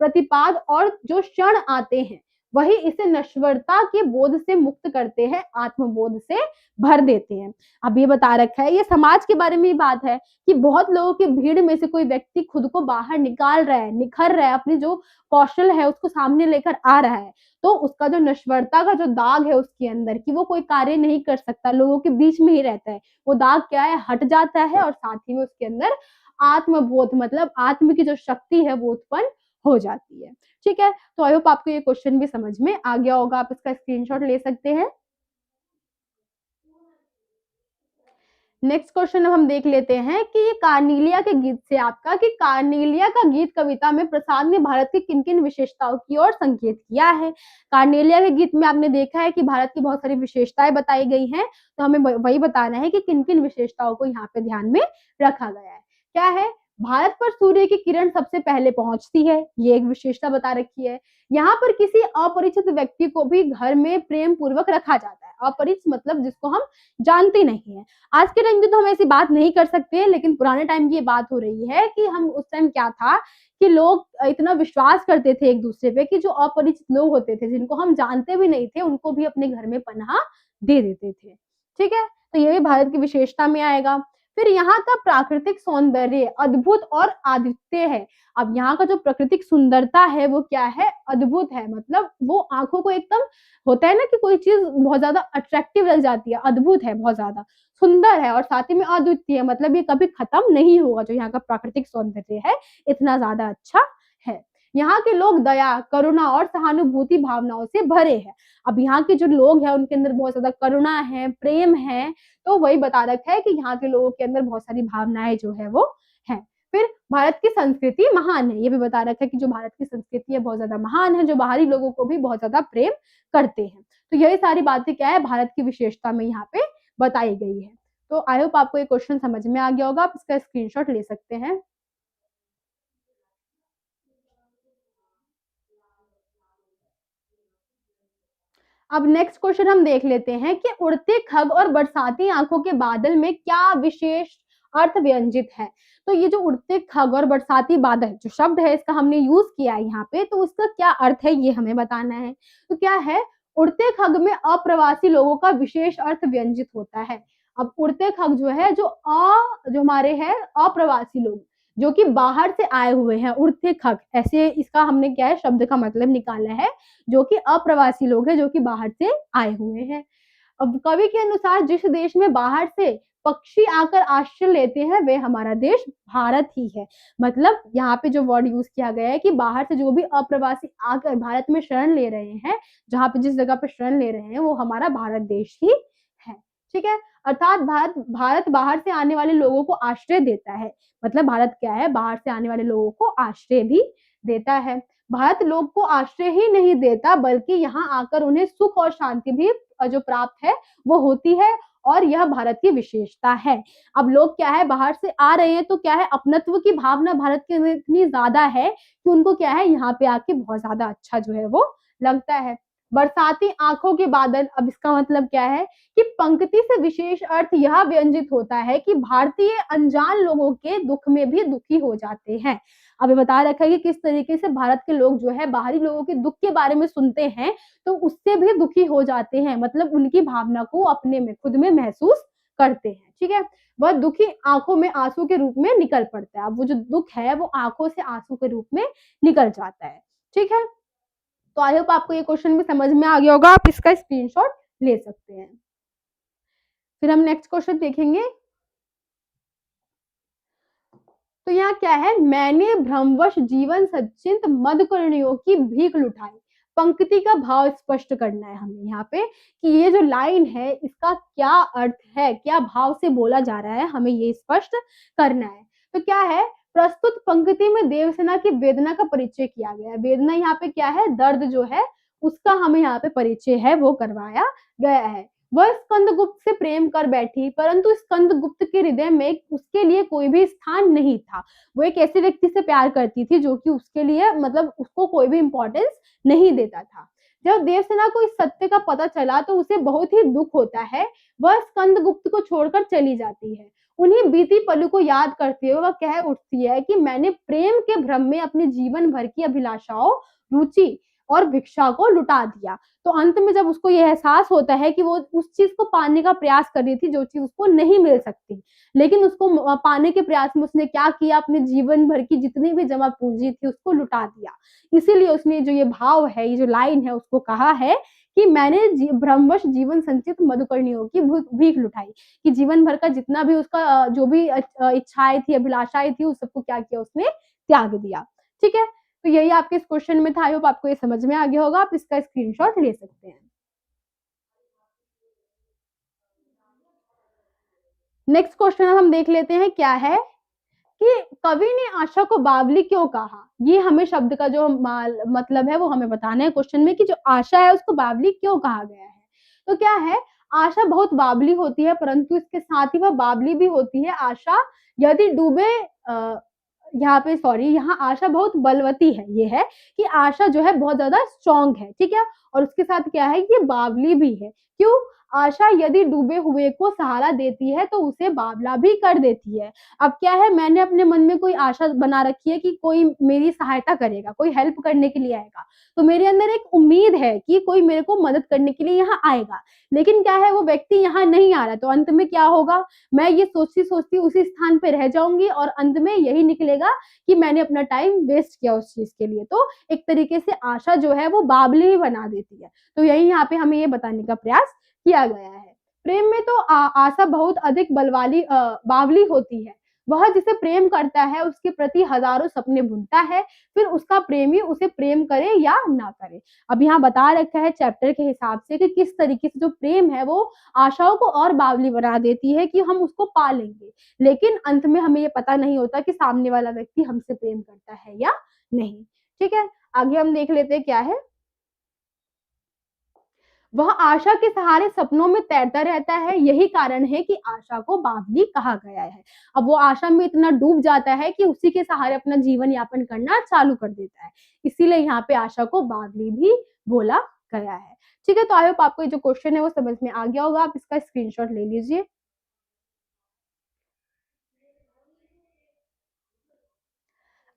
प्रतिपाद और जो क्षण आते हैं वही इसे नश्वरता के बोध से मुक्त करते हैं, आत्मबोध से भर देते हैं। अब ये बता रखा है, ये समाज के बारे में ही बात है कि बहुत लोगों की भीड़ में से कोई व्यक्ति खुद को बाहर निकाल रहा है, निखर रहा है, अपनी जो कौशल है उसको सामने लेकर आ रहा है, तो उसका जो नश्वरता का जो दाग है उसके अंदर कि वो कोई कार्य नहीं कर सकता, लोगों के बीच में ही रहता है, वो दाग क्या है, हट जाता है और साथ ही में उसके अंदर आत्मबोध मतलब आत्म की जो शक्ति है वो उत्पन्न हो जाती है। ठीक है, तो आई होप आपको ये क्वेश्चन भी समझ में आ गया होगा। आप इसका स्क्रीनशॉट ले सकते हैं। नेक्स्ट क्वेश्चन हम देख लेते हैं कि ये कार्नेलिया के गीत से आपका कि कार्नेलिया का गीत कविता में प्रसाद ने भारत की किन किन विशेषताओं की ओर संकेत किया है। कार्नेलिया के गीत में आपने देखा है कि भारत की बहुत सारी विशेषताएं बताई गई हैं, तो हमें वही बताना है कि किन किन विशेषताओं को यहाँ पे ध्यान में रखा गया है। क्या है, भारत पर सूर्य की किरण सबसे पहले पहुंचती है, ये एक विशेषता बता रखी है। यहाँ पर किसी अपरिचित व्यक्ति को भी घर में प्रेम पूर्वक रखा जाता है। अपरिचित मतलब जिसको हम जानते नहीं है। आज के टाइम की तो हम ऐसी बात नहीं कर सकते, लेकिन पुराने टाइम की ये बात हो रही है कि हम उस टाइम क्या था कि लोग इतना विश्वास करते थे एक दूसरे पे कि जो अपरिचित लोग होते थे जिनको हम जानते भी नहीं थे उनको भी अपने घर में पनाह दे देते थे। ठीक है, तो ये भी भारत की विशेषता में आएगा। फिर यहाँ का प्राकृतिक सौंदर्य अद्भुत और अद्वितीय है। अब यहाँ का जो प्राकृतिक सुंदरता है वो क्या है, अद्भुत है, मतलब वो आंखों को एकदम होता है ना कि कोई चीज बहुत ज्यादा अट्रैक्टिव लग जाती है, अद्भुत है, बहुत ज्यादा सुंदर है और साथ ही में अद्वितीय मतलब ये कभी खत्म नहीं होगा। जो यहाँ का प्राकृतिक सौंदर्य है इतना ज्यादा अच्छा है। यहाँ के लोग दया, करुणा और सहानुभूति भावनाओं से भरे हैं। अब यहाँ के जो लोग हैं उनके अंदर बहुत ज्यादा करुणा है, प्रेम है, तो वही बता रखा है कि यहाँ के लोगों के अंदर बहुत सारी भावनाएं जो है वो है। फिर भारत की संस्कृति महान है, ये भी बता रखा है कि जो भारत की संस्कृति है बहुत ज्यादा महान है, जो बाहरी लोगों को भी बहुत ज्यादा प्रेम करते हैं। तो यही सारी बातें क्या है भारत की विशेषता में यहाँ पे बताई गई है। तो आई होप आपको ये क्वेश्चन समझ में आ गया होगा, आप इसका स्क्रीनशॉट ले सकते हैं। अब नेक्स्ट क्वेश्चन हम देख लेते हैं कि उड़ते खग और बरसाती आंखों के बादल में क्या विशेष अर्थ व्यंजित है। तो ये जो उड़ते खग और बरसाती बादल जो शब्द है इसका हमने यूज किया है यहाँ पे, तो उसका क्या अर्थ है ये हमें बताना है। तो क्या है, उड़ते खग में अप्रवासी लोगों का विशेष अर्थ व्यंजित होता है। अब उड़ते खग जो है जो हमारे है अप्रवासी लोग जो कि बाहर से आए हुए हैं, उड़ते खग ऐसे इसका हमने क्या है शब्द का मतलब निकाला है, जो कि अप्रवासी लोग हैं जो कि बाहर से आए हुए हैं। अब कवि के अनुसार जिस देश में बाहर से पक्षी आकर आश्रय लेते हैं वे हमारा देश भारत ही है। मतलब यहाँ पे जो वर्ड यूज किया गया है कि बाहर से जो भी अप्रवासी आकर भारत में शरण ले रहे हैं, जहाँ पे जिस जगह पे शरण ले रहे हैं वो हमारा भारत देश ही है। ठीक है, अर्थात भारत बाहर से आने वाले लोगों को आश्रय देता है। मतलब भारत क्या है, बाहर से आने वाले लोगों को आश्रय भी देता है। भारत लोग को आश्रय ही नहीं देता बल्कि यहाँ आकर उन्हें सुख और शांति भी जो प्राप्त है वो होती है, और यह भारत की विशेषता है। अब लोग क्या है बाहर से आ रहे हैं तो क्या है अपनत्व की भावना भारत के अंदर इतनी ज्यादा है कि उनको क्या है यहाँ पे आके बहुत ज्यादा अच्छा जो है वो लगता है। बरसाती आंखों के बादल, अब इसका मतलब क्या है कि पंक्ति से विशेष अर्थ यह व्यंजित होता है कि भारतीय अनजान लोगों के दुख में भी दुखी हो जाते हैं। अभी बता रखा है कि किस तरीके से भारत के लोग जो है बाहरी लोगों के दुख के बारे में सुनते हैं तो उससे भी दुखी हो जाते हैं, मतलब उनकी भावना को अपने में खुद में महसूस करते हैं। ठीक है, वह दुखी आंखों में आंसू के रूप में निकल पड़ता है। अब वो जो दुख है वो आंखों से आंसू के रूप में निकल जाता है। ठीक है, तो आई होप आपको ये क्वेश्चन भी समझ में आ गया होगा, आप इसका स्क्रीनशॉट ले सकते हैं। फिर हम नेक्स्ट क्वेश्चन देखेंगे। तो यहाँ क्या है, मैंने भ्रमवश जीवन सचिंत मदकर्णियों की भीख लुटाई। पंक्ति का भाव स्पष्ट करना है हमें यहाँ पे कि ये जो लाइन है इसका क्या अर्थ है, क्या भाव से बोला जा रहा है, हमें ये स्पष्ट करना है। तो क्या है, प्रस्तुत पंक्ति में देवसेना की वेदना का परिचय किया गया है। वेदना यहाँ पे क्या है, दर्द जो है उसका हमें यहाँ पे परिचय है वो करवाया गया है। वह स्कंदगुप्त से प्रेम कर बैठी परंतु स्कंदगुप्त के हृदय में उसके लिए कोई भी स्थान नहीं था। वो एक ऐसे व्यक्ति से प्यार करती थी जो कि उसके लिए मतलब उसको कोई भी इंपॉर्टेंस नहीं देता था। जब देवसेना को इस सत्य का पता चला तो उसे बहुत ही दुख होता है। वह स्कंदगुप्त को छोड़कर चली जाती है। उन्हीं बीती पलों को याद करते हुए वह कह उठती है कि मैंने प्रेम के भ्रम में अपने जीवन भर की अभिलाषाओं, रुचि और भिक्षा को लुटा दिया। तो अंत में जब उसको यह एहसास होता है कि वो उस चीज को पाने का प्रयास कर रही थी जो चीज उसको नहीं मिल सकती, लेकिन उसको पाने के प्रयास में उसने क्या किया, अपने जीवन भर की जितनी भी जमा पूंजी थी उसको लुटा दिया। इसीलिए उसने जो ये भाव है, ये जो लाइन है उसको कहा है कि मैंने भ्रमवश जीवन संचित मधुकर्णियों की भीख लुटाई, कि जीवन भर का जितना भी उसका जो भी इच्छाएं थी, अभिलाषाएं थी, उस सबको क्या किया, उसने त्याग दिया। ठीक है, तो यही आपके इस क्वेश्चन में था। आई होप आपको ये समझ में आ गया होगा, आप इसका स्क्रीनशॉट ले सकते हैं। नेक्स्ट क्वेश्चन हम देख लेते हैं, क्या है कि कवि ने आशा को बावली क्यों कहा। ये हमें शब्द का जो मतलब है वो हमें बताना है क्वेश्चन में, कि जो आशा है उसको बावली क्यों कहा गया है। तो क्या है, आशा बहुत बावली होती है परंतु इसके साथ ही वह बावली भी होती है। आशा यदि डूबे यहाँ पे सॉरी, यहाँ आशा बहुत बलवती है। ये है कि आशा जो है बहुत ज्यादा स्ट्रॉन्ग है। ठीक है, और उसके साथ क्या है, ये बावली भी है। क्यों, आशा यदि डूबे हुए को सहारा देती है तो उसे बावला भी कर देती है। अब क्या है, मैंने अपने मन में कोई आशा बना रखी है कि कोई मेरी सहायता करेगा, कोई हेल्प करने के लिए आएगा, तो मेरे अंदर एक उम्मीद है कि कोई मेरे को मदद करने के लिए यहाँ आएगा। लेकिन क्या है, वो व्यक्ति यहाँ नहीं आ रहा, तो अंत में क्या होगा, मैं ये सोचती सोचती उसी स्थान पे रह जाऊंगी और अंत में यही निकलेगा कि मैंने अपना टाइम वेस्ट किया उस चीज के लिए। तो एक तरीके से आशा जो है वो बावली ही बना देती है। तो यही यहाँ पे हमें ये बताने का प्रयास किया गया है। प्रेम में तो आशा बहुत अधिक बावली होती है। वह जिसे प्रेम करता है उसके प्रति हजारों सपने बुनता है, फिर उसका प्रेमी उसे प्रेम करे या ना करे। अब यहाँ बता रखा है चैप्टर के हिसाब से कि किस तरीके से जो प्रेम है वो आशाओं को और बावली बना देती है कि हम उसको पा लेंगे, लेकिन अंत में हमें ये पता नहीं होता कि सामने वाला व्यक्ति हमसे प्रेम करता है या नहीं। ठीक है, आगे हम देख लेते हैं क्या है। वह आशा के सहारे सपनों में तैरता रहता है, यही कारण है कि आशा को बावली कहा गया है। अब वो आशा में इतना डूब जाता है कि उसी के सहारे अपना जीवन यापन करना चालू कर देता है, इसीलिए यहाँ पे आशा को बावली भी बोला गया है। ठीक है, तो आई होप आपको ये जो क्वेश्चन है वो समझ में आ गया होगा। आप इसका स्क्रीनशॉट ले लीजिए।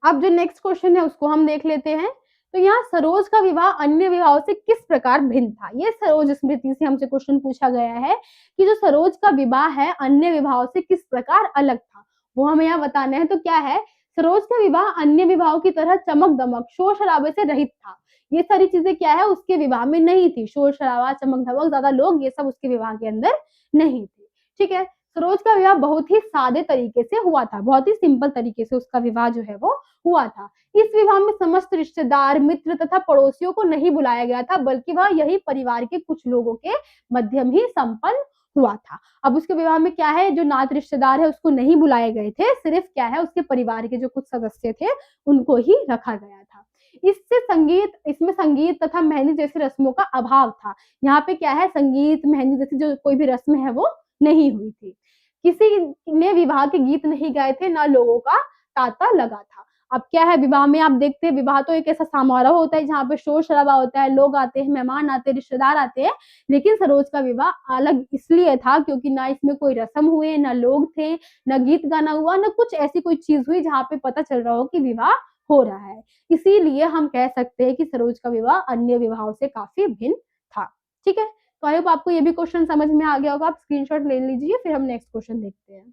अब जो नेक्स्ट क्वेश्चन है उसको हम देख लेते हैं। तो यहाँ सरोज का विवाह अन्य विवाहों से किस प्रकार भिन्न था। ये सरोज स्मृति से हमसे क्वेश्चन पूछा गया है कि जो सरोज का विवाह है अन्य विवाहों से किस प्रकार अलग था, वो हमें यहाँ बताना है। तो क्या है, सरोज का विवाह अन्य विवाहों की तरह चमक दमक शोर शराबे से रहित था। ये सारी चीजें क्या है उसके विवाह में नहीं थी, शोर शराबा चमक धमक ज्यादा लोग ये सब उसके विवाह के अंदर नहीं थे। ठीक है, सरोज का विवाह बहुत ही सादे तरीके से हुआ था, बहुत ही सिंपल तरीके से उसका विवाह जो है वो हुआ था। इस विवाह में समस्त रिश्तेदार मित्र तथा पड़ोसियों को नहीं बुलाया गया था, बल्कि वह यही परिवार के कुछ लोगों के मध्यम ही संपन्न हुआ था। अब उसके विवाह में क्या है, जो नात रिश्तेदार है उसको नहीं बुलाए गए थे, सिर्फ क्या है उसके परिवार के जो कुछ सदस्य थे उनको ही रखा गया था। इसमें संगीत तथा मेहंदी जैसी रस्मों का अभाव था। यहाँ पे क्या है, संगीत मेहंदी जैसी जो कोई भी रस्म है वो नहीं हुई थी। किसी ने विवाह के गीत नहीं गाए थे, ना लोगों का तांता लगा था। अब क्या है, विवाह में आप देखते हैं विवाह तो एक ऐसा समारोह होता है जहाँ पे शोर शराबा होता है, लोग आते हैं, मेहमान आते हैं, रिश्तेदार आते हैं। लेकिन सरोज का विवाह अलग इसलिए था क्योंकि ना इसमें कोई रस्म हुए, ना लोग थे, ना गीत गाना हुआ, ना कुछ ऐसी कोई चीज हुई जहाँ पे पता चल रहा हो कि विवाह हो रहा है। इसीलिए हम कह सकते हैं कि सरोज का विवाह अन्य विवाहों से काफी भिन्न था। ठीक है, तो आई होप आपको ये भी क्वेश्चन समझ में आ गया होगा। आप स्क्रीनशॉट ले लीजिए, फिर हम नेक्स्ट क्वेश्चन देखते हैं।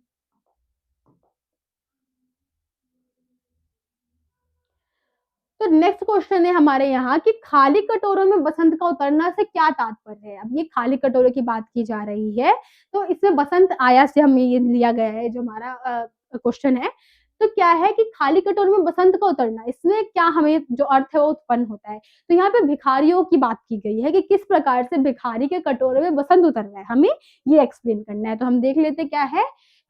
तो नेक्स्ट क्वेश्चन है हमारे यहाँ कि खाली कटोरों में बसंत का उतरना से क्या तात्पर्य है। अब ये खाली कटोरों की बात की जा रही है, तो इसमें बसंत आया से हमें ये लिया गया है जो हमारा क्वेश्चन है। तो क्या है कि खाली कटोरे में बसंत का उतरना, इसमें क्या हमें जो अर्थ है वो उत्पन्न होता है। तो यहाँ पे भिखारियों की बात की गई है कि किस प्रकार से भिखारी के कटोरे में बसंत उतर रहा है, हमें ये एक्सप्लेन करना है। तो हम देख लेते क्या है।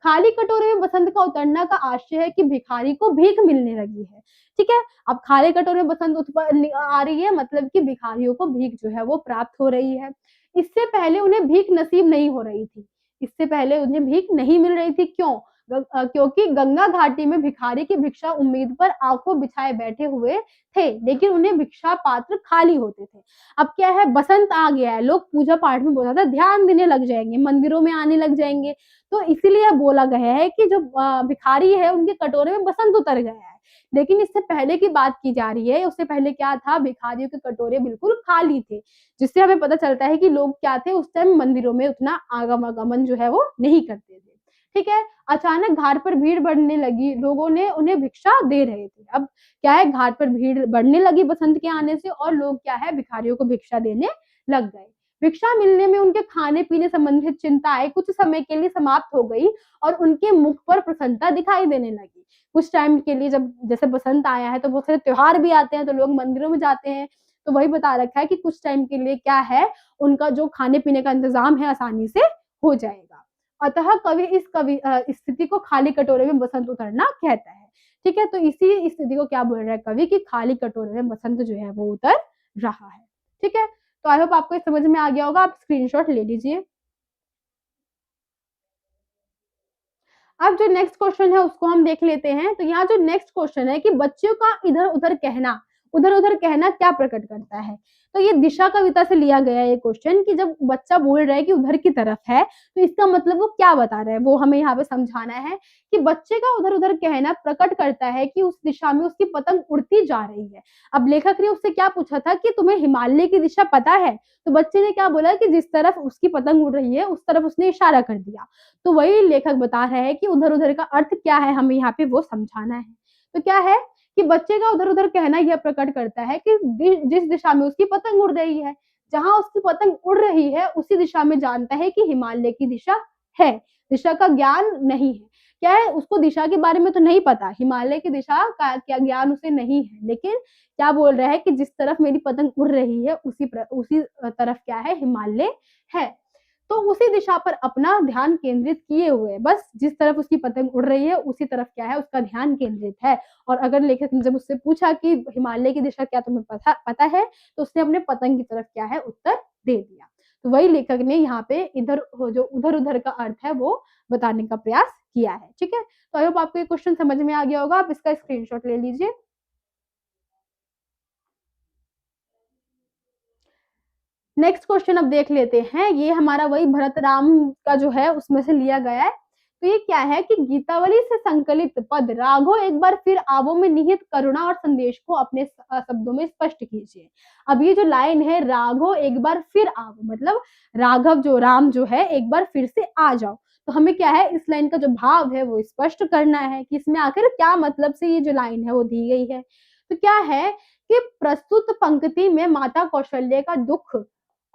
खाली कटोरे में बसंत का उतरना का आशय है कि भिखारी को भीख मिलने लगी है। ठीक है, अब खाली कटोरे में बसंत आ रही है, मतलब कि भिखारियों को भीख जो है वो प्राप्त हो रही है। इससे पहले उन्हें भीख नसीब नहीं हो रही थी, इससे पहले उन्हें भीख नहीं मिल रही थी। क्यों? क्योंकि गंगा घाटी में भिखारी की भिक्षा उम्मीद पर आंखों बिछाए बैठे हुए थे, लेकिन उन्हें भिक्षा पात्र खाली होते थे। अब क्या है, बसंत आ गया है, लोग पूजा पाठ में बहुत ज्यादा ध्यान देने लग जाएंगे, मंदिरों में आने लग जाएंगे। तो इसीलिए बोला गया है कि जो भिखारी है उनके कटोरे में बसंत उतर गया है। लेकिन इससे पहले की बात की जा रही है, उससे पहले क्या था, भिखारियों के कटोरे बिल्कुल खाली थे, जिससे हमें पता चलता है कि लोग क्या थे उस टाइम मंदिरों में उतना आगमन जो है वो नहीं करते थे। ठीक है, अचानक घाट पर भीड़ बढ़ने लगी, लोगों ने उन्हें भिक्षा दे रहे थे। अब क्या है, घाट पर भीड़ बढ़ने लगी बसंत के आने से, और लोग क्या है भिखारियों को भिक्षा देने लग गए। भिक्षा मिलने में उनके खाने पीने संबंधित चिंताएं कुछ समय के लिए समाप्त हो गई और उनके मुख पर प्रसन्नता दिखाई देने लगी। कुछ टाइम के लिए, जब जैसे बसंत आया है तो बहुत सारे त्योहार भी आते हैं, तो लोग मंदिरों में जाते हैं, तो वही बता रखा है कि कुछ टाइम के लिए क्या है, उनका जो खाने पीने का इंतजाम है आसानी से हो जाएगा। अतः कवि इस स्थिति को खाली कटोरे में बसंत उतरना कहता है। ठीक है, तो इसी स्थिति को क्या बोल रहा है कवि कि खाली कटोरे में बसंत जो है वो उतर रहा है। ठीक है, तो आई होप आपको समझ में आ गया होगा। आप स्क्रीनशॉट ले लीजिए। अब जो नेक्स्ट क्वेश्चन है उसको हम देख लेते हैं। तो यहाँ जो नेक्स्ट क्वेश्चन है कि बच्चों का इधर उधर कहना क्या प्रकट करता है। तो ये दिशा कविता से लिया गया है ये क्वेश्चन कि जब बच्चा बोल रहा है कि उधर की तरफ है, तो इसका मतलब वो क्या बता रहा है वो हमें यहाँ पे समझाना है कि बच्चे का उधर उधर कहना प्रकट करता है कि उस दिशा में उसकी पतंग उड़ती जा रही है। अब लेखक ने उससे क्या पूछा था कि तुम्हें हिमालय की दिशा पता है, तो बच्चे ने क्या बोला कि जिस तरफ उसकी पतंग उड़ रही है उस तरफ उसने इशारा कर दिया। तो वही लेखक बता रहे हैं कि उधर उधर का अर्थ क्या है, हमें यहाँ पे वो समझाना है। तो क्या है कि बच्चे का उधर उधर कहना यह प्रकट करता है कि जिस दिशा में उसकी पतंग उड़ रही है, जहां उसकी पतंग उड़ रही है उसी दिशा में जानता है कि हिमालय की दिशा है, दिशा का ज्ञान नहीं है। क्या है, उसको दिशा के बारे में तो नहीं पता, हिमालय की दिशा का क्या ज्ञान उसे नहीं है, लेकिन क्या बोल रहा है कि जिस तरफ मेरी पतंग उड़ रही है उसी तरफ क्या है, हिमालय है। तो उसी दिशा पर अपना ध्यान केंद्रित किए हुए, बस जिस तरफ उसकी पतंग उड़ रही है उसी तरफ क्या है, उसका ध्यान केंद्रित है। और अगर लेखक ने जब उससे पूछा कि हिमालय की दिशा क्या तुम्हें पता है, तो उसने अपने पतंग की तरफ क्या है, उत्तर दे दिया। तो वही लेखक ने यहाँ पे इधर जो उधर उधर का अर्थ है वो बताने का प्रयास किया है। ठीक है, तो आई होप आपको ये क्वेश्चन समझ में आ गया होगा। आप इसका स्क्रीनशॉट ले लीजिए। नेक्स्ट क्वेश्चन अब देख लेते हैं। ये हमारा वही भरत राम का जो है उसमें से लिया गया है। तो ये क्या है कि गीतावली से संकलित पद राघव एक बार फिर आवो में निहित करुणा और संदेश को अपने शब्दों में स्पष्ट कीजिए। अब ये जो लाइन है, राघव एक बार फिर आवो, मतलब राघव जो राम जो है एक बार फिर से आ जाओ। तो हमें क्या है, इस लाइन का जो भाव है वो स्पष्ट करना है कि इसमें आखिर क्या मतलब से ये जो लाइन है वो दी गई है। तो क्या है कि प्रस्तुत पंक्ति में माता कौशल्य का दुख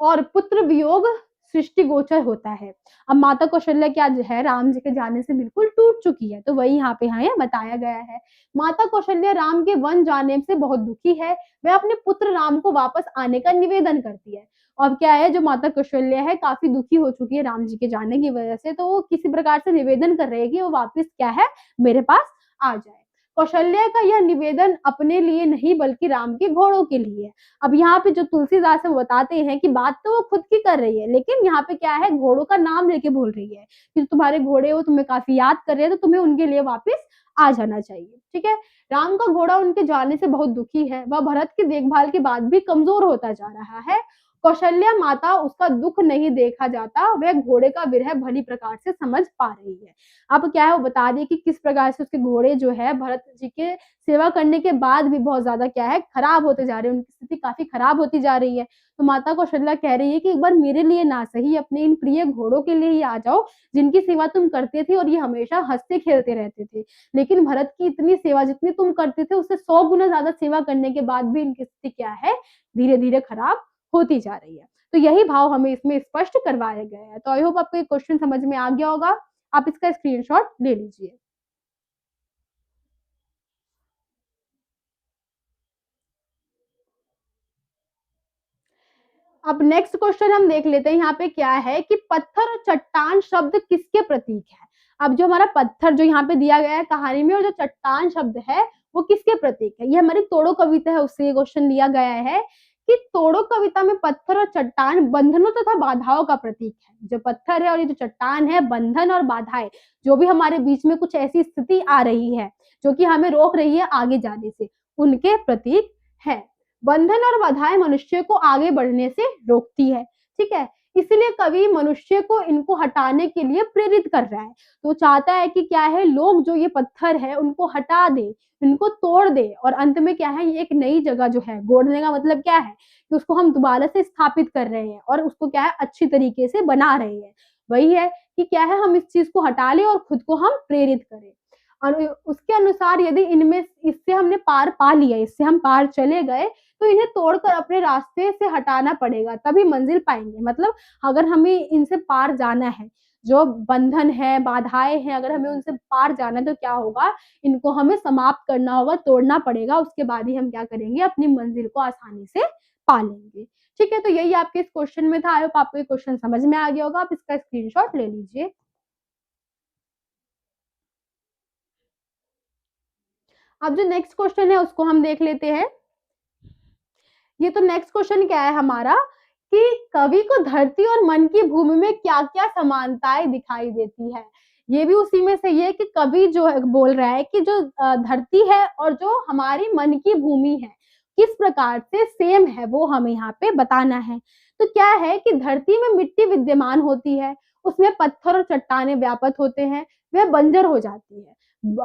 और पुत्र वियोग सृष्टि गोचर होता है। अब माता कौशल्या क्या है, राम जी के जाने से बिल्कुल टूट चुकी है, तो वही यहाँ पे हमें बताया गया है। माता कौशल्या राम के वन जाने से बहुत दुखी है, वह अपने पुत्र राम को वापस आने का निवेदन करती है। अब क्या है, जो माता कौशल्या है काफी दुखी हो चुकी है राम जी के जाने की वजह से, तो वो किसी प्रकार से निवेदन कर रही है कि वो वापस क्या है, मेरे पास आ जाए। कौशल्या का यह निवेदन अपने लिए नहीं बल्कि राम के घोड़ों के लिए। अब यहाँ पे जो तुलसीदास है वो बताते हैं कि बात तो वो खुद की कर रही है, लेकिन यहाँ पे क्या है, घोड़ों का नाम लेके बोल रही है कि तुम्हारे घोड़े वो तुम्हें काफी याद कर रहे हैं, तो तुम्हें उनके लिए वापस आ जाना चाहिए। ठीक है, राम का घोड़ा उनके जाने से बहुत दुखी है, वह भरत की देखभाल के बाद भी कमजोर होता जा रहा है। कौशल्या माता उसका दुख नहीं देखा जाता, वह घोड़े का विरह भली प्रकार से समझ पा रही है। अब क्या है, वो बता रही है कि किस प्रकार से उसके घोड़े जो है भरत जी के सेवा करने के बाद भी बहुत ज्यादा क्या है, खराब होते जा रहे हैं, उनकी स्थिति काफी खराब होती जा रही है। तो माता कौशल्या कह रही है कि एक बार मेरे लिए ना सही अपने इन प्रिय घोड़ों के लिए ही आ जाओ, जिनकी सेवा तुम करते थे और ये हमेशा हंसते खेलते रहते थे। लेकिन भरत की इतनी सेवा जितनी तुम करते थे उससे 100 गुना ज्यादा सेवा करने के बाद भी इनकी स्थिति क्या है, धीरे धीरे खराब होती जा रही है। तो यही भाव हमें इसमें स्पष्ट करवाया गया है। तो आई होप आपको ये क्वेश्चन समझ में आ गया होगा। आप इसका स्क्रीनशॉट ले लीजिए। अब नेक्स्ट क्वेश्चन हम देख लेते हैं। यहाँ पे क्या है कि पत्थर और चट्टान शब्द किसके प्रतीक है। अब जो हमारा पत्थर जो यहाँ पे दिया गया है कहानी में, और जो चट्टान शब्द है वो किसके प्रतीक है। ये हमारी तोड़ो कविता है, उससे ये क्वेश्चन लिया गया है कि तोड़ो कविता में पत्थर और चट्टान बंधनों तथा बाधाओं का प्रतीक है। जो पत्थर है और ये जो चट्टान है, बंधन और बाधाएं, जो भी हमारे बीच में कुछ ऐसी स्थिति आ रही है जो कि हमें रोक रही है आगे जाने से, उनके प्रतीक है। बंधन और बाधाएं मनुष्य को आगे बढ़ने से रोकती है। ठीक है, इसलिए कवि मनुष्य को इनको हटाने के लिए प्रेरित कर रहा है। तो चाहता है कि क्या है, लोग जो ये पत्थर है उनको हटा दे, इनको तोड़ दे, और अंत में क्या है, ये एक नई जगह जो है, गोड़ने का मतलब क्या है कि उसको हम दोबारा से स्थापित कर रहे हैं और उसको क्या है, अच्छी तरीके से बना रहे हैं। वही है कि क्या है, हम इस चीज को हटा लें और खुद को हम प्रेरित करें। और उसके अनुसार यदि इनमें इससे हमने पार पा लिया, इससे हम पार चले गए, तो इन्हें तोड़कर अपने रास्ते से हटाना पड़ेगा, तभी मंजिल पाएंगे। मतलब अगर हमें इनसे पार जाना है, जो बंधन है, बाधाएं हैं, अगर हमें उनसे पार जाना है तो क्या होगा, इनको हमें समाप्त करना होगा, तोड़ना पड़ेगा। उसके बाद ही हम क्या करेंगे, अपनी मंजिल को आसानी से पा लेंगे। ठीक है, तो यही आपके इस क्वेश्चन में था। आई होप आपको ये क्वेश्चन समझ में आ गया होगा। आप इसका स्क्रीनशॉट ले लीजिए। अब जो नेक्स्ट क्वेश्चन है उसको हम देख लेते हैं। ये तो नेक्स्ट क्वेश्चन क्या है हमारा कि कवि को धरती और मन की भूमि में क्या क्या समानताएं दिखाई देती है। ये भी उसी में से ये कि कवि जो है बोल रहा है कि जो धरती है और जो हमारी मन की भूमि है किस प्रकार से सेम है, वो हमें यहाँ पे बताना है। तो क्या है कि धरती में मिट्टी विद्यमान होती है, उसमें पत्थर और चट्टाने व्यापक होते हैं, वह बंजर हो जाती है।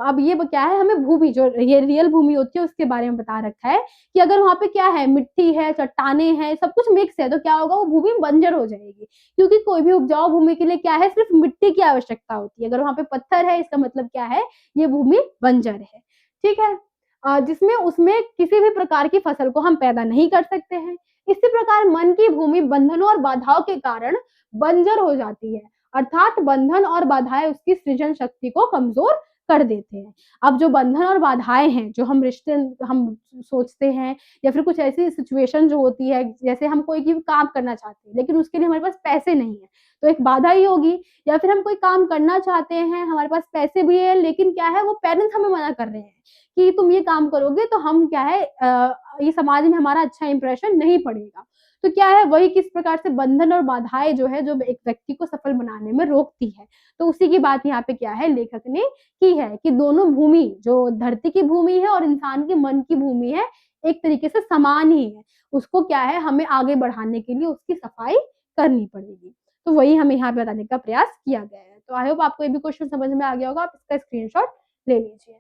अब ये क्या है, हमें भूमि जो ये रियल भूमि होती है उसके बारे में बता रखा है कि अगर वहां पे क्या है, मिट्टी है, चट्टाने हैं, सब कुछ मिक्स है, तो क्या होगा, वो भूमि बंजर हो जाएगी। क्योंकि कोई भी उपजाऊ भूमि के लिए क्या है, सिर्फ मिट्टी की आवश्यकता होती है। अगर वहां पे पत्थर है, इसका मतलब क्या है, ये भूमि बंजर है। ठीक है, जिसमें उसमें किसी भी प्रकार की फसल को हम पैदा नहीं कर सकते हैं। इसी प्रकार मन की भूमि बंधनों और बाधाओं के कारण बंजर हो जाती है। अर्थात बंधन और बाधाएं उसकी सृजन शक्ति को कमजोर कर देते हैं। अब जो बंधन और बाधाएं हैं, जो हम रिश्ते हम सोचते हैं, या फिर कुछ ऐसी सिचुएशन जो होती है, जैसे हम कोई काम करना चाहते हैं लेकिन उसके लिए हमारे पास पैसे नहीं है, तो एक बाधा ही होगी। या फिर हम कोई काम करना चाहते हैं, हमारे पास पैसे भी है, लेकिन क्या है, वो पेरेंट्स हमें मना कर रहे हैं कि तुम ये काम करोगे तो हम क्या है, ये समाज में हमारा अच्छा इंप्रेशन नहीं पड़ेगा। तो क्या है, वही किस प्रकार से बंधन और बाधाएं जो है, जो एक व्यक्ति को सफल बनाने में रोकती है। तो उसी की बात यहाँ पे क्या है, लेखक ने की है कि दोनों भूमि, जो धरती की भूमि है और इंसान के मन की भूमि है, एक तरीके से समान ही है। उसको क्या है, हमें आगे बढ़ाने के लिए उसकी सफाई करनी पड़ेगी। तो वही हमें यहाँ पे बताने का प्रयास किया गया है। तो आई होप आपको ये भी क्वेश्चन समझ में आ गया होगा। आप इसका स्क्रीनशॉट ले लीजिए।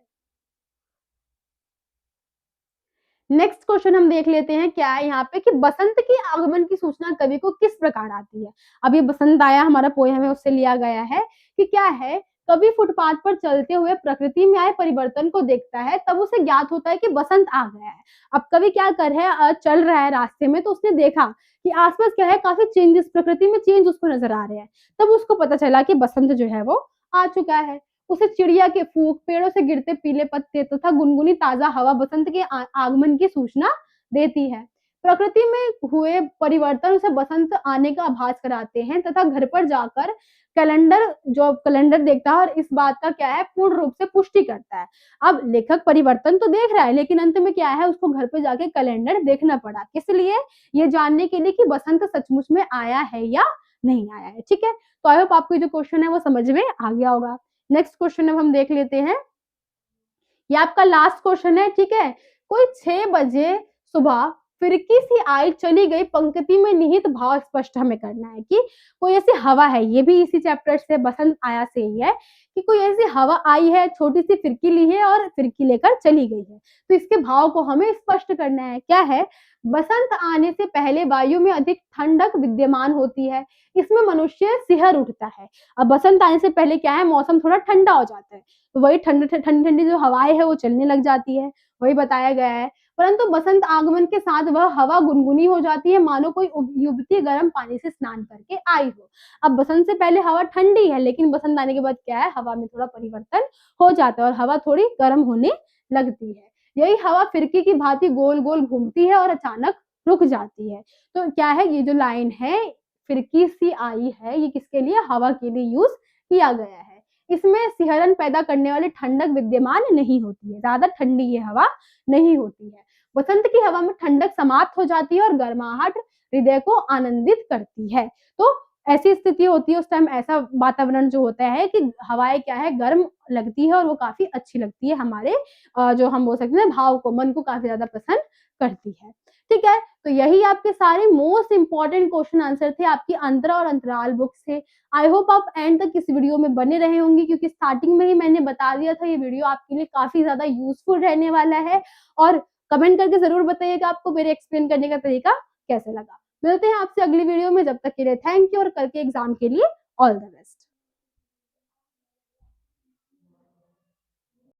नेक्स्ट क्वेश्चन हम देख लेते हैं, क्या है यहाँ पे कि बसंत के आगमन की सूचना कवि को किस प्रकार आती है। अब ये बसंत आया हमारा पोयम है, उससे लिया गया है कि क्या है, कवि फुटपाथ पर चलते हुए प्रकृति में आए परिवर्तन को देखता है, तब उसे ज्ञात होता है कि बसंत आ गया है। अब कवि क्या कर रहा है, चल रहा है रास्ते में, तो उसने देखा कि आसपास क्या है, काफी चेंजेस, प्रकृति में चेंज उसको नजर आ रहे हैं। तब उसको पता चला कि बसंत जो है वो आ चुका है। उसे चिड़िया के फूंक, पेड़ों से गिरते पीले पत्ते तथा गुनगुनी ताजा हवा बसंत के आगमन की सूचना देती है। प्रकृति में हुए परिवर्तन उसे बसंत आने का आभास कराते हैं तथा घर पर जाकर कैलेंडर देखता है और इस बात का क्या है, पूर्ण रूप से पुष्टि करता है। अब लेखक परिवर्तन तो देख रहा है, लेकिन अंत में क्या है, उसको घर पे जाके कैलेंडर देखना पड़ा। किस लिए? ये जानने के लिए कि बसंत सचमुच में आया है या नहीं आया है। ठीक है, तो आई होप आपको जो क्वेश्चन है वो समझ में आ गया होगा। नेक्स्ट क्वेश्चन अब हम देख लेते हैं, ये आपका लास्ट क्वेश्चन है। ठीक है, कोई 6 बजे सुबह फिरकी सी आई चली गई, पंक्ति में निहित भाव स्पष्ट हमें करना है कि कोई ऐसी हवा है, ये भी इसी चैप्टर से बसंत आया से ही है, कि कोई ऐसी हवा आई है, छोटी सी फिरकी ली है और फिरकी लेकर चली गई है। तो इसके भाव को हमें स्पष्ट करना है। क्या है, बसंत आने से पहले वायु में अधिक ठंडक विद्यमान होती है, इसमें मनुष्य सिहर उठता है। अब बसंत आने से पहले क्या है, मौसम थोड़ा ठंडा हो जाता है, तो वही ठंडी ठंडी जो हवाएं है वो चलने लग जाती है, वही बताया गया है। परंतु बसंत आगमन के साथ वह हवा गुनगुनी हो जाती है, मानो कोई युवती गर्म पानी से स्नान करके आई हो। अब बसंत से पहले हवा ठंडी है, लेकिन बसंत आने के बाद क्या है, हवा में थोड़ा परिवर्तन हो जाता है और हवा थोड़ी गर्म होने लगती है। यही हवा फिरकी की भांति गोल गोल घूमती है और अचानक रुक जाती है। तो क्या है, ये जो लाइन है, फिरकी सी आई है, ये किसके लिए, हवा के लिए यूज किया गया है। इसमें सिहरन पैदा करने वाली ठंडक विद्यमान नहीं होती है, ज्यादा ठंडी ये हवा नहीं होती है। बसंत की हवा में ठंडक समाप्त हो जाती है और गर्माहट हृदय को आनंदित करती है। तो ऐसी स्थिति होती है उस टाइम, ऐसा वातावरण जो होता है कि हवाएं क्या है, गर्म लगती है और वो काफी अच्छी लगती है, हमारे जो हम बोल सकते हैं भाव को, मन को काफी ज्यादा पसंद करती है। ठीक है, तो यही आपके सारे मोस्ट इंपॉर्टेंट क्वेश्चन आंसर थे आपकी अंतरा और अंतराल बुक से। आई होप आप एंड तक इस वीडियो में बने रहे होंगे, क्योंकि स्टार्टिंग में ही मैंने बता दिया था ये वीडियो आपके लिए काफी ज्यादा यूजफुल रहने वाला है। और कमेंट करके जरूर बताइएगा आपको मेरे एक्सप्लेन करने का तरीका कैसे लगा। मिलते हैं आपसे अगली वीडियो में, जब तक के लिए थैंक यू और कल के एग्जाम के लिए ऑल द बेस्ट।